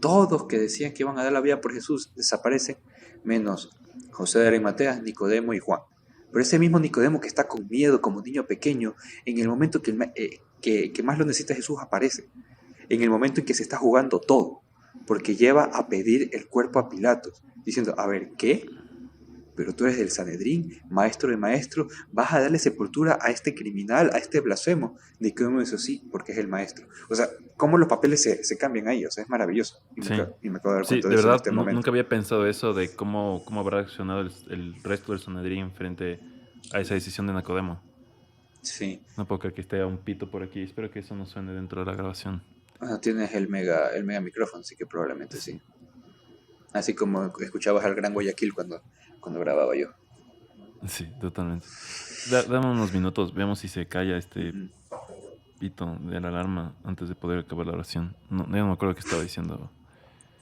[SPEAKER 2] todos que decían que iban a dar la vida por Jesús desaparecen, menos José de Arimatea, Nicodemo y Juan. Pero ese mismo Nicodemo que está con miedo como un niño pequeño, en el momento que más lo necesita Jesús aparece. En el momento en que se está jugando todo. Porque lleva a pedir el cuerpo a Pilatos, diciendo, a ver, ¿qué? Pero tú eres del Sanedrín, maestro de maestros, vas a darle sepultura a este criminal, a este blasfemo. Nicodemo dice sí, porque es el maestro. O sea, cómo los papeles se cambian ahí, o sea, es maravilloso.
[SPEAKER 1] Sí,
[SPEAKER 2] Y me acabo de dar
[SPEAKER 1] sí,
[SPEAKER 2] cuenta de
[SPEAKER 1] de
[SPEAKER 2] eso en
[SPEAKER 1] verdad,
[SPEAKER 2] este momento.
[SPEAKER 1] nunca había pensado eso de cómo habrá reaccionado el resto del Sanedrín frente a esa decisión de Nicodemo.
[SPEAKER 2] Sí.
[SPEAKER 1] No puedo creer que esté a un pito por aquí. Espero que eso no suene dentro de la grabación.
[SPEAKER 2] Bueno, tienes el mega micrófono, así que probablemente
[SPEAKER 1] Sí,
[SPEAKER 2] sí. Así como escuchabas al gran Guayaquil cuando grababa yo.
[SPEAKER 1] sí, totalmente. Dame unos minutos, veamos si se calla este
[SPEAKER 2] Ujú.
[SPEAKER 1] pito de la alarma antes de poder acabar la oración. No, ya no me acuerdo qué estaba diciendo.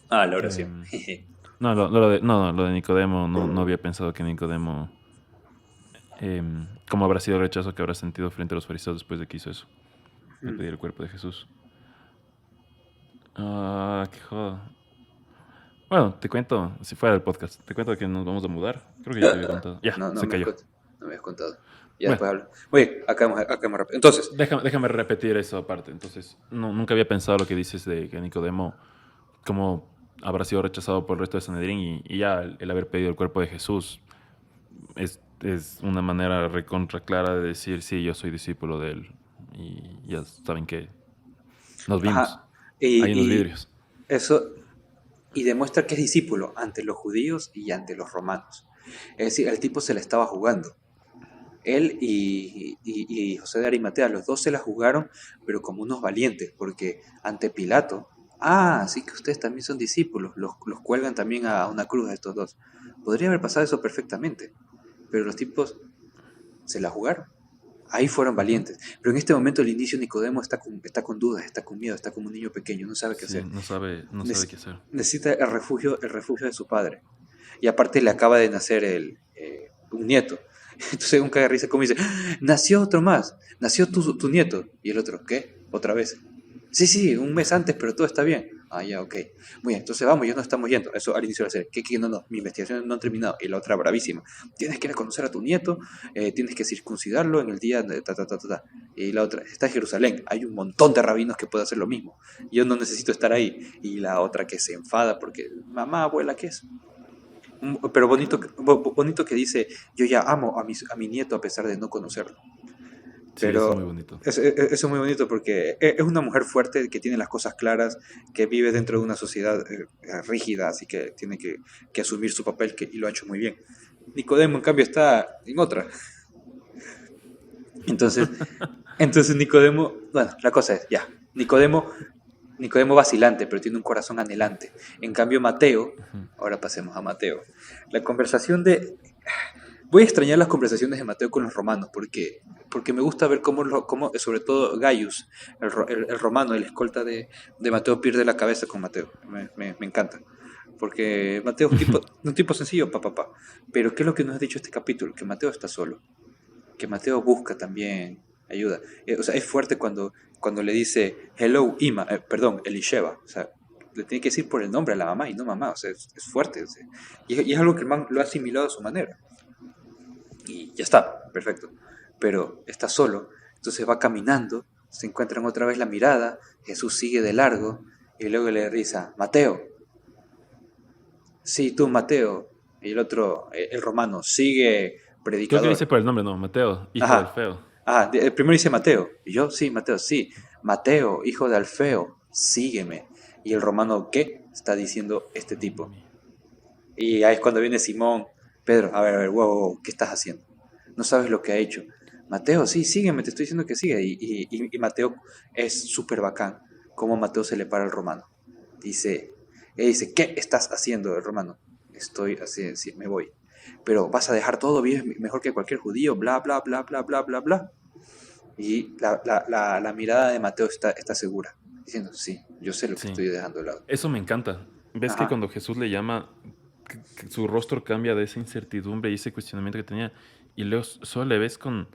[SPEAKER 2] Ah, la oración.
[SPEAKER 1] Em, no, lo de Nicodemo, no había pensado que Nicodemo, cómo habrá sido el rechazo que habrá sentido frente a los fariseos después de que hizo eso, de pedir el cuerpo de Jesús. Ah, qué joda. Bueno, te cuento, si fuera del podcast, te cuento que nos vamos a mudar. Creo que ya te había contado. Ya,
[SPEAKER 2] No,
[SPEAKER 1] se cayó.
[SPEAKER 2] no me has contado. Ya
[SPEAKER 1] Bueno,
[SPEAKER 2] después hablo. Oye, acá rápido. Entonces,
[SPEAKER 1] déjame repetir eso aparte. Entonces, nunca había pensado lo que dices de que Nicodemo, cómo habrá sido rechazado por el resto de Sanedrín y ya el haber pedido el cuerpo de Jesús es una manera recontra clara de decir, sí, yo soy discípulo de él. Y ya saben que nos vimos
[SPEAKER 2] ajá,
[SPEAKER 1] ahí en los
[SPEAKER 2] y
[SPEAKER 1] vidrios.
[SPEAKER 2] eso, y demuestra que es discípulo ante los judíos y ante los romanos. Es decir, el tipo se la estaba jugando. Él y José de Arimatea, los dos se la jugaron, pero como unos valientes, porque ante Pilato, sí que ustedes también son discípulos, los cuelgan también a una cruz a estos dos. Podría haber pasado eso perfectamente, pero los tipos se la jugaron. Ahí fueron
[SPEAKER 1] Ujú.
[SPEAKER 2] valientes. Pero en este momento el inicio Nicodemo está con dudas, está con miedo, está como un niño pequeño, no sabe qué
[SPEAKER 1] Sí,
[SPEAKER 2] hacer.
[SPEAKER 1] no sabe qué hacer.
[SPEAKER 2] Necesita el refugio de su padre. Y aparte le acaba de nacer un nieto. Entonces un caga de risa como dice, nació otro más, nació tu nieto. Y el otro, ¿qué? ¿Otra vez? Sí, un mes antes, pero todo está bien. Ah, ya, ok. Muy bien, entonces vamos, ya nos estamos yendo. Eso al inicio de la serie. ¿Qué? No, mi investigación no ha terminado. Y la otra bravísima. Tienes que ir a conocer a tu nieto, tienes que circuncidarlo en el día de ta. Y la otra, está en Jerusalén. Hay un montón de rabinos que pueden hacer lo mismo. Yo no necesito estar ahí. Y la otra que se enfada porque, mamá, abuela, ¿qué es? Pero bonito que dice, yo ya amo a mi nieto a pesar de no conocerlo.
[SPEAKER 1] Sí, eso es muy
[SPEAKER 2] Pero
[SPEAKER 1] bonito.
[SPEAKER 2] eso es muy bonito porque es una mujer fuerte que tiene las cosas claras, que vive dentro de una sociedad rígida, así que tiene que asumir su papel y lo ha hecho muy bien. Nicodemo, en cambio, está en otra. Entonces, entonces Nicodemo, bueno, la cosa es, ya, Nicodemo vacilante, pero tiene un corazón anhelante. En cambio, Mateo,
[SPEAKER 1] Ujú.
[SPEAKER 2] ahora pasemos a Mateo. La conversación de Voy a extrañar las conversaciones de Mateo con los romanos, porque me gusta ver cómo sobre todo Gaius, el romano, el escolta de Mateo, pierde la cabeza con Mateo. Me encanta. Porque Mateo es un tipo sencillo, papá. Pero ¿qué es lo que nos ha dicho este capítulo? Que Mateo está solo. Que Mateo busca también ayuda. O sea, es fuerte cuando le dice, hello, Ima, perdón, Elisheva. O sea, le tiene que decir por el nombre a la mamá y no mamá, o sea, es fuerte. O sea, y es algo que el man lo ha asimilado a su manera. Y ya está, perfecto. Pero está solo, entonces va caminando, se encuentran otra vez la mirada, Jesús sigue de largo y luego le risa, Mateo, sí, tú Mateo, y el otro, el romano, sigue
[SPEAKER 1] Creo que dice
[SPEAKER 2] predicador.
[SPEAKER 1] por el nombre, no, Mateo, hijo del
[SPEAKER 2] Ajá,
[SPEAKER 1] feo.
[SPEAKER 2] ajá, el primero dice Mateo, y yo, sí, Mateo, sí, Mateo, hijo de Alfeo, sígueme. Y el romano, ¿qué? Está diciendo este tipo.
[SPEAKER 1] Sígueme.
[SPEAKER 2] Y ahí es cuando viene Simón, Pedro, a ver, wow, wow, ¿qué estás haciendo? No sabes lo que ha hecho. Mateo, sí, sígueme, te estoy diciendo que siga. Y Mateo es súper bacán, como Mateo se le para al romano. Dice, él dice, ¿qué estás haciendo, el romano? Estoy así, sí, me voy. Pero vas a dejar todo, vives mejor que cualquier judío, bla, bla, bla, bla, bla, bla, bla. Y la mirada de Mateo está segura, diciendo, sí, yo sé lo que
[SPEAKER 1] Sí,
[SPEAKER 2] estoy dejando de lado.
[SPEAKER 1] eso me encanta. ¿Ves que
[SPEAKER 2] Ajá.
[SPEAKER 1] cuando Jesús le llama, que su rostro cambia de esa incertidumbre y ese cuestionamiento que tenía? Y luego solo le ves con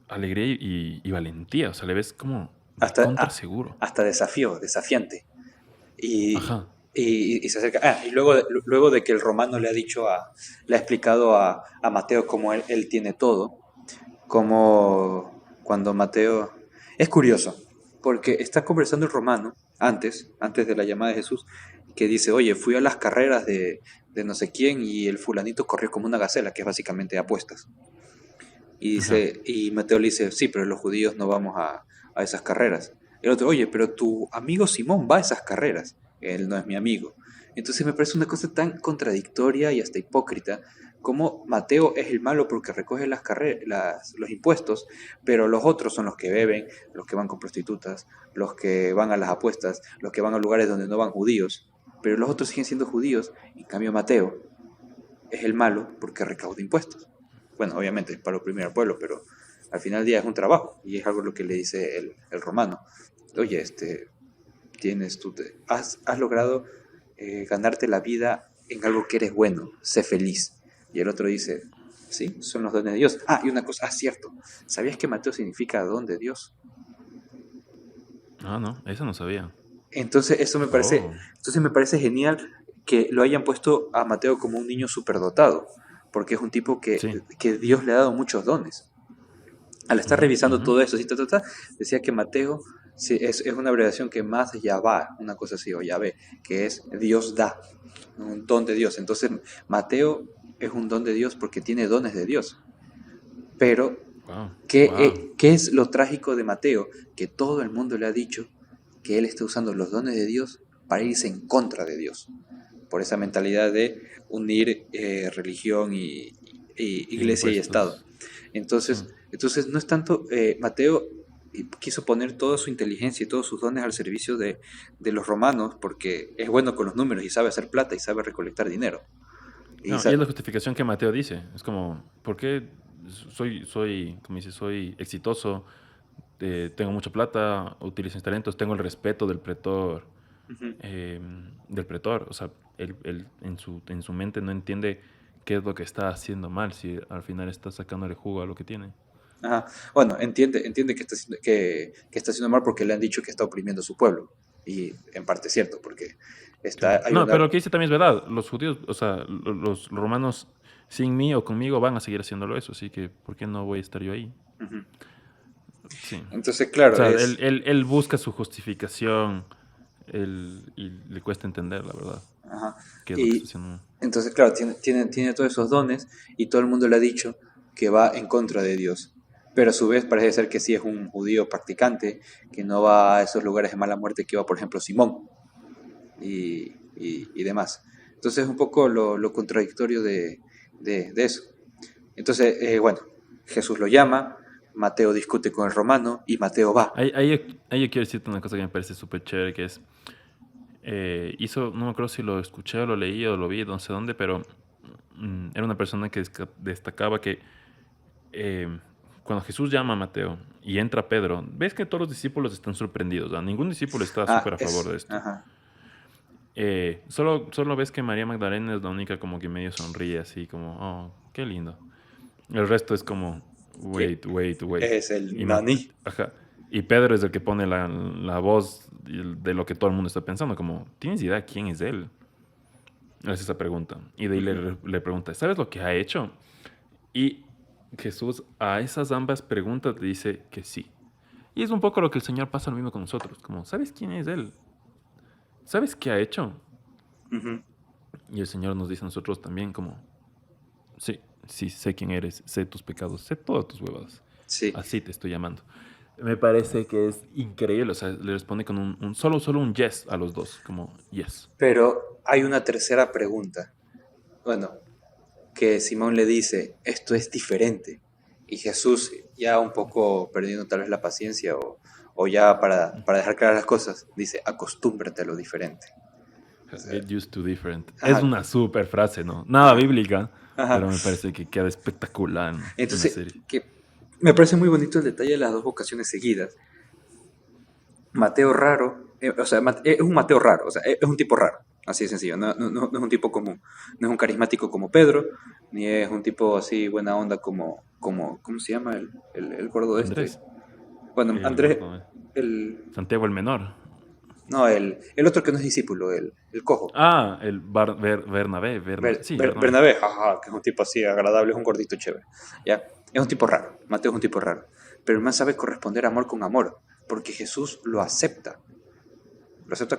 [SPEAKER 1] alegría y valentía, o sea, le ves como
[SPEAKER 2] Hasta,
[SPEAKER 1] recontra seguro.
[SPEAKER 2] hasta desafío, desafiante. Y,
[SPEAKER 1] Ajá,
[SPEAKER 2] y se acerca. Ah, y luego de que el romano le ha dicho le ha explicado a Mateo cómo él tiene todo, como cuando Mateo... Es curioso, porque está conversando el romano antes de la llamada de Jesús, que dice, oye, fui a las carreras de no sé quién y el fulanito corrió como una gacela, que es básicamente apuestas. Y
[SPEAKER 1] ajá.
[SPEAKER 2] dice, y Mateo le dice, sí, pero los judíos no vamos a esas carreras. El otro, oye, pero tu amigo Simón va a esas carreras. Él no es mi amigo. Entonces me parece una cosa tan contradictoria y hasta hipócrita como Mateo es el malo porque recoge los impuestos, pero los otros son los que beben, los que van con prostitutas, los que van a las apuestas, los que van a lugares donde no van judíos, pero los otros siguen siendo judíos. En cambio Mateo es el malo porque recauda impuestos. Bueno, obviamente es para oprimir al pueblo, pero al final del día es un trabajo y es algo lo que le dice el romano. Oye, has logrado ganarte la vida en algo que eres bueno, sé feliz. Y el otro dice, sí, son los dones de Dios. Ah, y una cosa, cierto, ¿sabías que Mateo significa don de Dios?
[SPEAKER 1] Ah, no, eso no sabía.
[SPEAKER 2] Entonces,
[SPEAKER 1] Oh,
[SPEAKER 2] entonces me parece genial que lo hayan puesto a Mateo como un niño superdotado, porque es un tipo
[SPEAKER 1] sí.
[SPEAKER 2] que Dios le ha dado muchos dones. Al estar
[SPEAKER 1] Ujú,
[SPEAKER 2] revisando
[SPEAKER 1] ujú.
[SPEAKER 2] todo eso, decía que Mateo sí, es una abreviación que más Yahvé, una cosa así, o Yahvé, que es Dios da, un don de Dios. Entonces, Mateo es un don de Dios porque tiene dones de Dios. Pero,
[SPEAKER 1] Wow, wow.
[SPEAKER 2] ¿qué es lo trágico de Mateo? Que todo el mundo le ha dicho que él está usando los dones de Dios para irse en contra de Dios, por esa mentalidad de unir religión y iglesia y Estado.
[SPEAKER 1] Impuestos. Sí.
[SPEAKER 2] Entonces no es tanto, Mateo quiso poner toda su inteligencia y todos sus dones al servicio de los romanos porque es bueno con los números y sabe hacer plata y sabe recolectar dinero. Y
[SPEAKER 1] No, y es la justificación que Mateo dice. Es como, ¿por qué como dice, soy exitoso, tengo mucha plata, utilizo mis talentos, tengo el respeto
[SPEAKER 2] Ujú.
[SPEAKER 1] del pretor? O sea, él en su mente no entiende qué es lo que está haciendo mal, si al final está sacándole jugo a lo que tiene.
[SPEAKER 2] Ajá. Bueno, entiende que está haciendo mal porque le han dicho que está oprimiendo a su pueblo. Y en parte es cierto, porque
[SPEAKER 1] Claro.
[SPEAKER 2] hay
[SPEAKER 1] No, pero
[SPEAKER 2] una...
[SPEAKER 1] lo que dice también es verdad. Los judíos, o sea, los romanos sin mí o conmigo van a seguir haciéndolo eso, así que ¿por qué no voy a estar yo ahí?
[SPEAKER 2] Ujú.
[SPEAKER 1] Sí.
[SPEAKER 2] Entonces,
[SPEAKER 1] O
[SPEAKER 2] claro,
[SPEAKER 1] sea, él busca su justificación y le cuesta entender, la verdad,
[SPEAKER 2] ajá.
[SPEAKER 1] qué es lo que está
[SPEAKER 2] Y
[SPEAKER 1] haciendo.
[SPEAKER 2] entonces, claro, tiene todos esos dones y todo el mundo le ha dicho que va en contra de Dios. Pero a su vez parece ser que sí es un judío practicante, que no va a esos lugares de mala muerte que va, por ejemplo, Simón y demás. Entonces es un poco lo contradictorio de eso. Entonces, bueno, Jesús lo llama, Mateo discute con el romano y Mateo va.
[SPEAKER 1] Ahí yo quiero decirte una cosa que me parece súper chévere, que es, no me acuerdo si lo escuché o lo leí o lo vi, no sé dónde, pero era una persona que destacaba que eh, cuando Jesús llama a Mateo y entra Pedro, ves que todos los discípulos están sorprendidos, ¿ah? Ningún discípulo está
[SPEAKER 2] Ah,
[SPEAKER 1] súper a favor de esto.
[SPEAKER 2] ajá.
[SPEAKER 1] Solo ves que María Magdalena es la única como que medio sonríe así como, oh, qué lindo. El resto es como,
[SPEAKER 2] ¿Qué?
[SPEAKER 1] wait, wait, wait.
[SPEAKER 2] Es el
[SPEAKER 1] Y,
[SPEAKER 2] nani.
[SPEAKER 1] ajá. Y Pedro es el que pone la voz de lo que todo el mundo está pensando, como, ¿tienes idea quién es él? Es esa pregunta. Y de ahí le pregunta, ¿sabes lo que ha hecho? Y Jesús a esas ambas preguntas le dice que sí. Y es un poco lo que el Señor pasa lo mismo con nosotros, como, ¿sabes quién es Él? ¿Sabes qué ha hecho?
[SPEAKER 2] Ujú.
[SPEAKER 1] Y el Señor nos dice a nosotros también como, sí, sí, sé quién eres, sé tus pecados, sé todas tus huevadas.
[SPEAKER 2] Sí,
[SPEAKER 1] Así te estoy llamando. Me parece que es increíble, o sea, le responde con solo un yes a los dos, como yes.
[SPEAKER 2] pero hay una tercera pregunta. Bueno, que Simón le dice, esto es diferente. Y Jesús, ya un poco perdiendo tal vez la paciencia o ya para dejar claras las cosas, dice, acostúmbrate a lo diferente. O sea,
[SPEAKER 1] Get used to different. Es
[SPEAKER 2] ajá,
[SPEAKER 1] una super frase, ¿no? Nada
[SPEAKER 2] ajá,
[SPEAKER 1] bíblica,
[SPEAKER 2] ajá.
[SPEAKER 1] pero me parece que queda espectacular en la
[SPEAKER 2] Entonces,
[SPEAKER 1] serie.
[SPEAKER 2] que me parece muy bonito el detalle de las dos vocaciones seguidas. Mateo raro, o sea, es un Mateo raro, o sea, es un tipo raro, así de sencillo, no es un tipo común, no es un carismático como Pedro, ni es un tipo así buena onda ¿cómo se llama el gordo este?
[SPEAKER 1] Andrés,
[SPEAKER 2] Bueno,
[SPEAKER 1] el
[SPEAKER 2] Andrés,
[SPEAKER 1] gordo,
[SPEAKER 2] el,
[SPEAKER 1] Santiago el menor.
[SPEAKER 2] no, el otro que no es discípulo, el cojo,
[SPEAKER 1] Ah, el Bernabé, sí, Bernabé.
[SPEAKER 2] Bernabé, jaja, que es un tipo así agradable, es un gordito chévere, ya, es un tipo raro, Mateo es un tipo raro, pero el man sabe corresponder amor con amor, porque Jesús lo acepta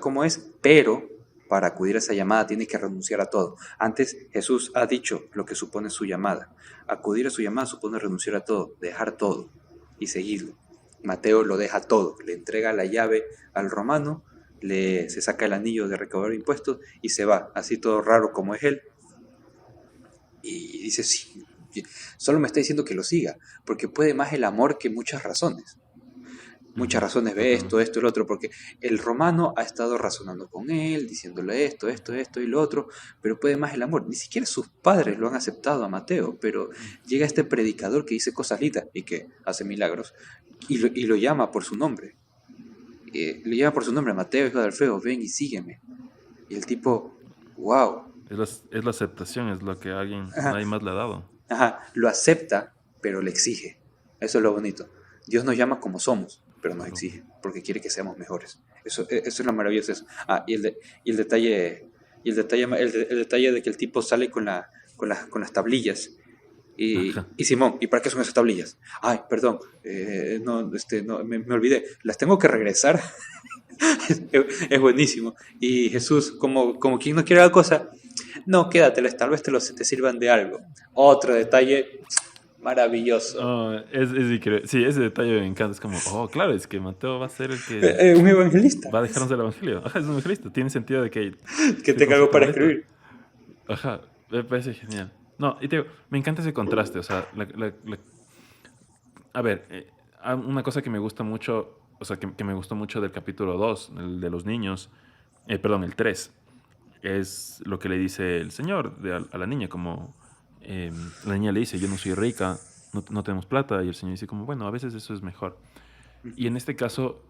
[SPEAKER 2] como es, pero para acudir a esa llamada tiene que renunciar a todo. Antes Jesús ha dicho lo que supone su llamada. Acudir a su llamada supone renunciar a todo, dejar todo y seguirlo. Mateo lo deja todo, le entrega la llave al romano, se saca el anillo de recaudador de impuestos y se va, así todo raro como es él. Y dice, sí, solo me está diciendo que lo siga, porque puede más el amor que muchas razones. Muchas
[SPEAKER 1] Ujú,
[SPEAKER 2] razones ve esto,
[SPEAKER 1] totalmente.
[SPEAKER 2] esto, el otro, porque el romano ha estado razonando con él, diciéndole esto y lo otro, pero puede más el amor. Ni siquiera sus padres lo han aceptado a Mateo, pero llega este predicador que dice cosas lindas y que hace milagros y lo llama por su nombre. Le llama por su nombre, Mateo, hijo de Alfeo, ven y sígueme. Y el tipo, wow,
[SPEAKER 1] Es la aceptación, es lo que nadie más le ha dado.
[SPEAKER 2] lo acepta, pero le exige. Eso es lo bonito. Dios nos llama como somos, pero nos
[SPEAKER 1] Claro.
[SPEAKER 2] exige, porque quiere que seamos mejores. Eso es lo maravilloso. Eso. Y el detalle, el detalle de que el tipo sale con las tablillas.
[SPEAKER 1] Ajá.
[SPEAKER 2] Y Simón, ¿y para qué son esas tablillas? Ay, perdón, no, me olvidé, las tengo que regresar. Es buenísimo. Y Jesús, como quien no quiere la cosa, no, quédatelas, tal vez te sirvan de algo. Otro detalle maravilloso.
[SPEAKER 1] Oh, es increíble. Sí, ese detalle me encanta. Es como, oh, claro, es que Mateo va a ser el que
[SPEAKER 2] Un evangelista
[SPEAKER 1] va a dejarnos el evangelio. Ajá, es un evangelista. Tiene sentido de que
[SPEAKER 2] que
[SPEAKER 1] esté con
[SPEAKER 2] tenga
[SPEAKER 1] su
[SPEAKER 2] algo para
[SPEAKER 1] tableta.
[SPEAKER 2] escribir.
[SPEAKER 1] Ajá, me parece genial. No, y te digo, me encanta ese contraste. O sea, a ver, una cosa que me gusta mucho, o sea, que me gustó mucho del capítulo 2 el de los niños, perdón, el 3 es lo que le dice el Señor a la niña, como la niña le dice, yo no soy rica, no tenemos plata, y el Señor dice como, bueno, a veces eso es mejor. Y en este caso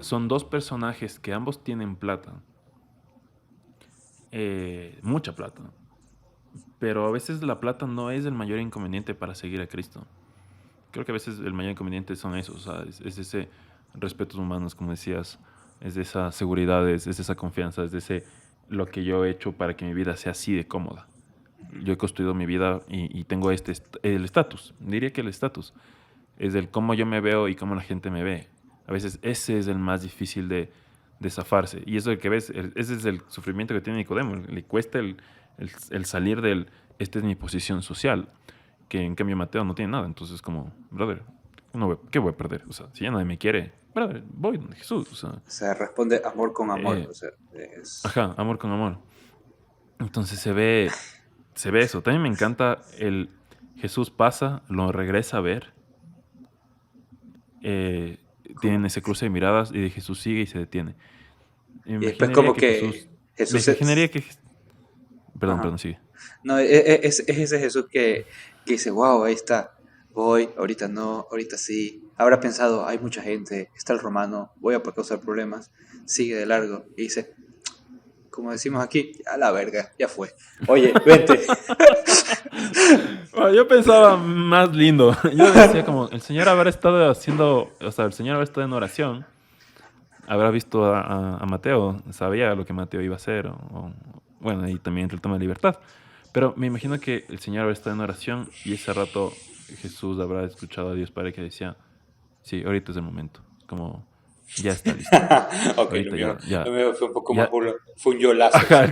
[SPEAKER 1] son dos personajes que ambos tienen plata, mucha plata, pero a veces la plata no es el mayor inconveniente para seguir a Cristo. Creo que a veces el mayor inconveniente son esos, o sea, es ese respetos humanos, como decías, es de esa seguridad, es de esa confianza, es de ese lo que yo he hecho para que mi vida sea así de cómoda. Yo he construido mi vida y tengo el estatus, diría que el estatus, es el cómo yo me veo y cómo la gente me ve. A veces ese es el más difícil de zafarse. Y eso que ves, ese es el sufrimiento que tiene Nicodemo. Le cuesta el salir esta es mi posición social, que en cambio Mateo no tiene nada. Entonces como, brother, ¿qué voy a perder? O sea, si ya nadie me quiere, brother, voy donde Jesús. O sea,
[SPEAKER 2] O sea, responde amor con amor.
[SPEAKER 1] eh,
[SPEAKER 2] O sea, es...
[SPEAKER 1] ajá, amor con amor. Entonces se ve eso. También me encanta Jesús pasa, lo regresa a ver. eh,
[SPEAKER 2] ¿Cómo?
[SPEAKER 1] Tienen ese cruce de miradas y de Jesús sigue y se detiene. Y me
[SPEAKER 2] Y después
[SPEAKER 1] imaginaría
[SPEAKER 2] como
[SPEAKER 1] que Jesús...
[SPEAKER 2] que
[SPEAKER 1] Me
[SPEAKER 2] Jesús
[SPEAKER 1] imaginaría que...
[SPEAKER 2] Ajá.
[SPEAKER 1] Perdón, sigue.
[SPEAKER 2] No, es ese Jesús que dice, wow, ahí está, voy, ahorita no, ahorita sí. Habrá pensado, hay mucha gente, está el romano, voy a causar problemas, sigue de largo y dice, como decimos aquí, a la verga, ya fue. Oye, vente.
[SPEAKER 1] Bueno, yo pensaba más lindo. Yo decía como, el Señor habrá estado haciendo... O sea, el Señor habrá estado en oración habrá visto a Mateo, sabía lo que Mateo iba a hacer, bueno, y también el tema de libertad. Pero me imagino que el Señor habrá estado en oración y ese rato Jesús habrá escuchado a Dios Padre que decía, sí, ahorita es el momento, como ya está listo,
[SPEAKER 2] Ok,
[SPEAKER 1] ahorita ya,
[SPEAKER 2] lo
[SPEAKER 1] ya,
[SPEAKER 2] mío fue un poco más
[SPEAKER 1] ya,
[SPEAKER 2] burlo. Fue un yolazo.
[SPEAKER 1] ajá,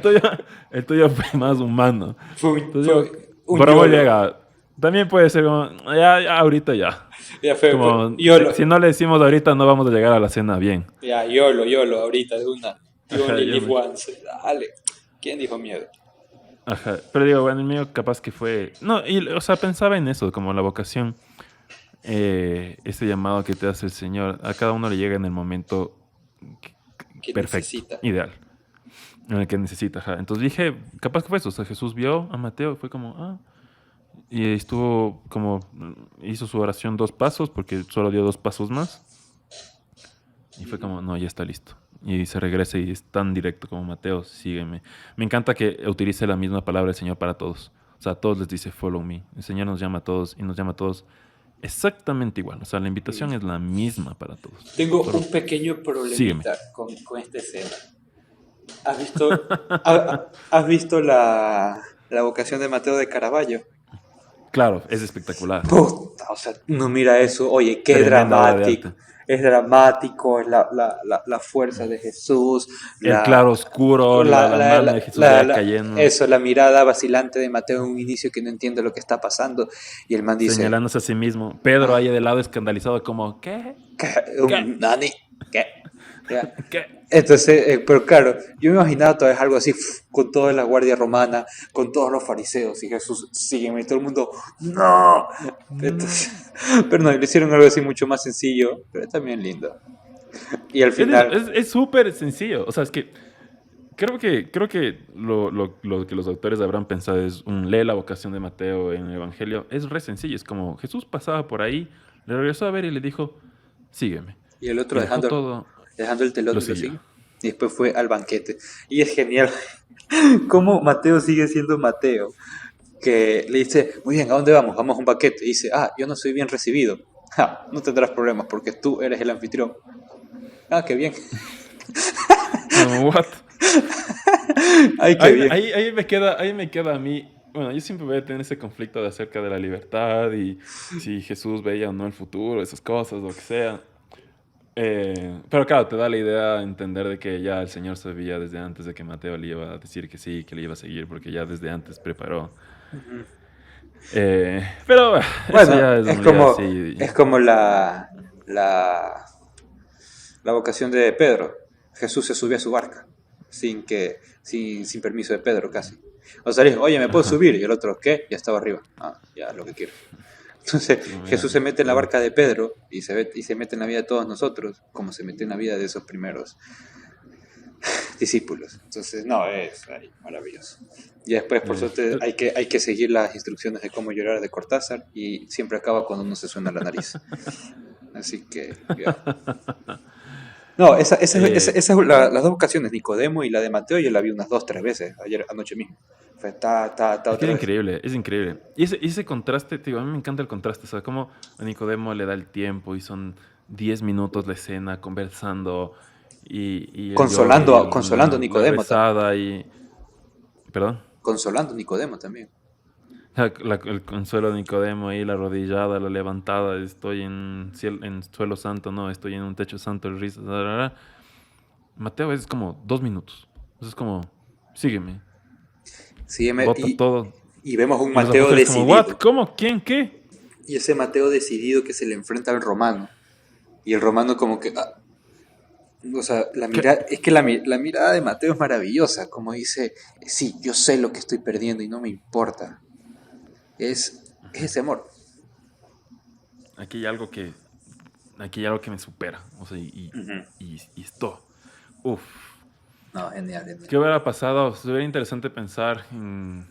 [SPEAKER 1] el tuyo fue más humano. Entonces digo,
[SPEAKER 2] Fue un
[SPEAKER 1] por amor
[SPEAKER 2] yolo.
[SPEAKER 1] llega, también puede ser como, ya, ahorita ya.
[SPEAKER 2] Ya fue
[SPEAKER 1] Como,
[SPEAKER 2] yolo.
[SPEAKER 1] si no le decimos ahorita no vamos a llegar a la cena bien.
[SPEAKER 2] Ya, yolo, ahorita de una. You
[SPEAKER 1] Ajá,
[SPEAKER 2] only
[SPEAKER 1] yo
[SPEAKER 2] live
[SPEAKER 1] me...
[SPEAKER 2] once. Dale. ¿Quién dijo miedo?
[SPEAKER 1] Ajá, pero digo, bueno, el mío capaz que fue... No, y, o sea, pensaba en eso, como la vocación, ese llamado que te hace el Señor, a cada uno le llega en el momento
[SPEAKER 2] ¿Quién
[SPEAKER 1] perfecto,
[SPEAKER 2] necesita?
[SPEAKER 1] ideal, en el que necesita. Ajá. Entonces dije, capaz que fue eso, o sea, Jesús vio a Mateo y fue como, y estuvo como, hizo su oración 2 pasos, porque solo dio 2 pasos más, y fue como, no, ya está listo. Y se regresa y es tan directo como Mateo, sígueme. Me encanta que utilice la misma palabra el Señor para todos. O sea, a todos les dice, follow me. El Señor nos llama a todos y nos llama a todos exactamente igual. O sea, la invitación es la misma para todos.
[SPEAKER 2] Tengo
[SPEAKER 1] Solo
[SPEAKER 2] un pequeño
[SPEAKER 1] sígueme.
[SPEAKER 2] problemita con esta escena. ¿Has visto, has visto la vocación de Mateo de Caravaggio?
[SPEAKER 1] Claro, es espectacular.
[SPEAKER 2] Puta, o sea, uno mira eso, oye, qué
[SPEAKER 1] Tremenda obra de
[SPEAKER 2] dramático.
[SPEAKER 1] arte.
[SPEAKER 2] Es dramático, es la fuerza de Jesús,
[SPEAKER 1] El
[SPEAKER 2] la,
[SPEAKER 1] claro oscuro, la mano de Jesús ya cayendo,
[SPEAKER 2] eso, la mirada vacilante de Mateo en un inicio que no entiende lo que está pasando. Y el man dice,
[SPEAKER 1] señalándose a sí mismo. Pedro ahí de lado escandalizado como, ¿qué?
[SPEAKER 2] ¿qué?
[SPEAKER 1] ¿Qué?
[SPEAKER 2] ¿Un nani? ¿Qué? Ya.
[SPEAKER 1] ¿Qué?
[SPEAKER 2] Entonces, pero claro, yo me imaginaba tal vez algo así, con toda la guardia romana, con todos los fariseos, y Jesús, sígueme, y todo el mundo, ¡no!
[SPEAKER 1] No.
[SPEAKER 2] Entonces, pero no, le hicieron algo así mucho más sencillo, pero también lindo. Y al final,
[SPEAKER 1] Es súper sencillo. O sea, es que creo que lo que los autores habrán pensado es lee la vocación de Mateo en el Evangelio. Es re sencillo. Es como Jesús pasaba por ahí, le regresó a ver y le dijo, sígueme.
[SPEAKER 2] y el otro
[SPEAKER 1] Y dejó todo,
[SPEAKER 2] dejando el telón
[SPEAKER 1] lo
[SPEAKER 2] y lo
[SPEAKER 1] siguió.
[SPEAKER 2] sigue. Y después fue al banquete. Y es genial cómo Mateo sigue siendo Mateo, que le dice, muy bien, ¿a dónde vamos? Vamos a un banquete. Y dice, yo no soy bien recibido. No tendrás problemas porque tú eres el anfitrión. Qué bien.
[SPEAKER 1] Como, what?
[SPEAKER 2] Ay, qué bien.
[SPEAKER 1] Ahí me queda a mí. Bueno, yo siempre voy a tener ese conflicto de acerca de la libertad y si Jesús veía o no el futuro, esas cosas, lo que sea. Pero claro, te da la idea entender de que ya el Señor sabía desde antes de que Mateo le iba a decir que sí, que le iba a seguir, porque ya desde antes preparó. Pero eso
[SPEAKER 2] Bueno,
[SPEAKER 1] ya es un lío así.
[SPEAKER 2] es como la, la vocación de Pedro. Jesús se subió a su barca sin permiso de Pedro casi. O sea, le dijo, oye, ¿me puedo
[SPEAKER 1] Ajá.
[SPEAKER 2] subir? Y el otro, ¿qué? Ya estaba arriba. Ya, lo que quiero. Entonces,
[SPEAKER 1] Como ya,
[SPEAKER 2] Jesús se mete en la
[SPEAKER 1] ya.
[SPEAKER 2] barca de Pedro y se mete en la vida de todos nosotros, como se metió en la vida de esos primeros discípulos. Entonces, no, es maravilloso. Y después, por suerte,
[SPEAKER 1] Pero-
[SPEAKER 2] hay que seguir las instrucciones de cómo llorar de Cortázar y siempre acaba cuando uno se suena la nariz. Así que, ya. No, esa es las dos ocasiones, Nicodemo y la de Mateo, yo la vi unas 2, 3 veces, ayer anoche mismo. Fue
[SPEAKER 1] Es que
[SPEAKER 2] otra vez.
[SPEAKER 1] es increíble. Y ese contraste, te digo, a mí me encanta el contraste. O sea, como a Nicodemo le da el tiempo y son 10 minutos la escena conversando y el lloro y
[SPEAKER 2] Consolando a
[SPEAKER 1] la
[SPEAKER 2] Nicodemo también.
[SPEAKER 1] rezada y... Perdón.
[SPEAKER 2] Consolando a Nicodemo también.
[SPEAKER 1] El consuelo de Nicodemo ahí, la arrodillada, la levantada, estoy en suelo santo, no, estoy en un techo santo, el risa, Mateo es como 2 minutos. Entonces es como, sígueme,
[SPEAKER 2] Sígueme,
[SPEAKER 1] bota todo.
[SPEAKER 2] y vemos un
[SPEAKER 1] Y los
[SPEAKER 2] Mateo
[SPEAKER 1] apóstoles como, ¿what?
[SPEAKER 2] decidido.
[SPEAKER 1] ¿Cómo? ¿Quién? ¿Qué?
[SPEAKER 2] Y ese Mateo decidido que se le enfrenta al romano. Y el romano como que... o sea,
[SPEAKER 1] ¿Qué?
[SPEAKER 2] es que la mirada de Mateo es maravillosa. Como dice, sí, yo sé lo que estoy perdiendo y no me importa. Es ese amor.
[SPEAKER 1] Aquí hay algo que, aquí hay algo que me supera. O sea,
[SPEAKER 2] Ujú.
[SPEAKER 1] y esto. Uf.
[SPEAKER 2] No, genial, genial.
[SPEAKER 1] ¿Qué hubiera pasado? Sería interesante pensar en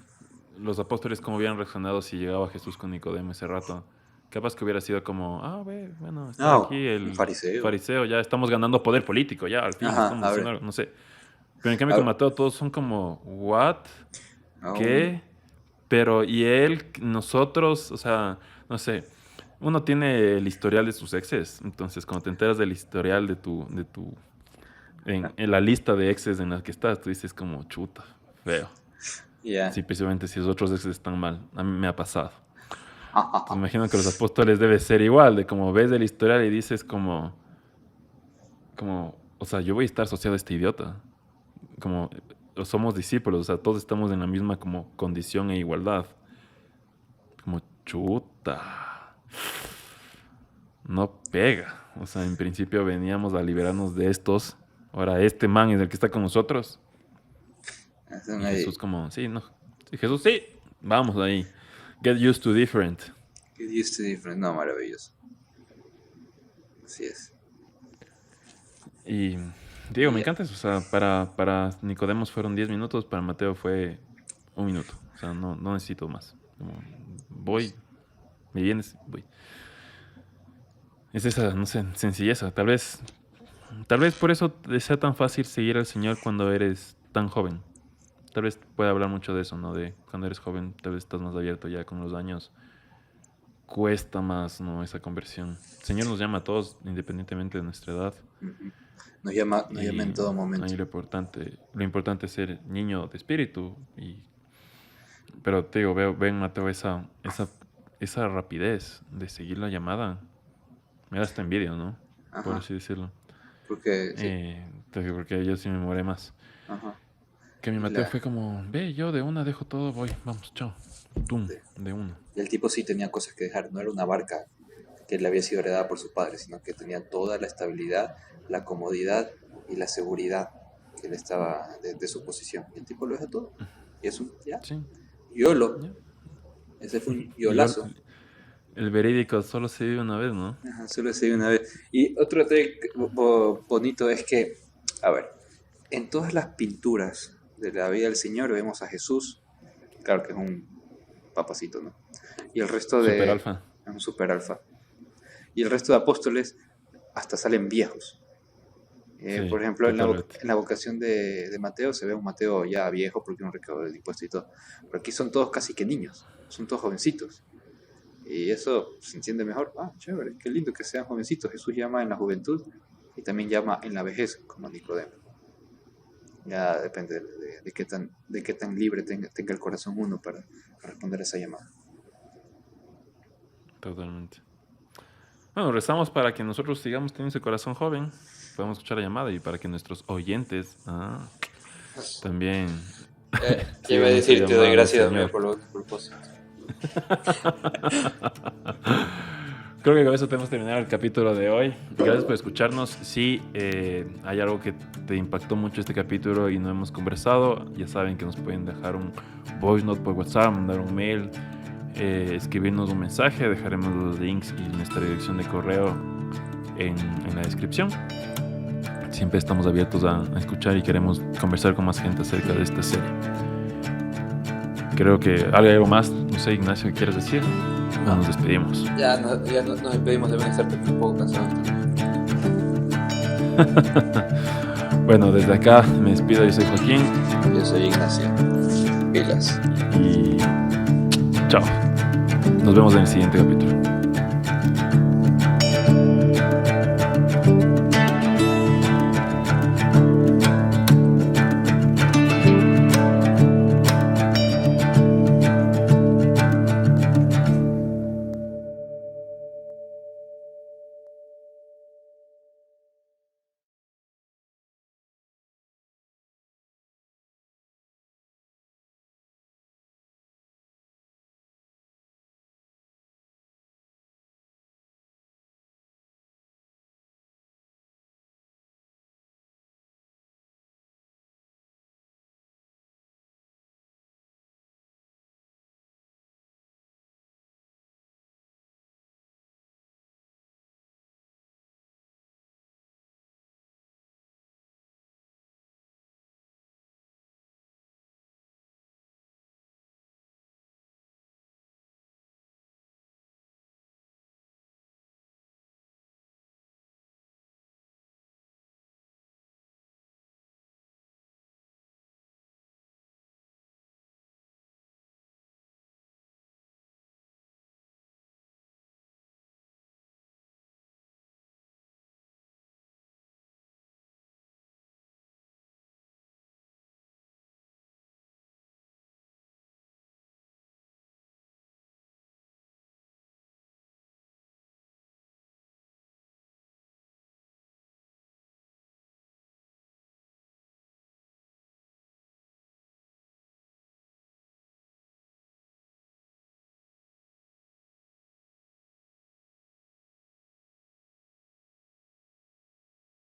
[SPEAKER 1] los apóstoles cómo hubieran reaccionado si llegaba Jesús con Nicodemo ese rato. Capaz que hubiera sido como, bueno, está
[SPEAKER 2] No,
[SPEAKER 1] aquí
[SPEAKER 2] un
[SPEAKER 1] el
[SPEAKER 2] fariseo.
[SPEAKER 1] fariseo, ya estamos ganando poder político, ya al fin
[SPEAKER 2] Ajá,
[SPEAKER 1] estamos
[SPEAKER 2] a
[SPEAKER 1] haciendo
[SPEAKER 2] ver.
[SPEAKER 1] algo, no sé. Pero en cambio con
[SPEAKER 2] A-
[SPEAKER 1] Mateo todos son como, ¿what?
[SPEAKER 2] un-
[SPEAKER 1] ¿Qué? Pero, ¿y él? Nosotros, o sea, no sé. Uno tiene el historial de sus exes, entonces cuando te enteras del historial de tu en la lista de exes en la que estás, tú dices como chuta, feo.
[SPEAKER 2] Ya.
[SPEAKER 1] Sí, precisamente si los otros exes están mal. A mí me ha pasado. Pues imagino que los apóstoles debe ser igual, de como ves el historial y dices como, o sea, yo voy a estar asociado a este idiota. Como, somos discípulos, o sea, todos estamos en la misma como condición e igualdad. Como chuta. No pega. O sea, en principio veníamos a liberarnos de estos. Ahora este man es el que está con nosotros. Y Jesús como, sí, no. Sí, Jesús, sí. Vamos ahí. Get used to different.
[SPEAKER 2] Get used to different. No, maravilloso. Así es.
[SPEAKER 1] Y Diego, me encanta eso. O sea, para Nicodemos fueron 10 minutos, para Mateo fue 1 minuto. O sea, no necesito más. Como, voy, me vienes, voy. Es esa, no sé, sencilleza. Tal vez por eso sea tan fácil seguir al Señor cuando eres tan joven. Tal vez pueda hablar mucho de eso, ¿no? De cuando eres joven, tal vez estás más abierto ya con los años. Cuesta más, ¿no? Esa conversión. El Señor nos llama a todos, independientemente de nuestra edad.
[SPEAKER 2] Uh-huh. Nos llama en todo momento.
[SPEAKER 1] Ahí lo importante es ser niño de espíritu. Pero te digo, veo en Mateo esa rapidez de seguir la llamada. Me da hasta envidia, ¿no?
[SPEAKER 2] Ajá.
[SPEAKER 1] Por así decirlo.
[SPEAKER 2] Porque sí.
[SPEAKER 1] Porque yo sí me moré más.
[SPEAKER 2] Ajá.
[SPEAKER 1] Que mi Mateo fue como, ve, yo de una dejo todo, voy, vamos, chao. Tum,
[SPEAKER 2] Sí.
[SPEAKER 1] de una.
[SPEAKER 2] Y el tipo sí tenía cosas que dejar. No era una barca que le había sido heredada por sus padres, sino que tenía toda la estabilidad, la comodidad y la seguridad que le estaba de su posición. Y el tipo lo deja todo. Y es un, ya.
[SPEAKER 1] Sí.
[SPEAKER 2] YOLO.
[SPEAKER 1] Ya.
[SPEAKER 2] Ese fue un yolazo.
[SPEAKER 1] El verídico solo se vive una vez, ¿no?
[SPEAKER 2] Ajá, solo se vive una vez. Y otro detalle bonito es que, a ver, en todas las pinturas de la vida del Señor vemos a Jesús, claro que es un papacito, ¿no? Y el resto de...
[SPEAKER 1] Super alfa.
[SPEAKER 2] Es un super alfa. Y el resto de apóstoles hasta salen viejos.
[SPEAKER 1] Sí,
[SPEAKER 2] por ejemplo, en
[SPEAKER 1] totalmente.
[SPEAKER 2] la vocación de Mateo se ve un Mateo ya viejo porque no recaudó el impuesto y todo. Pero aquí son todos casi que niños, son todos jovencitos. Y eso se entiende mejor. Ah, chévere, qué lindo que sean jovencitos. Jesús llama en la juventud y también llama en la vejez, como a Nicodemo. Ya depende de qué tan libre tenga el corazón uno para responder a esa llamada.
[SPEAKER 1] Totalmente. Bueno, rezamos para que nosotros sigamos teniendo ese corazón joven, podamos escuchar la llamada y para que nuestros oyentes también...
[SPEAKER 2] ¿Qué iba a decir? Te doy gracias por los propósitos.
[SPEAKER 1] Creo que con eso tenemos que terminar el capítulo de hoy. Gracias por escucharnos. Si hay algo que te impactó mucho este capítulo y no hemos conversado, ya saben que nos pueden dejar un voice note por WhatsApp, mandar un mail, escribirnos un mensaje. Dejaremos los links y nuestra dirección de correo en la descripción. Siempre estamos abiertos a escuchar y queremos conversar con más gente acerca de esta serie. Creo que hay algo más, no sé, Ignacio, ¿qué quieres decir? No, nos despedimos.
[SPEAKER 2] Ya nos despedimos, deben estar un poco cansados.
[SPEAKER 1] Bueno, desde acá me despido, yo soy Joaquín.
[SPEAKER 2] Yo soy Ignacio. Pilas.
[SPEAKER 1] Y chao. Nos vemos en el siguiente capítulo.